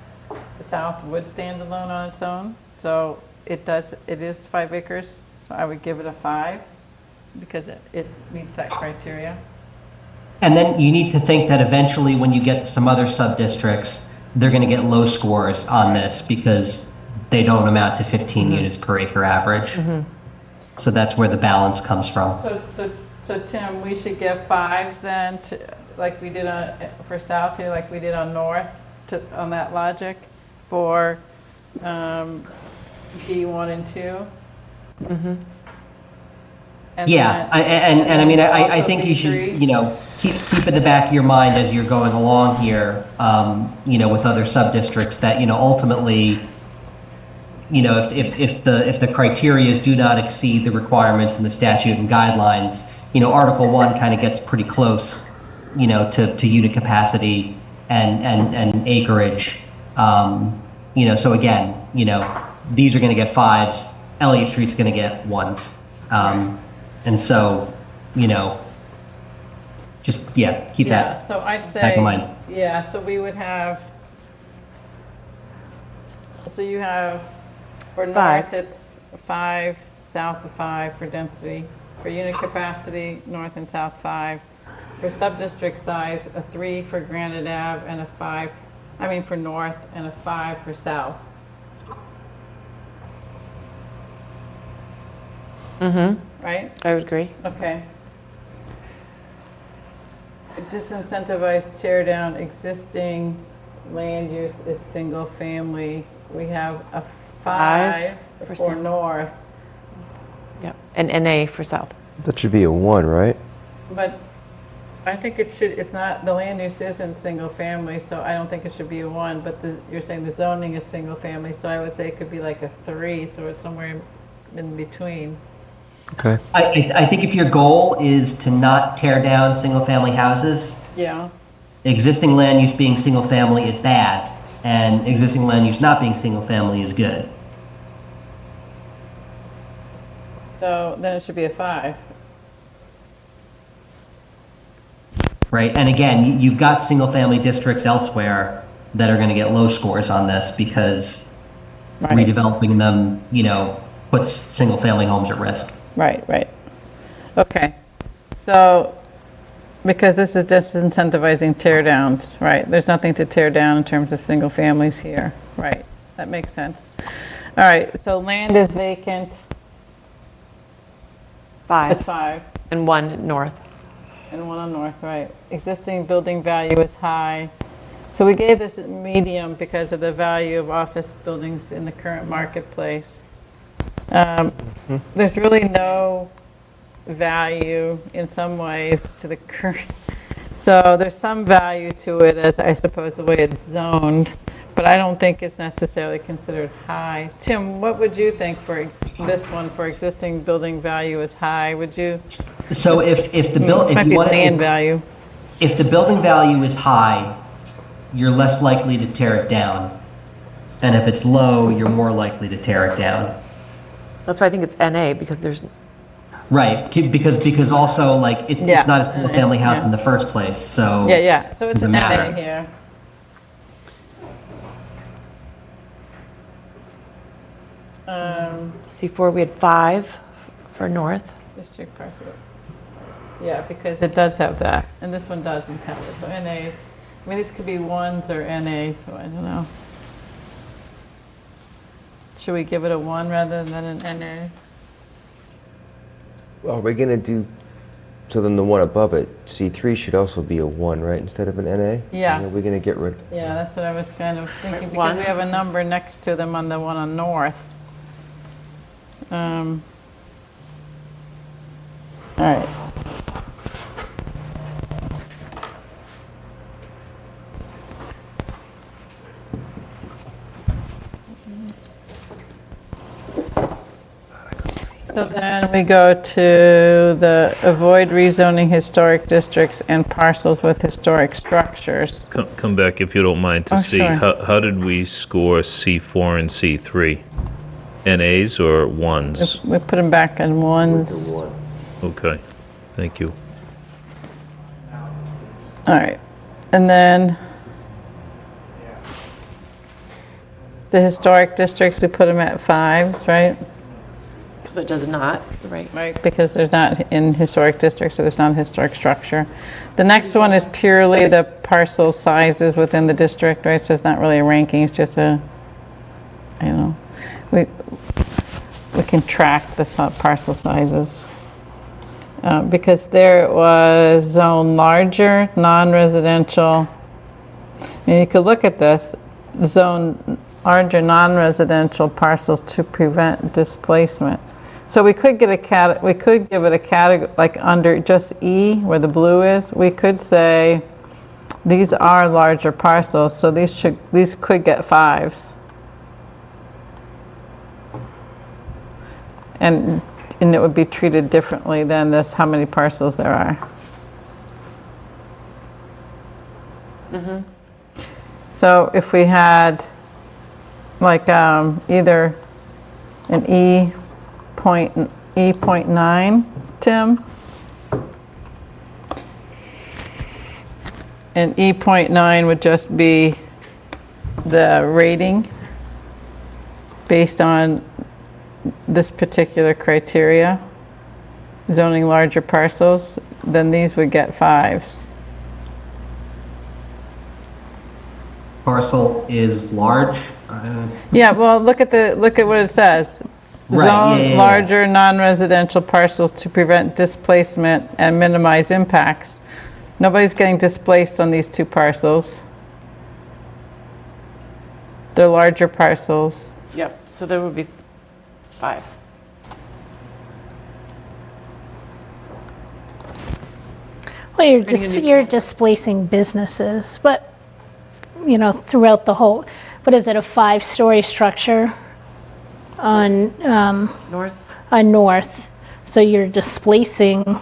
the south would stand alone on its own. So it is 5 acres, so I would give it a 5 because it meets that criteria. And then you need to think that eventually when you get to some other sub-districts, they're going to get low scores on this because they don't amount to 15 units per acre average. So that's where the balance comes from. So Tim, we should give 5s then, like we did for south here, like we did on north, on that logic, for D1 and 2? And Yeah, then- and I mean, I also think you should, B3? keep in the back of your mind as you're going along here, with other sub-districts that, ultimately, if the criteria do not exceed the requirements in the statute and guidelines, Article 1 kind of gets pretty close, to unit capacity and acreage. So again, these are going to get 5s, Elliott Street's going to get 1s. And so, just, keep that So I'd say, back in mind. yeah, so we would have, so you have, for north, 5s. it's 5, south a 5 for density. For unit capacity, north and south 5. For sub-district size, a 3 for Granite Ave and a 5, for north and a 5 for south. Right? I would agree. Okay. Disincentivize tear down existing land use is single family. We have a 5 for for south. north, Yep. And NA for south. That should be a 1, right? but I think it's not, the land use isn't single family, so I don't think it should be a 1, but you're saying the zoning is single family, so I would say it could be like a 3, so it's somewhere in between. Okay. I think if your goal is to not tear down single-family houses, Yeah. existing land use being single-family is bad, and existing land use not being single-family is good. So then it should be a 5. Right? And again, you've got single-family districts elsewhere that are going to get low scores on this because redeveloping them, puts single-family homes at risk. Right. Okay. So, because this is disincentivizing tear downs, right? There's nothing to tear down in terms of single families here. Right. That makes sense. All right. So land is vacant. 5. It's 5. And 1 north. And 1 on north, right. Existing building value is high. So we gave this medium because of the value of office buildings in the current marketplace. There's really no value in some ways to the current. So there's some value to it as I suppose the way it's zoned, but I don't think it's necessarily considered high. Tim, what would you think for this one for existing building value is high? Would you? So if the This might be land building value. if the building value is high, you're less likely to tear it down, and if it's low, you're more likely to tear it down. That's why I think it's NA, because there's, Right, because also like it's not a single family house in the first place, so Yeah. So it's an doesn't NA matter. here. C4, we had 5 for north. District parcel. Yeah, because it does have that, and this one doesn't have it. So NA, these could be 1s or NA, so I don't know. Should we give it a 1 rather than an NA? Are we going to do So then the one above it, C3, should also be a 1, right, instead of an NA? Yeah. Are we going to get rid? Yeah, that's what I was kind of thinking, because One. we have a number next to them on the one on North. All right. So then we go to the avoid rezoning historic districts and parcels with historic structures. Come back if you don't mind to Oh, see, sure. how did we score C4 and C3? NAs or 1s? We put them back in ones. Okay, thank you. All right. And then the historic districts, we put them at 5s, right? Because it does not, right? Right, because there's not in historic districts, so there's not a historic structure. The next one is purely the parcel sizes within the district, right? So it's not really a ranking, it's just a, you know, we can track the parcel sizes. Because there was zone larger, non-residential, and you could look at this, zone larger non-residential parcels to prevent displacement. So we could get we could give it a category, like under just E, where the blue is, we could say these are larger parcels, so these could get 5s. And it would be treated differently than this, how many parcels there are. So if we had like either an E.9, Tim, and E.9 would just be the rating based on this particular criteria, zoning larger parcels, then these would get 5s. Parcel is large. Yeah, well, look at what it says. Right, Zone yeah. larger non-residential parcels to prevent displacement and minimize impacts. Nobody's getting displaced on these 2 parcels. They're larger parcels. Yep, so there would be 5s. Well, you're displacing businesses, but, you know, throughout the whole, what is it, a 5-story structure on North? North? So you're displacing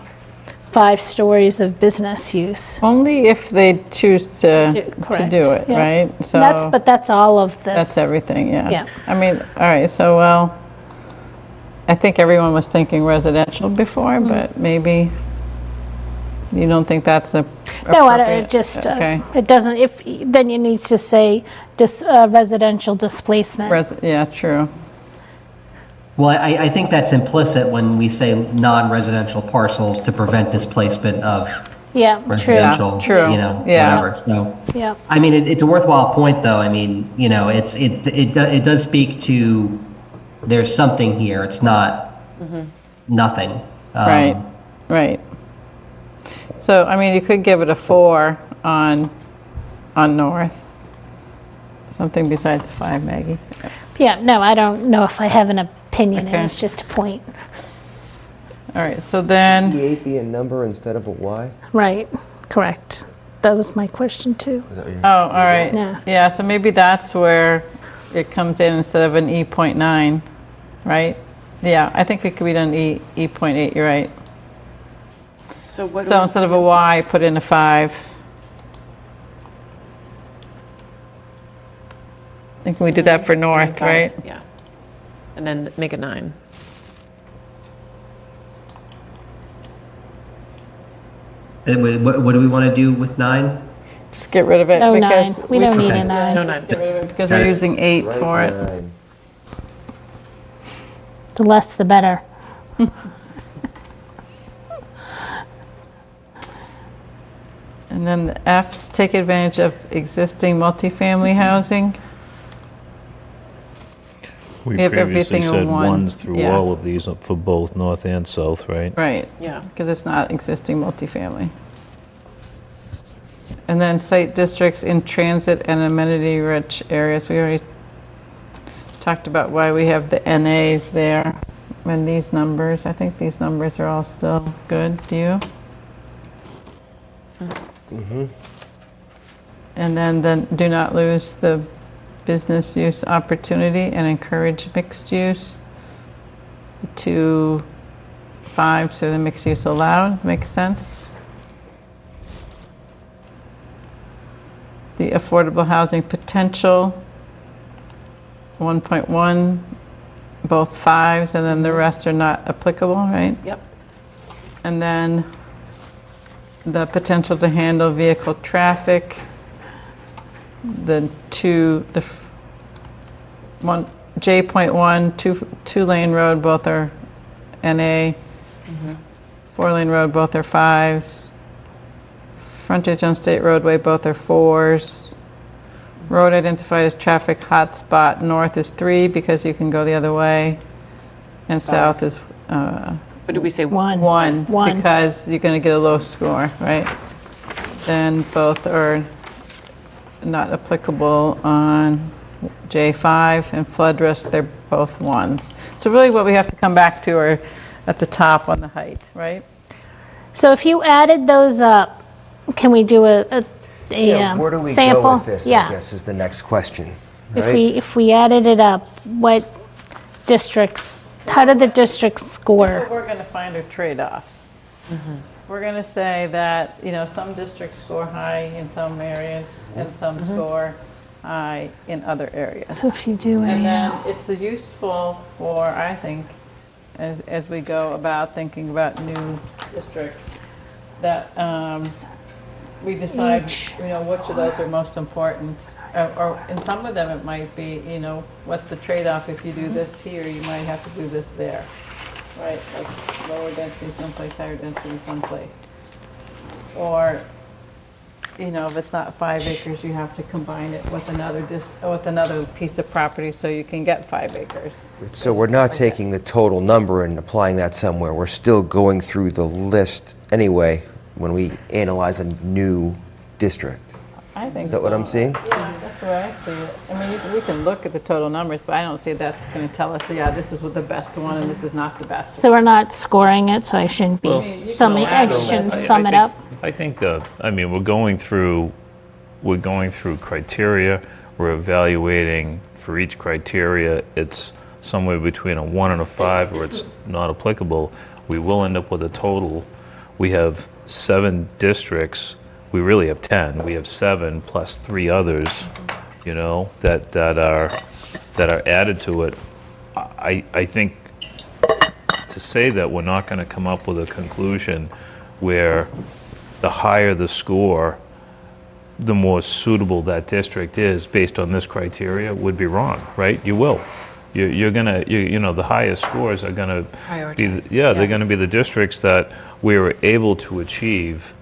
5 stories of business use. Only if they choose to Correct, do it, yeah. right? So But that's all of this. that's everything, yeah. Yeah. I mean, all right, so, well, I think everyone was thinking residential before, but maybe you don't think that's a No, appropriate? it just, Okay. it doesn't, then you need to say residential displacement. Yeah, true. Well, I think that's implicit when we say non-residential parcels to prevent displacement of Yeah, true, residential, Yeah, true. you know, Yeah. whatever. So, yeah. I mean, it's a worthwhile point, though. I mean, you know, it does speak to there's something here. It's not nothing. Right. So, I mean, you could give it a 4 on North. Something besides 5, Maggie. Yeah, no, I don't know if I have an opinion, it Okay. was just a point. All right, so then, E8 be a number instead of a Y? Right, correct. That was my question too. Is that what you're- oh, all right. Yeah. Yeah, so maybe that's where it comes in instead of an E.9, right? Yeah, I think it could be done E.8, you're right. So what? So instead of a Y, put in a 5. I think we did that for North, right? Yeah. And then make a 9. And what do we want to do with 9? Just get rid of it. No because 9, we don't need Okay. a No 9. 9. Get rid of it because we're using 8 for it. Nine. The less the better. And then the Fs, take advantage of existing multifamily housing. We have previously everything in said one, ones through yeah. all of these for both north and south, right? Right. Yeah. Because it's not existing multifamily. And then site districts in transit and amenity-rich areas. We already talked about why we have the NAs there and these numbers. I think these numbers are all still good. Do you? Mm-hmm. And then do not lose the business use opportunity and encourage mixed use to 5, so the mixed use allowed. Makes sense. The affordable housing potential, 1.1, both 5s, and then the rest are not applicable, right? Yep. And then the potential to handle vehicle traffic, the J.1, two-lane road, both are NA. 4-lane road, both are 5s. Frontage on state roadway, both are 4s. Road identified as traffic hotspot, north is 3 because you can go the other way. And south is What did we say? 1. 1 1. because you're going to get a low score, right? Then both are not applicable on J5 and flood risk, they're both 1s. So really what we have to come back to are at the top on the height, right? So if you added those up, can we do a Where do we sample? go with this, I Yeah. guess, is the next question. If we added it up, what districts, how did the districts score? What we're going to find are trade-offs. We're going to say that, some districts score high in some areas and some score high in other areas. So if you do And then a, it's useful for, I think, as we go about thinking about new districts, that we decide, which of those are most important. Or in some of them, it might be, what's the trade-off if you do this here, you might have to do this there, right? Like lower density someplace, higher density someplace. Or, if it's not 5 acres, you have to combine it with another piece of property so you can get 5 acres. So we're not taking the total number and applying that somewhere. We're still going through the list anyway when we analyze a new district. I think Is that what I'm seeing? Yeah, that's the way I see it. I mean, we can look at the total numbers, but I don't see that's going to tell us, this is the best one and this is not the best one. so we're not scoring it, so I shouldn't be summing, I shouldn't sum it up. I think we're going through criteria. We're evaluating for each criteria. It's somewhere between a 1 and a 5 where it's not applicable. We will end up with a total. We have 7 districts. We really have 10. We have 7 plus 3 others, that are added to it. I think to say that we're not going to come up with a conclusion where the higher the score, the more suitable that district is based on this criteria would be wrong, right? You will. You're gonna, the highest scores are gonna be, they're gonna be the districts that we were able to achieve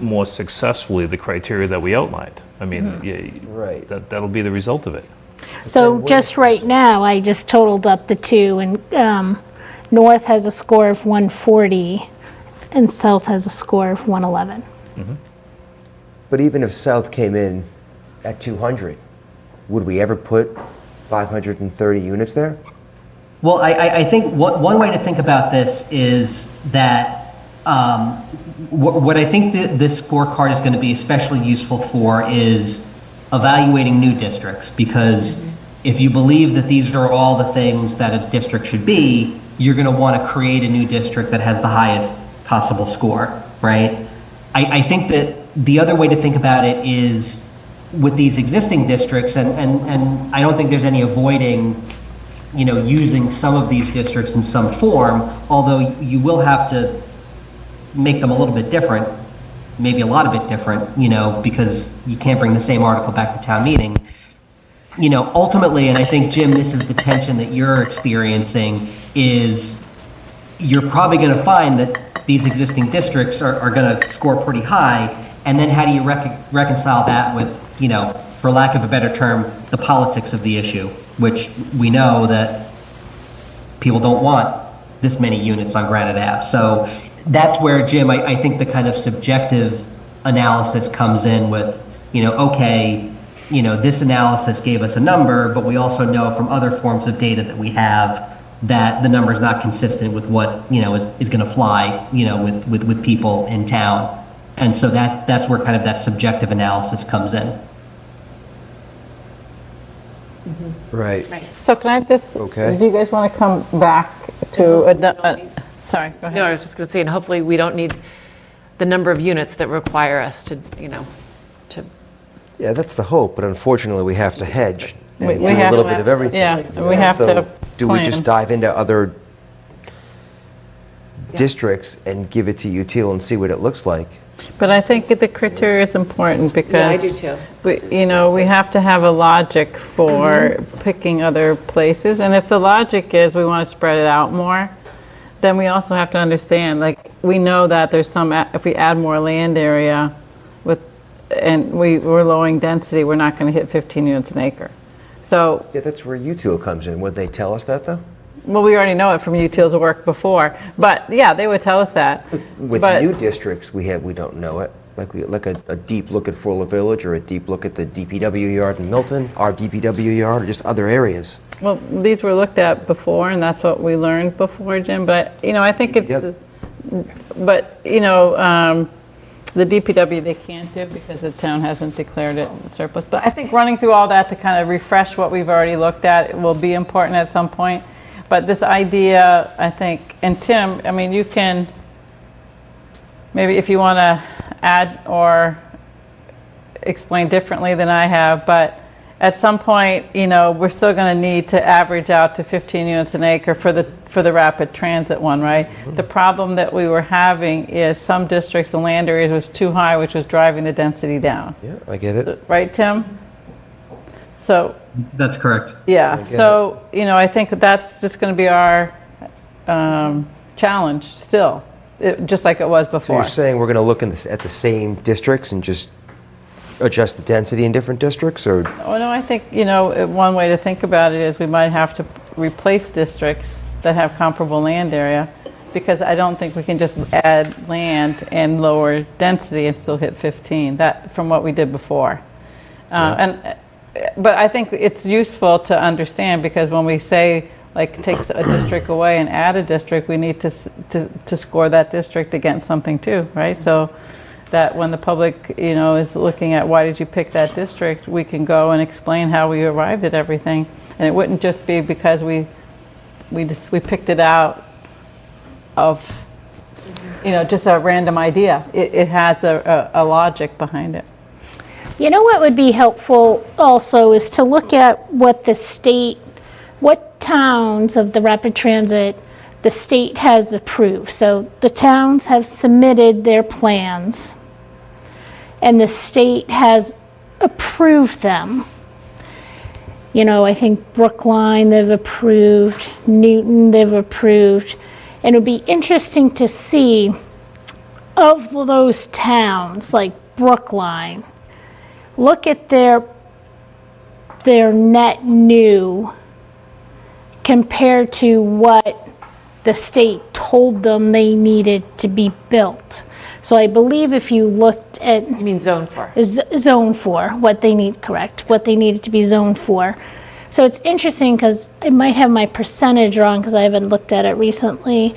more successfully the criteria that we outlined. I mean, Right. that'll be the result of it. So just right now, I just totaled up the two, and North has a score of 140, and South has a score of 111. But even if South came in at 200, would we ever put 530 units there? Well, I think one way to think about this is that what I think this scorecard is going to be especially useful for is evaluating new districts, because if you believe that these are all the things that a district should be, you're going to want to create a new district that has the highest possible score, right? I think that the other way to think about it is with these existing districts, and I don't think there's any avoiding, using some of these districts in some form, although you will have to make them a little bit different, maybe a lot of it different, because you can't bring the same article back to town meeting. Ultimately, and I think, Jim, this is the tension that you're experiencing, is you're probably going to find that these existing districts are going to score pretty high, and then how do you reconcile that with, for lack of a better term, the politics of the issue, which we know that people don't want this many units on Granite Ave. So that's where, Jim, I think the kind of subjective analysis comes in with, okay, this analysis gave us a number, but we also know from other forms of data that we have that the number is not consistent with what, is going to fly, with people in town. And so that's where kind of that subjective analysis comes in. Right. So can I just, Okay. do you guys want to come back to, sorry, go ahead. No, I was just going to say, and hopefully we don't need the number of units that require us to, to. Yeah, that's the hope, but unfortunately, we have to hedge and We do a have little to- bit of everything. yeah, we have So to do we plan. just dive into other districts and give it to UTIL and see what it looks like? But I think the criteria is important because. Yeah, I do too. We have to have a logic for picking other places. And if the logic is we want to spread it out more, then we also have to understand, like, we know that there's some, if we add more land area and we're lowering density, we're not going to hit 15 units an acre. So, Yeah, that's where UTIL comes in. Would they tell us that, though? well, we already know it from util's work before. But yeah, they would tell us that. With But- new districts, we don't know it. Like a deep look at Fuller Village or a deep look at the DPW yard in Milton, our DPW yard, or just other areas. Well, these were looked at before, and that's what we learned before, Jim. But I think it's. Yep. But the DPW they can't do because the town hasn't declared it surplus. But I think running through all that to kind of refresh what we've already looked at will be important at some point. But this idea, I think, and Tim, I mean, you can maybe if you want to add or explain differently than I have, but at some point, we're still going to need to average out to 15 units an acre for the rapid transit one, right? Mm-hmm. The problem that we were having is some districts, the land areas was too high, which was driving the density down. Yeah, I get it. Right, Tim? So, That's correct. yeah. get So, I think that's just going to be our challenge still, just like it was So before. you're saying we're going to look at the same districts and just adjust the density in different districts, or? Oh, no, I think, one way to think about it is we might have to replace districts that have comparable land area, because I don't think we can just add land and lower density and still hit 15, that from what we did before. But I think it's useful to understand, because when we say, like, take a district away and add a district, we need to score that district against something too, right? So that when the public, is looking at why did you pick that district, we can go and explain how we arrived at everything. And it wouldn't just be because we picked it out of, just a random idea. It has a logic behind it. What would be helpful also is to look at what towns of the rapid transit the state has approved. So the towns have submitted their plans and the state has approved them. I think Brookline, they've approved, Newton, they've approved. And it would be interesting to see, of those towns, like Brookline, look at their net new compared to what the state told them they needed to be built. So I believe if you looked at You mean zone 4? zone 4, what they needed to be zoned for. So it's interesting because I might have my percentage wrong because I haven't looked at it recently,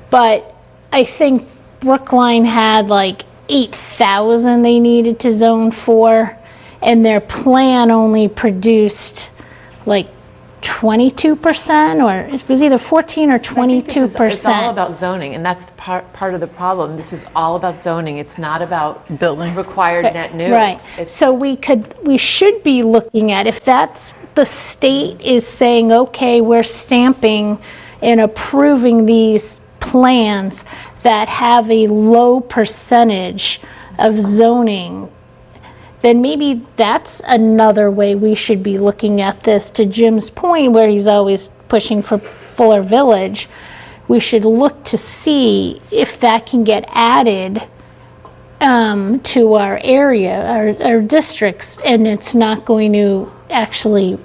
but I think Brookline had like 8,000 they needed to zone for, and their plan only produced like 22%, or it was either 14 or 22%. It's all about zoning, and that's the part of the problem. This is all about zoning. It's not about Building. required net new. Right. It's- So we should be looking at, if that's the state is saying, okay, we're stamping and approving these plans that have a low percentage of zoning, then maybe that's another way we should be looking at this. To Jim's point, where he's always pushing for Fuller Village, we should look to see if that can get added to our area, our districts, and it's not going to actually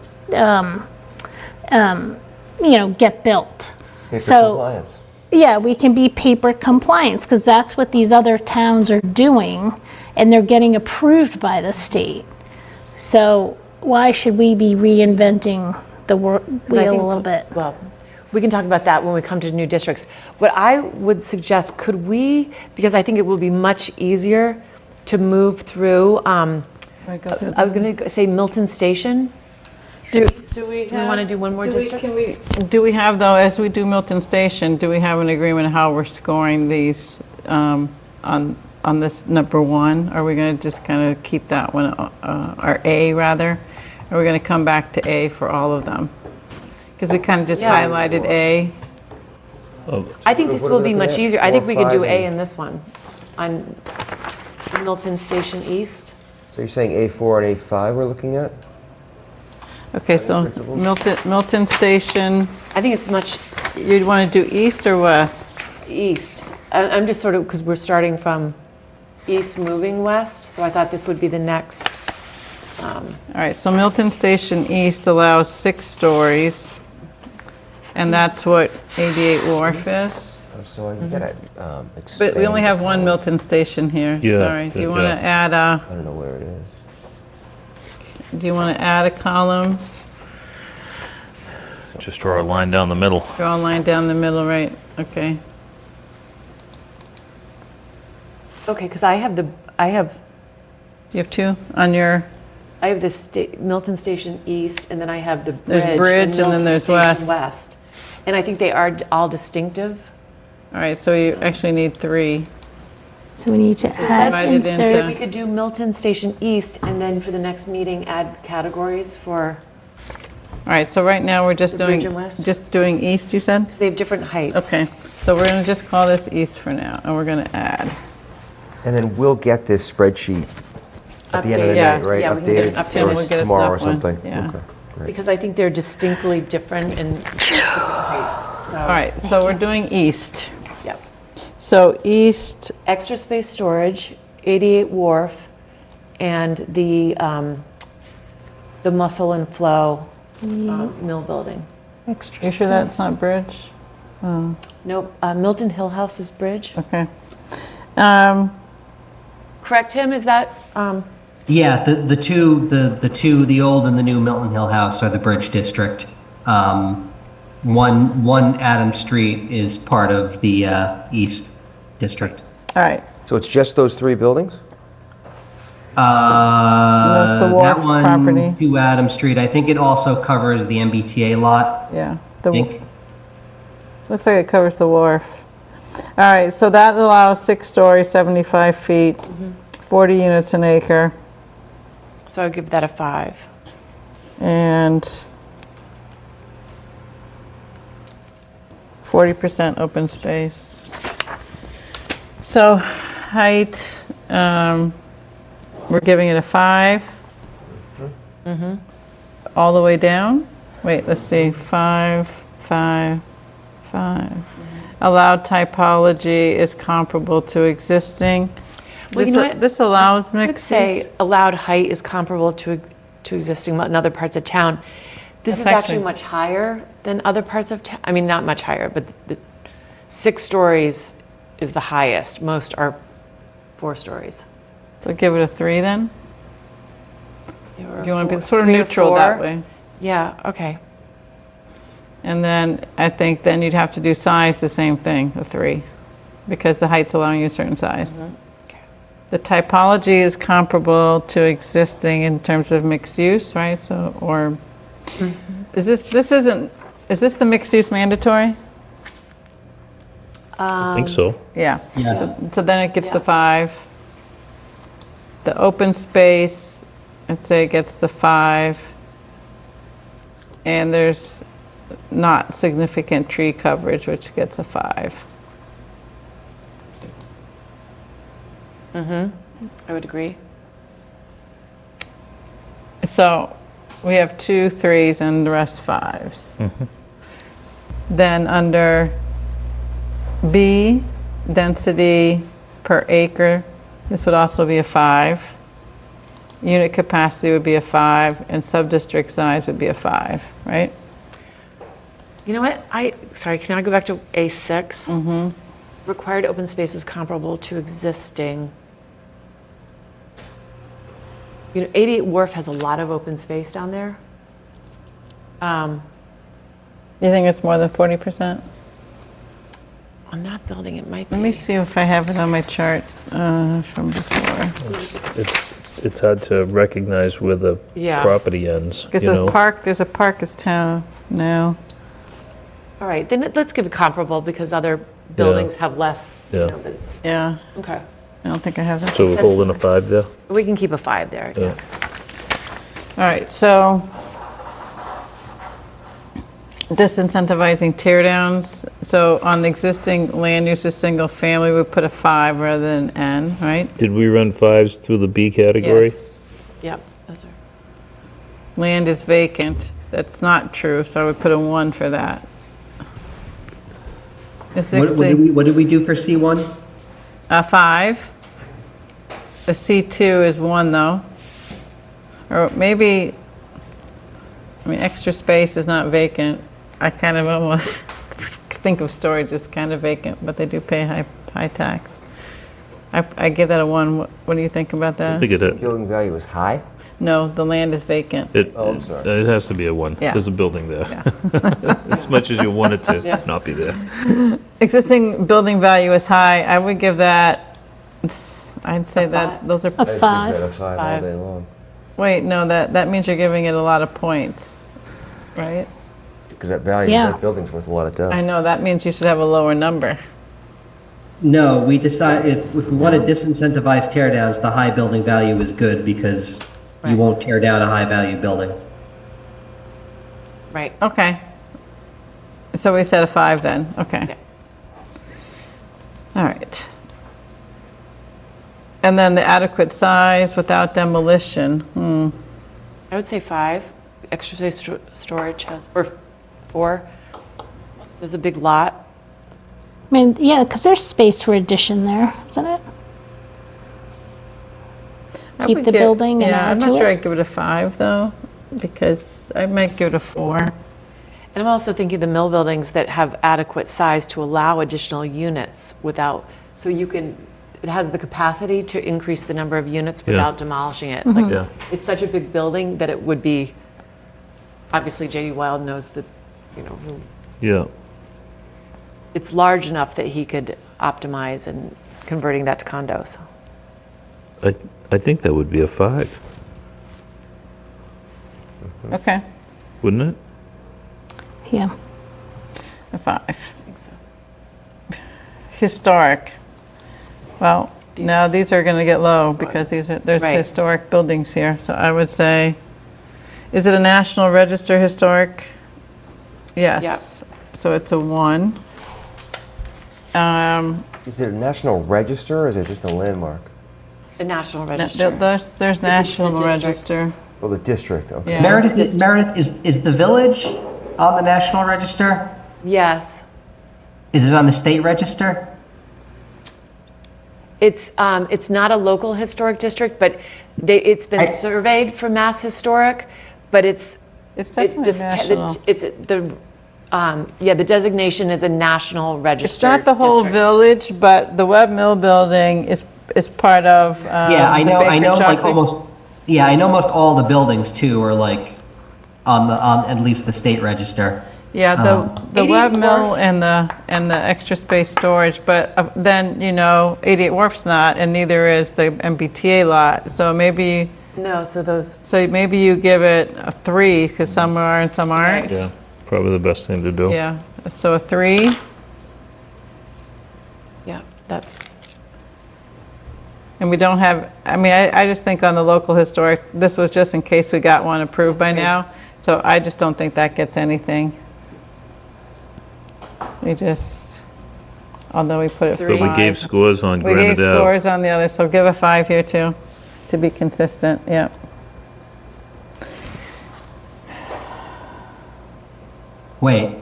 get built. Paper So, compliance. yeah, we can be paper compliance because that's what these other towns are doing, and they're getting approved by the state. So why should we be reinventing the wheel a little bit? Well, we can talk about that when we come to new districts. What I would suggest, could we, because I think it will be much easier to move through, I was going to say Milton Station. Do we want to do one more district? Do we have, though, as we do Milton Station, do we have an agreement how we're scoring these on this number one? Are we going to just kind of keep that one, or A rather? Are we going to come back to A for all of them? Because we kind of just Yeah. highlighted A. I think this What are will we be looking much at? easier. I think 4, we could do 5, A and- in this one, on Milton Station East. So you're saying A4 and A5 we're looking at? Okay, so Milton Station, I think it's much you'd want to do east or west? east. I'm just sort of, because we're starting from east moving west, so I thought this would be the next. All right, so Milton Station East allows 6 stories, and that's what 88 Wharf is. So I gotta But we only have one Milton Station here. Yeah, Sorry. Do you want yeah. to add I don't know where it is. do you want to add a column? Just draw a line down the middle. Draw a line down the middle, right? Okay. Okay, because I have You have 2 on your, the Milton Station East, and then I have the There's bridge. bridge, and then Milton there's Station west. And I think they are all distinctive. all right, so you actually need 3. So we need to add, divide it insert. into- We could do Milton Station East, and then for the next meeting, add categories for, All right, so right now we're just The doing, bridge and west? just doing east, you said? because they have different heights. Okay, so we're going to just call this east for now, and we're going to add. And then we'll get this spreadsheet at the end of the Updated. Yeah. night, right? Yeah, we can get it Updated updated. or We'll get a tomorrow or snap one. something? Yeah. Okay, great. Because I think they're distinctly different in different heights. So, All right, so we're doing east. Yep. So east, Extra space storage, 88 Wharf, and the Muscle and Flow mill building. Extra you sure that's space. not bridge? Nope, Milton Hill House is bridge. Okay. Correct, Tim? Is that? Yeah, the old and the new Milton Hill House are the Bridge District. One Adams Street is part of the East District. All right, So it's just those 3 buildings? That's the Wharf That one, property. 2 Adams Street. I think it also covers the MBTA lot. yeah. I think. Looks like it covers the wharf. All right, so that allows 6 stories, 75 feet, 40 units an acre, So I'll give that a 5. and 40% open space. So height, we're giving it a 5. All the way down? Wait, let's see, 5, 5, 5. Allowed typology is comparable to existing. Well, you know what? This allows I would mixed say allowed height is comparable to existing in other parts of town. This is That's actually actually- much higher than other parts of town. I mean, not much higher, but the 6 stories is the highest. Most are 4 stories. So give it a 3 then? Or You want to be 4 sort of 3 or neutral that 4. way. Yeah, okay. And then I think then you'd have to do size the same thing, a 3, because the height's allowing you a certain size. Okay. The typology is comparable to existing in terms of mixed use, right? So, or is this the mixed use mandatory? I think so. Yeah. Yes. So then it gets the Yeah. 5. The open space, I'd say it gets the 5. And there's not significant tree coverage, which gets a 5. I would agree. So we have 2 3s and the rest 5s. Then under B, density per acre, this would also be a 5. Unit capacity would be a 5, and sub-district size would be a 5, right? You know what? Sorry, can I go back to A6? Mm-hmm. Required open space is comparable to existing. 88 Wharf has a lot of open space down there. You think it's more than 40%? On that building, it might be. Let me see if I have it on my chart from before. It's hard to recognize where the property ends. Because there's a park is town now. All right, then let's give it comparable because other buildings have less. Yeah. Yeah, Okay, I don't think I have that. So we're holding a 5 there? we can keep a 5 there. Yeah. All right, so disincentivizing tear downs. So on the existing land use of single family, we put a 5 rather than N, right? Did we run 5s through the B category? Yes. Yep, those are. Land is vacant. That's not true, so I would put a 1 for that. What did we do for C1? A 5. A C2 is 1 though. Or maybe, extra space is not vacant. I kind of almost think of storage as kind of vacant, but they do pay high tax. I give that a 1. What do you think about that? I think it Building value is high? No, the land is vacant. I'm sorry. It has to be a 1. Yeah. There's a building there. As much as you want it to not be there. Existing building value is high. I would give that, I'd say that those are, A 5. A 5 all day long. wait, no, that means you're giving it a lot of points, right? Because that value, Yeah. that building's worth a lot of dough. I know, that means you should have a lower number. No, we decided if we want to disincentivize tear downs, the high building value is good because you won't tear down a high value building. Right. Okay. So we said a 5 then, okay. Yeah. All right. And then the adequate size without demolition, I would say 5. Extra space storage has, or 4. There's a big lot. Yeah, because there's space for addition there, isn't it? I Keep would the building and yeah, add I'm to not sure it? I'd give it a 5 though, because I might give it a 4. And I'm also thinking the mill buildings that have adequate size to allow additional units without, so you can, it has the capacity to increase the number of units without demolishing it. Like, Yeah. it's such a big building that it would be, obviously J.D. Wild knows that, Yeah. it's large enough that he could optimize and converting that to condos. I think that would be a 5, Okay, wouldn't it? Yeah. a 5. I think so. Historic. Well, now these are going to get low because there's Right. historic buildings here. So I would say, is it a National Register historic? Yes. So it's a 1. Is it a national register or is it just a landmark? The National Register. There's the National district. Register. Oh, the district, okay. Yeah. Meredith, is the village on the National Register? Yes. Is it on the state register? It's not a local historic district, but it's been surveyed for Mass Historic, but it's definitely national. The designation is a National Register. It's not the whole district. village, but the Webb Mill building is part of. Yeah, I know. I know. Like almost. Yeah, I know most all the buildings too are like on at least the state register. Yeah, the 88 Webb Mill Wharf. and the extra space storage, but then 88 Wharf's not, and neither is the MBTA lot. So maybe maybe you give it a 3 because some are and some aren't. Yeah, probably the best thing to do. Yeah, so a 3. Yeah, that. And we don't have, I just think on the local historic, this was just in case we got one approved by now. So I just don't think that gets anything. Although we put it 3. But we gave scores on We gave Granite Ave. scores on the other, so give a 5 here too, to be consistent, yeah. Wait.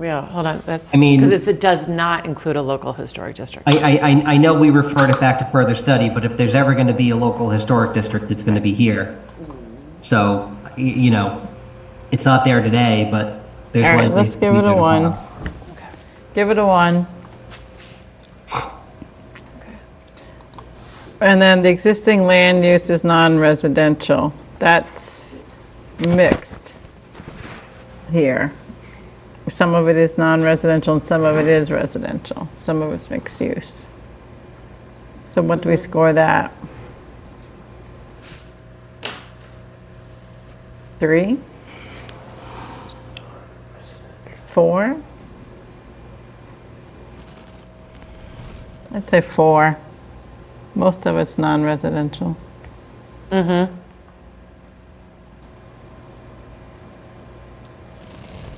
Yeah, hold on. That's I mean- because it does not include a local historic district. I know we referred it back to further study, but if there's ever going to be a local historic district, it's going to be here. So, it's not there today, but there's All right, likely let's to give be it a good 1. tomorrow. Give it a 1. And then the existing land use is non-residential. That's mixed here. Some of it is non-residential and some of it is residential. Some of it's mixed use. So what do we score that? 3? 4? I'd say 4. Most of it's non-residential.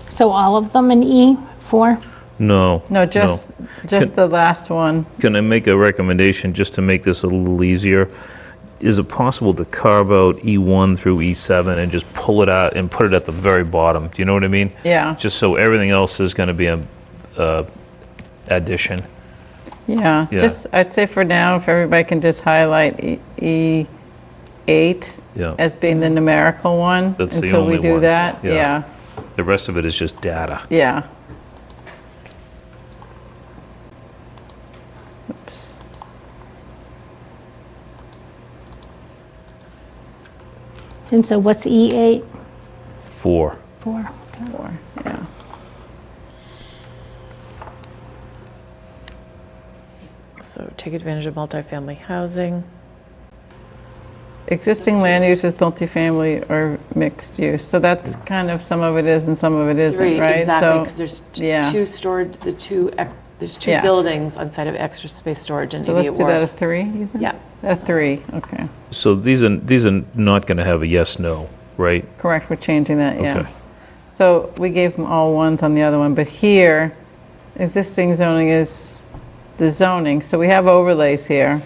So all of them in E4? No. No, just the last one. Can I make a recommendation just to make this a little easier? Is it possible to carve out E1 through E7 and just pull it out and put it at the very bottom? Do you know what I mean? Yeah. Just so everything else is going to be a addition. Yeah, Yeah. just, I'd say for now, if everybody can just highlight E8 Yeah. as being the numerical one. That's the until we only do one. that. Yeah. Yeah, The rest of it is just data. yeah. Oops. And so what's E8? 4. 4. 4, yeah. So take advantage of multifamily housing. Existing land use is multifamily or mixed use, so that's kind of, some of it is and some of it isn't, right? Exactly, So, because there's yeah. two stored, there's two Yeah. buildings on site of extra space storage in So let's Idiot do that a Wharf. 3, you think? Yeah. A 3, okay. So these are not going to have a yes/no, right? Correct, we're changing that, yeah. Okay. So we gave them all 1s on the other one, but here, existing zoning is the zoning, so we have overlays here.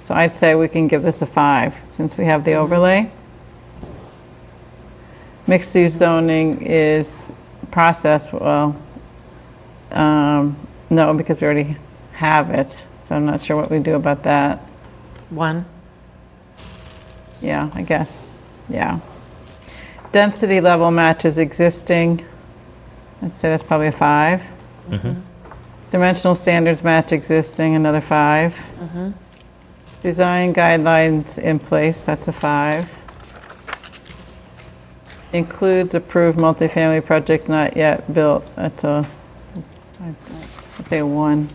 So I'd say we can give this a 5, since we have the overlay. Mixed-use zoning is process, well, no, because we already have it, so I'm not sure what we do about that. 1. Yeah, I guess, yeah. Density level matches existing. I'd say that's probably a 5. Dimensional standards match existing, another 5. Design guidelines in place, that's a 5. Includes approved multifamily project not yet built, that's a, I'd say a 1.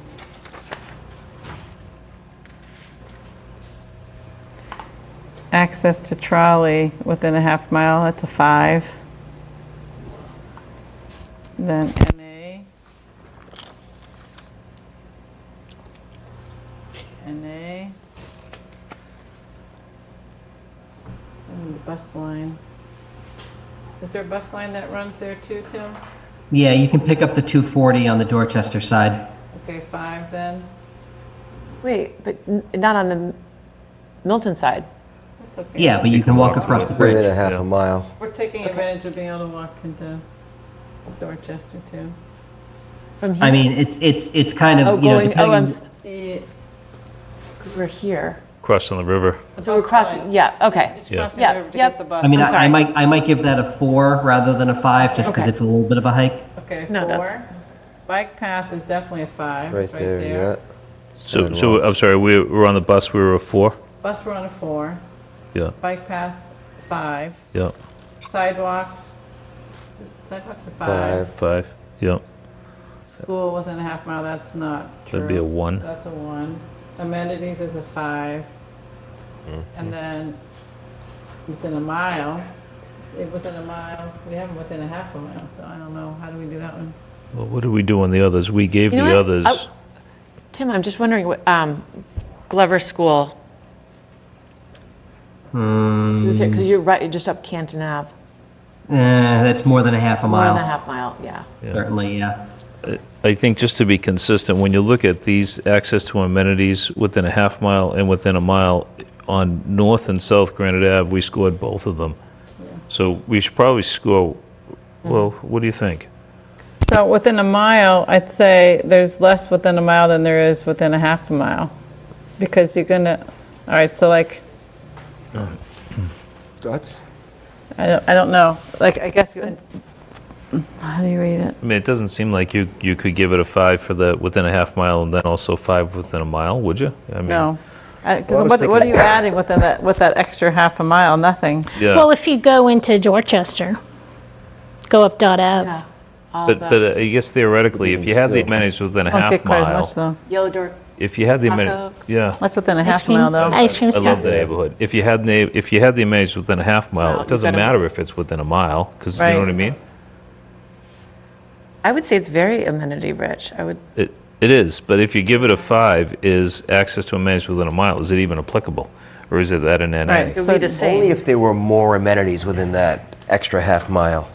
Access to trolley within a half mile, that's a 5. Then NA. NA. And the bus line. Is there a bus line that runs there too, Tim? Yeah, you can pick up the 240 on the Dorchester side. Okay, 5 then. Wait, but not on the Milton side. That's okay. Yeah, but you can walk across the bridge. Within a half a mile. We're taking advantage of being able to walk into Dorchester too. From here? I mean, it's kind Oh, of, you know, going, oh, depending. we're here. Crossing the river. So we're crossing, yeah, okay. Just Yeah. crossing Yeah, the river to yep. get the bus. I mean, I'm sorry. I might give that a 4 rather than a 5, just because Okay. it's a little bit of a hike. Okay, No, 4. that's- Bike path is definitely a 5. Right It's there, yeah. So I'm sorry, we were on the bus, we were a 4? Bus we're on a 4. Yeah, Bike path, 5. yeah. Sidewalks are 5. 5, yeah. School within a half mile, that's not true. That'd be a 1. So that's a 1. Amenities is a 5. Mm-hmm. And then within a mile, we have them within a half a mile, so I don't know, how do we do that one? Well, what do we do on the others? We gave You know the what? others. Oh, Tim, I'm just wondering what, Glover School, because you're right, you're just up Canton Ave. That's more than a half a More than a mile, half mile, yeah. certainly, yeah. I think just to be consistent, when you look at these access to amenities within a half mile and within a mile, on North and South Granite Ave, we scored both of them. So we should probably score, well, what do you think? So within a mile, I'd say there's less within a mile than there is within a half a mile. Because you're gonna, all right, so like, Thoughts? I don't know, like, I guess how do you read it? I mean, it doesn't seem like you could give it a 5 for the within a half mile and then also 5 within a mile, would you? I mean, No. Because Well, I was what are thinking- you adding with that extra half a mile? Nothing. Yeah. Well, if you go into Dorchester, go up Dot Ave. But I guess theoretically, if you had the amenities within a Won't half get quite as mile, much though. Yellow Door, if you had the Taco. amenities, yeah. That's within a Ice half cream. mile though. Ice cream I love the shop. neighborhood. If you had the amenities within a half mile, Mile, it doesn't you've gotta- matter if it's within a mile, because you know Right. what I mean. I would say it's very amenity rich. I would, It is, but if you give it a 5, is access to amenities within a mile, is it even applicable, or is it at an NA? Right. it would So be the same. Only if there were more amenities within that extra half mile.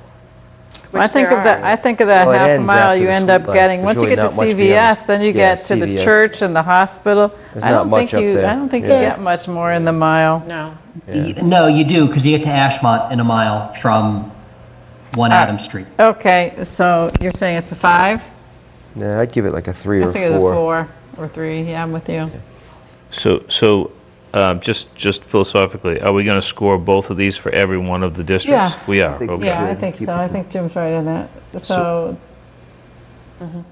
I Which think there of that. are. I think of that Well, it half a ends mile. after You the end sweet up life. getting There's once you really get to not much CVS, beyond- then you yeah, get to the CVS. church and the hospital. There's I not don't much think up you. there. I don't think Yeah. you get much more in the mile. No. No, you do, because you get to Ashmont in a mile from 1 Adams Street. Okay, so you're saying it's a 5? Yeah, I'd give it like a 3 I or think it's a 4. 4 or 3. Yeah, I'm with you. So, just philosophically, are we going to score both of these for every one of the districts? Yeah. We are, think we okay. Yeah, I should think keep so. it I think Jim's right on that. So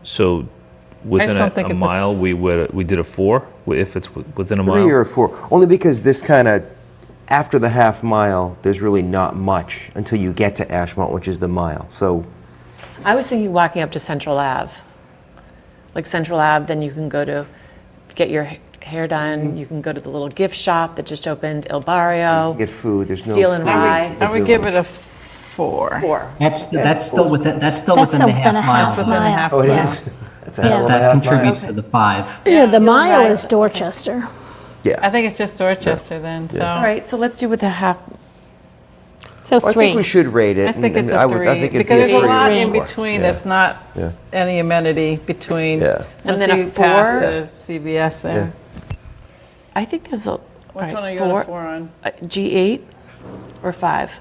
So, within don't think a it's a- mile, we did a 4, if it's within a 3 mile? or 4. Only because this kind of, after the half mile, there's really not much until you get to Ashmont, which is the mile. So I was thinking walking up to Central Ave. Like Central Ave, then you can go to get your hair done. You can go to the little gift shop that just opened, Il Barrio. get food. There's no Steel and food Rye. in the I would give village. it a 4. 4. That's still within That's the still half within a mile. half Within a mile. half Oh, it mile. is. That's a hell of a That half mile. contributes to the 5. Yeah, the Steel and mile Rye. is Dorchester. Yeah. I think it's just Dorchester then. So All right, so let's do with a half. So Well, I 3. think we should rate it. I think it's and a I would- 3 I think it'd because be there's a 3 or lot in 4. between Yeah. that's not Yeah. any amenity between. Yeah. And once then a you pass 4? the CVS there. I think there's a. all Which right, one are you on a 4 on? G8 or 5?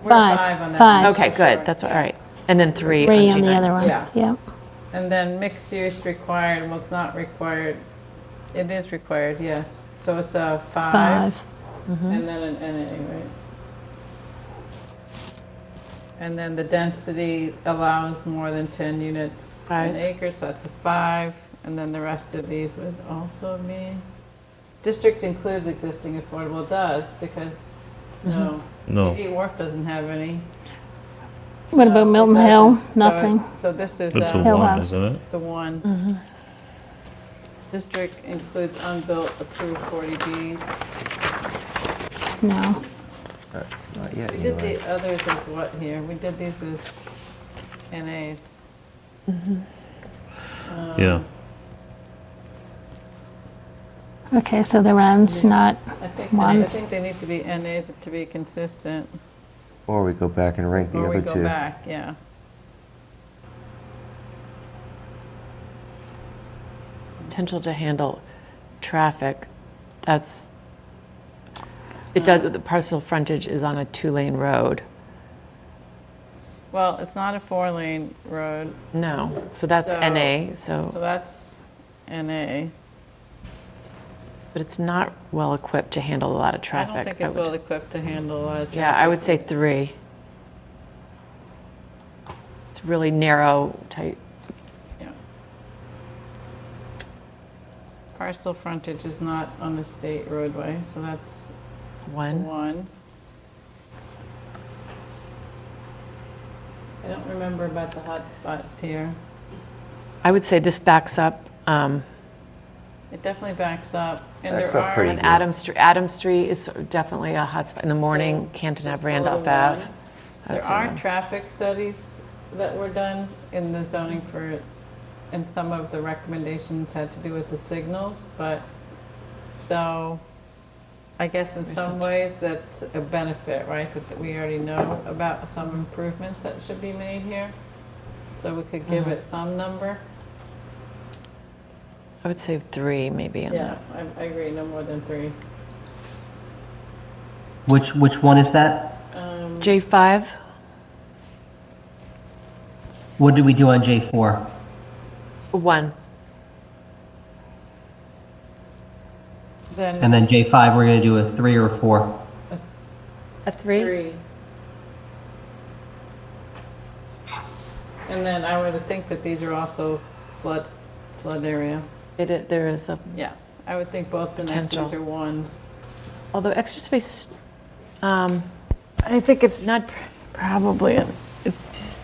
We're 5. on that 5. one, Okay, for good. sure. That's all right. And then 3 3 on on the G9. other one. Yeah. Yeah. And then mixed use required, well, it's not required. It is required, yes. So it's a 5. 5. And then an NA, right? And then the density allows more than 10 units 5. an acre, so that's a 5. And then the rest of these would also be. District includes existing affordable, it does, because, no. No. Indian Wharf doesn't have any. What about No, it Milton Hill? doesn't. So Nothing. So this is It's a Hill 1, House. isn't it? the one. District includes unbuilt approved 40Bs. No. Not yet, We did anyway. the others as what here? We did these as NAs. Yeah. Okay, so the round's not I think ones. they need to be NAs to be consistent. Or we go back and rank the Or we other go two. back, yeah. Potential to handle traffic. That's. It does. The parcel frontage is on a 2-lane road. Well, it's not a 4-lane road, No, so that's So- NA. so So, that's NA. but it's not well equipped to handle a lot of I traffic. don't think it's would- well equipped to handle a lot of traffic. Yeah, I would say 3. It's really narrow, tight. Yeah. Parcel frontage is not on the state roadway, so that's 1. 1. I don't remember about the hot spots here. I would say this backs up. It definitely backs up. And Backs there up are pretty And good. Adam Street is definitely a hot spot in the morning. Canton Ave, Randolph Ave. There That's a are one. traffic studies that were done in the zoning for, and some of the recommendations had to do with the signals, but, so, I guess in some ways that's a benefit, right? That we already know about some improvements that should be made here. So we could give it some number. I would say 3 maybe. On Yeah, I agree, no more than 3. Which one is that? that. J5. What did we do on J4? 1. And then J5, we're going to do a 3 or a 4? A 3. 3. And then I would think that these are also flood area. There is a, Yeah, I would think both the next Potential. these are ones. although extra space, I think it's not, probably,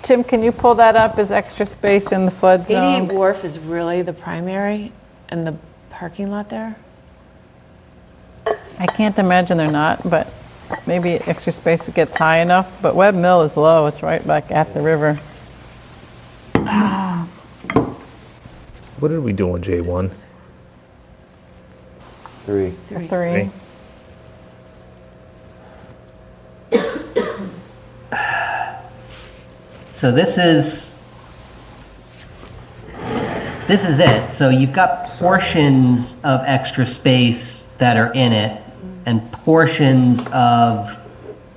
Tim, can you pull that up as extra space in the flood 88 zone? Wharf is really the primary and the parking lot there? I can't imagine they're not, but maybe extra space gets high enough. But Webb Mill is low, it's right back at the river. What did we do on J1? 3. Three. So this is it. So you've got portions of extra space that are in it and portions of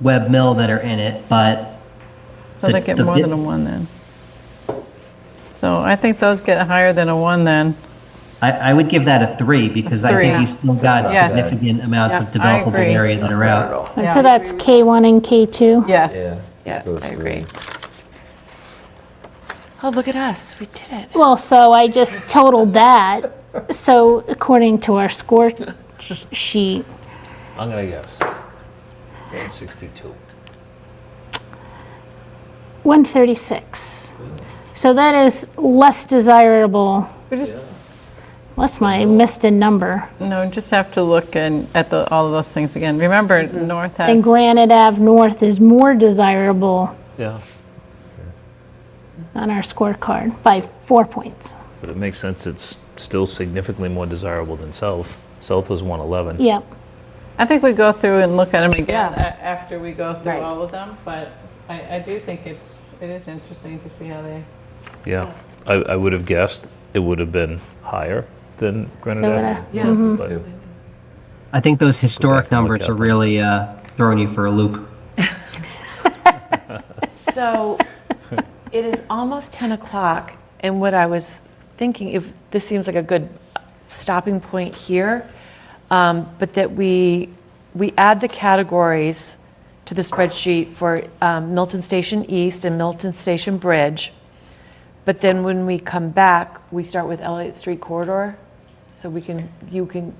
Webb Mill that are in it, but So they get more than a 1 then. So I think those get higher than a 1 then. I would give that a 3 because I think you've still got Yes. significant amounts of I developable agree. area that are out. And so that's K1 and K2? Yes. Yeah, I agree. Oh, look at us, we did it. Well, so I just totaled that. So according to our score sheet, I'm going to guess. 162. 136. So that is less desirable. Unless I missed a number. No, just have to look at all of those things again. Remember, North has... And Granite Ave North is more desirable Yeah, on our scorecard by 4 points. but it makes sense. It's still significantly more desirable than South. South was 111. Yep. I think we go through and look at them again Yeah. after we go through Right. all of them, but I do think it is interesting to see how they... Yeah, I would have guessed it would have been higher than Granite So would Avenue. Yeah. Mm-hmm. But I think those historic and look numbers at are them. really throwing you for a loop. So it is almost 10 o'clock, and what I was thinking, if this seems like a good stopping point here, but that we add the categories to the spreadsheet for Milton Station East and Milton Station Bridge, but then when we come back, we start with Elliott Street Corridor, so you can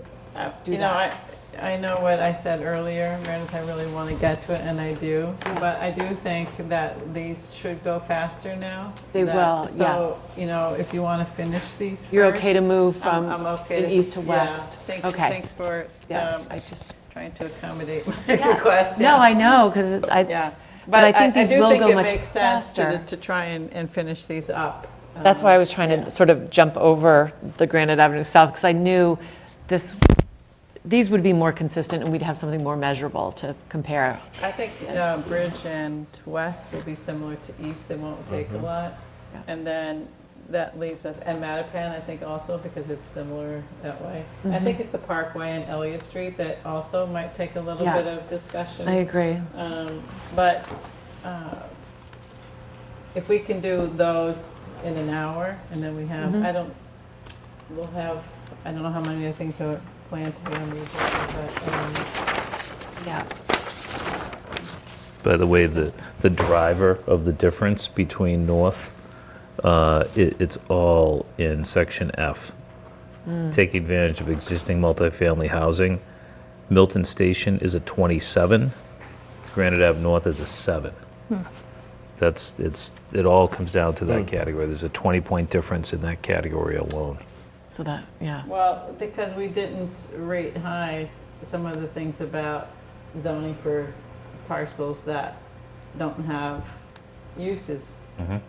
do You know, that. I know what I said earlier, Meredith, I really want to get to it, and I do. But I do think that these should go faster now. They will, So, you know, if you want to finish these You're first, okay to move from I'm okay an east to yeah. west? Okay. Thanks for Yeah, I just... trying to accommodate my request. No, I know, because Yeah. but I think these do will think go it much makes sense faster. to try and finish these up. That's why I was trying to sort of jump over the Granite Avenue South, because I knew these would be more consistent and we'd have something more measurable to compare. I think Bridge and West will be similar to East. They won't take a lot. Yeah. And then that leaves us, and Mattapan, I think also, because it's similar that way. I think it's the Parkway and Elliott Street that also might take a little Yeah. bit of discussion. I agree. But if we can do those in an hour, and then we have, I don't know how many other things are planned to be on the agenda, but, Yeah. by the way, the driver of the difference between North, it's all in Section F. Take advantage of existing multifamily housing. Milton Station is a 27. Granite Ave North is a 7. It all comes down to that category. There's a 20-point difference in that category alone. So that, yeah. well, because we didn't rate high some of the things about zoning for parcels that don't have uses.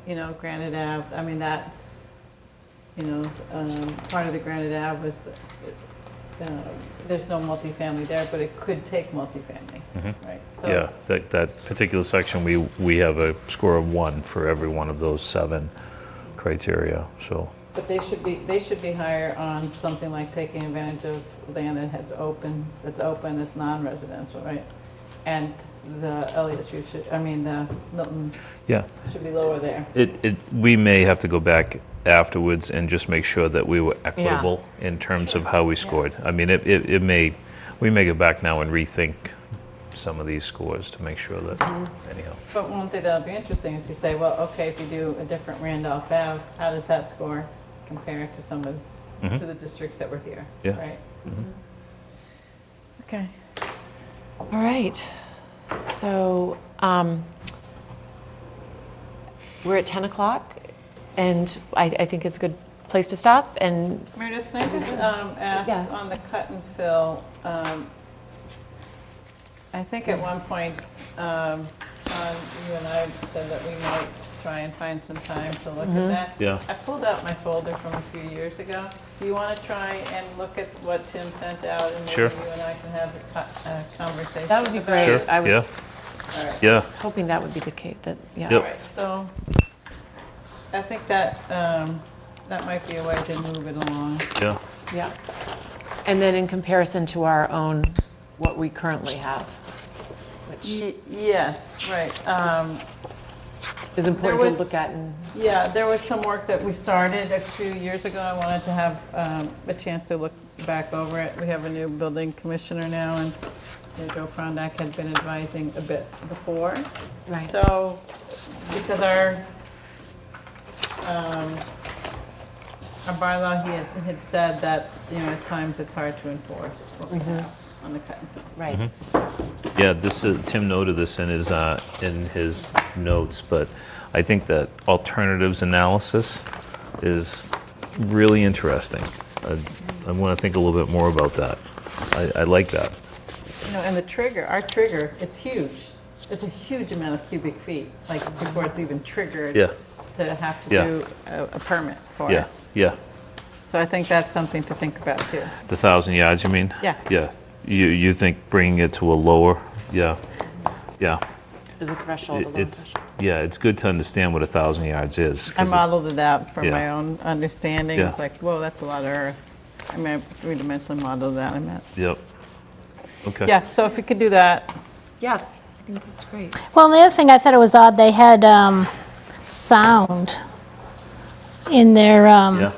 You know, Granite Ave, I mean, that's, you know, part of the Granite Ave was, there's no multifamily there, but it could take multifamily, right? So- Yeah, that particular section, we have a score of 1 for every one of those 7 criteria, so. But they should be higher on something like taking advantage of land that's open, that's non-residential, right? And the Elliott Street the Milton Yeah, should be lower there. we may have to go back afterwards and just make sure that we were equitable in terms of how we scored. I mean, we may go back now and rethink some of these scores to make sure that, anyhow. But one thing that'll be interesting is you say, well, okay, if you do a different Randolph Ave, how does that score compare to some of, to the districts that were here? Yeah. Right? Okay. All right. So we're at 10 o'clock, and I think it's a good place to stop. And Meredith, can I just ask Yeah. on the cut and fill? I think at one point, Sean, you and I said that we might try and find some time to look at that. Yeah. I pulled out my folder from a few years ago. Do you want to try and look at what Tim sent out, and maybe Sure. you and I can have a conversation? that would be about great. it? Sure. I was All right. Yeah. hoping that would be the case. That yeah. Yep. All right, so I think that that might be a way to move it along. Yeah. Yeah. And then in comparison to our own, what we currently have, which Yes, right. is important There to was- look at. And Yeah, there was some work that we started a few years ago. I wanted to have a chance to look back over it. We have a new building commissioner now, and Joe Frondak had been advising a bit before. right. So, because our bylaw, he had said that, at times it's hard to enforce what we have on the cut and fill. Right. Yeah, this Tim noted this in his notes, but I think that alternatives analysis is really interesting. I want to think a little bit more about that. I like that. And the trigger, our trigger, it's huge. It's a huge amount of cubic feet, like before it's even triggered Yeah. to have to Yeah. do a permit for Yeah, it. yeah. So I think that's something to think about too. The 1,000 yards, you mean? Yeah. Yeah. You think bringing it to a lower? Yeah. Yeah. Is a threshold. It's it's good to understand what 1,000 yards is. I 'cause modeled it out from Yeah. my own understanding. Yeah. It's like, whoa, that's a lot of earth. I mean, I three-dimensionally modeled that, I meant. Yep. Okay. Yeah, so if we could do that. Yeah, I think that's great. Well, the other thing I thought it was odd, they had sound in their, Yeah.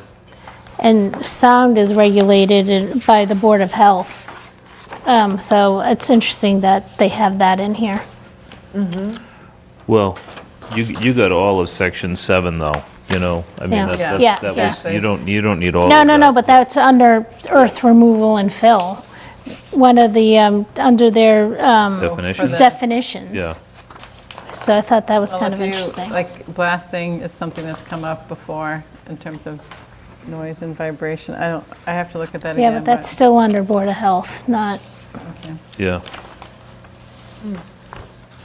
and sound is regulated by the Board of Health. So it's interesting that they have that in here. Well, you got all of section 7 though. I mean Yeah. that Yeah. was Yeah. you don't need all. No, of no, that. no, but that's under earth removal and fill. One of the, under their Definition. definitions. Yeah. So I thought that was Well, kind of if you- interesting. Like blasting is something that's come up before in terms of noise and vibration. I have to look at that Yeah, again. but that's still under Board of Health, not okay. Yeah.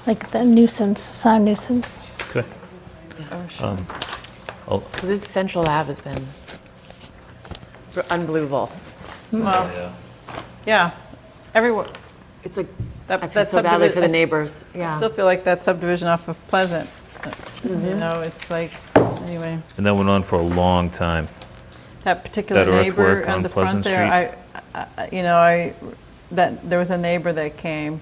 like the nuisance, sound nuisance. Okay. Because its Central Ave has been unbelievable. Well, Yeah. yeah, everywhere. It's like, That, I feel so badly for the neighbors. I Yeah. still feel like that subdivision off of Pleasant. It's like, anyway, And that went on for a long time. that particular That neighbor earthwork on on the front Pleasant there, there was a neighbor that came.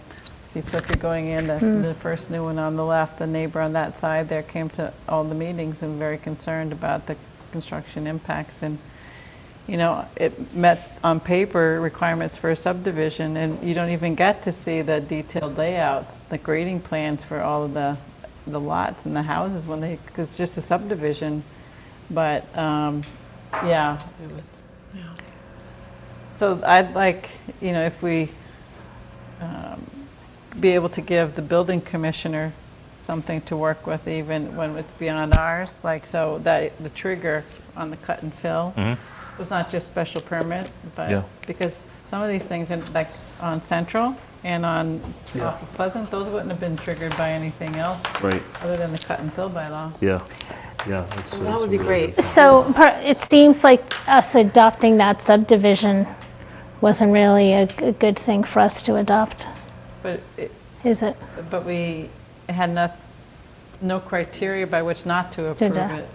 So if you're going in, the first new one on the left, the neighbor on that side there came to all the meetings and very concerned about the construction impacts. And, it met on paper requirements for a subdivision, and you don't even get to see the detailed layouts, the grading plans for all of the lots and the houses because it's just a subdivision. But, yeah. It was, yeah. So I'd like, if we be able to give the building commissioner something to work with even when it's beyond ours, like so that the trigger on the cut and fill was not just special permit, but Yeah. because some of these things, like on Central and on off of Pleasant, those wouldn't have been triggered by anything else Right. other than the cut and fill bylaw. Yeah. Yeah. That would be great. So it seems like us adopting that subdivision wasn't really a good thing for us to adopt, But is it? we had no criteria by which not to approve it.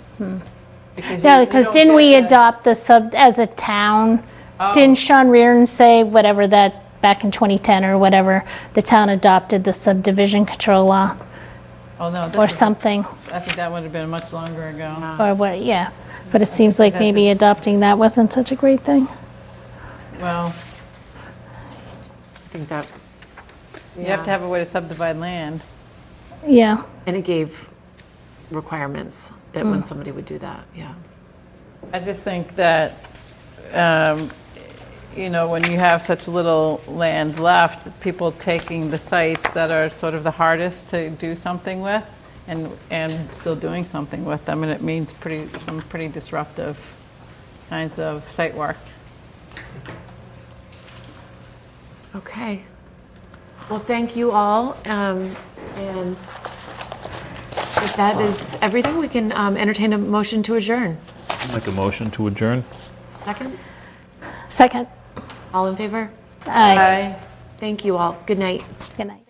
Yeah, you because don't didn't get we the- adopt the as a town? Oh. Didn't Sean Reardon say whatever that, back in 2010 or whatever, the town adopted the subdivision control law Oh, no. this or is- something? I think that would have been much longer ago. Or what, yeah. But it seems like that's maybe adopting that wasn't such a great thing. Well, I think that, You have to have a way to subdivide land. Yeah. And it gave requirements that when somebody would do that, yeah. I just think that, you know, when you have such little land left, people taking the sites that are sort of the hardest to do something with and still doing something with them, and it means some pretty disruptive kinds of site work. Okay. Well, thank you all. And if that is everything, we can entertain a motion to adjourn. Make a motion to adjourn? Second? Second. All in favor? Aye. Thank you all. Good night. Good night.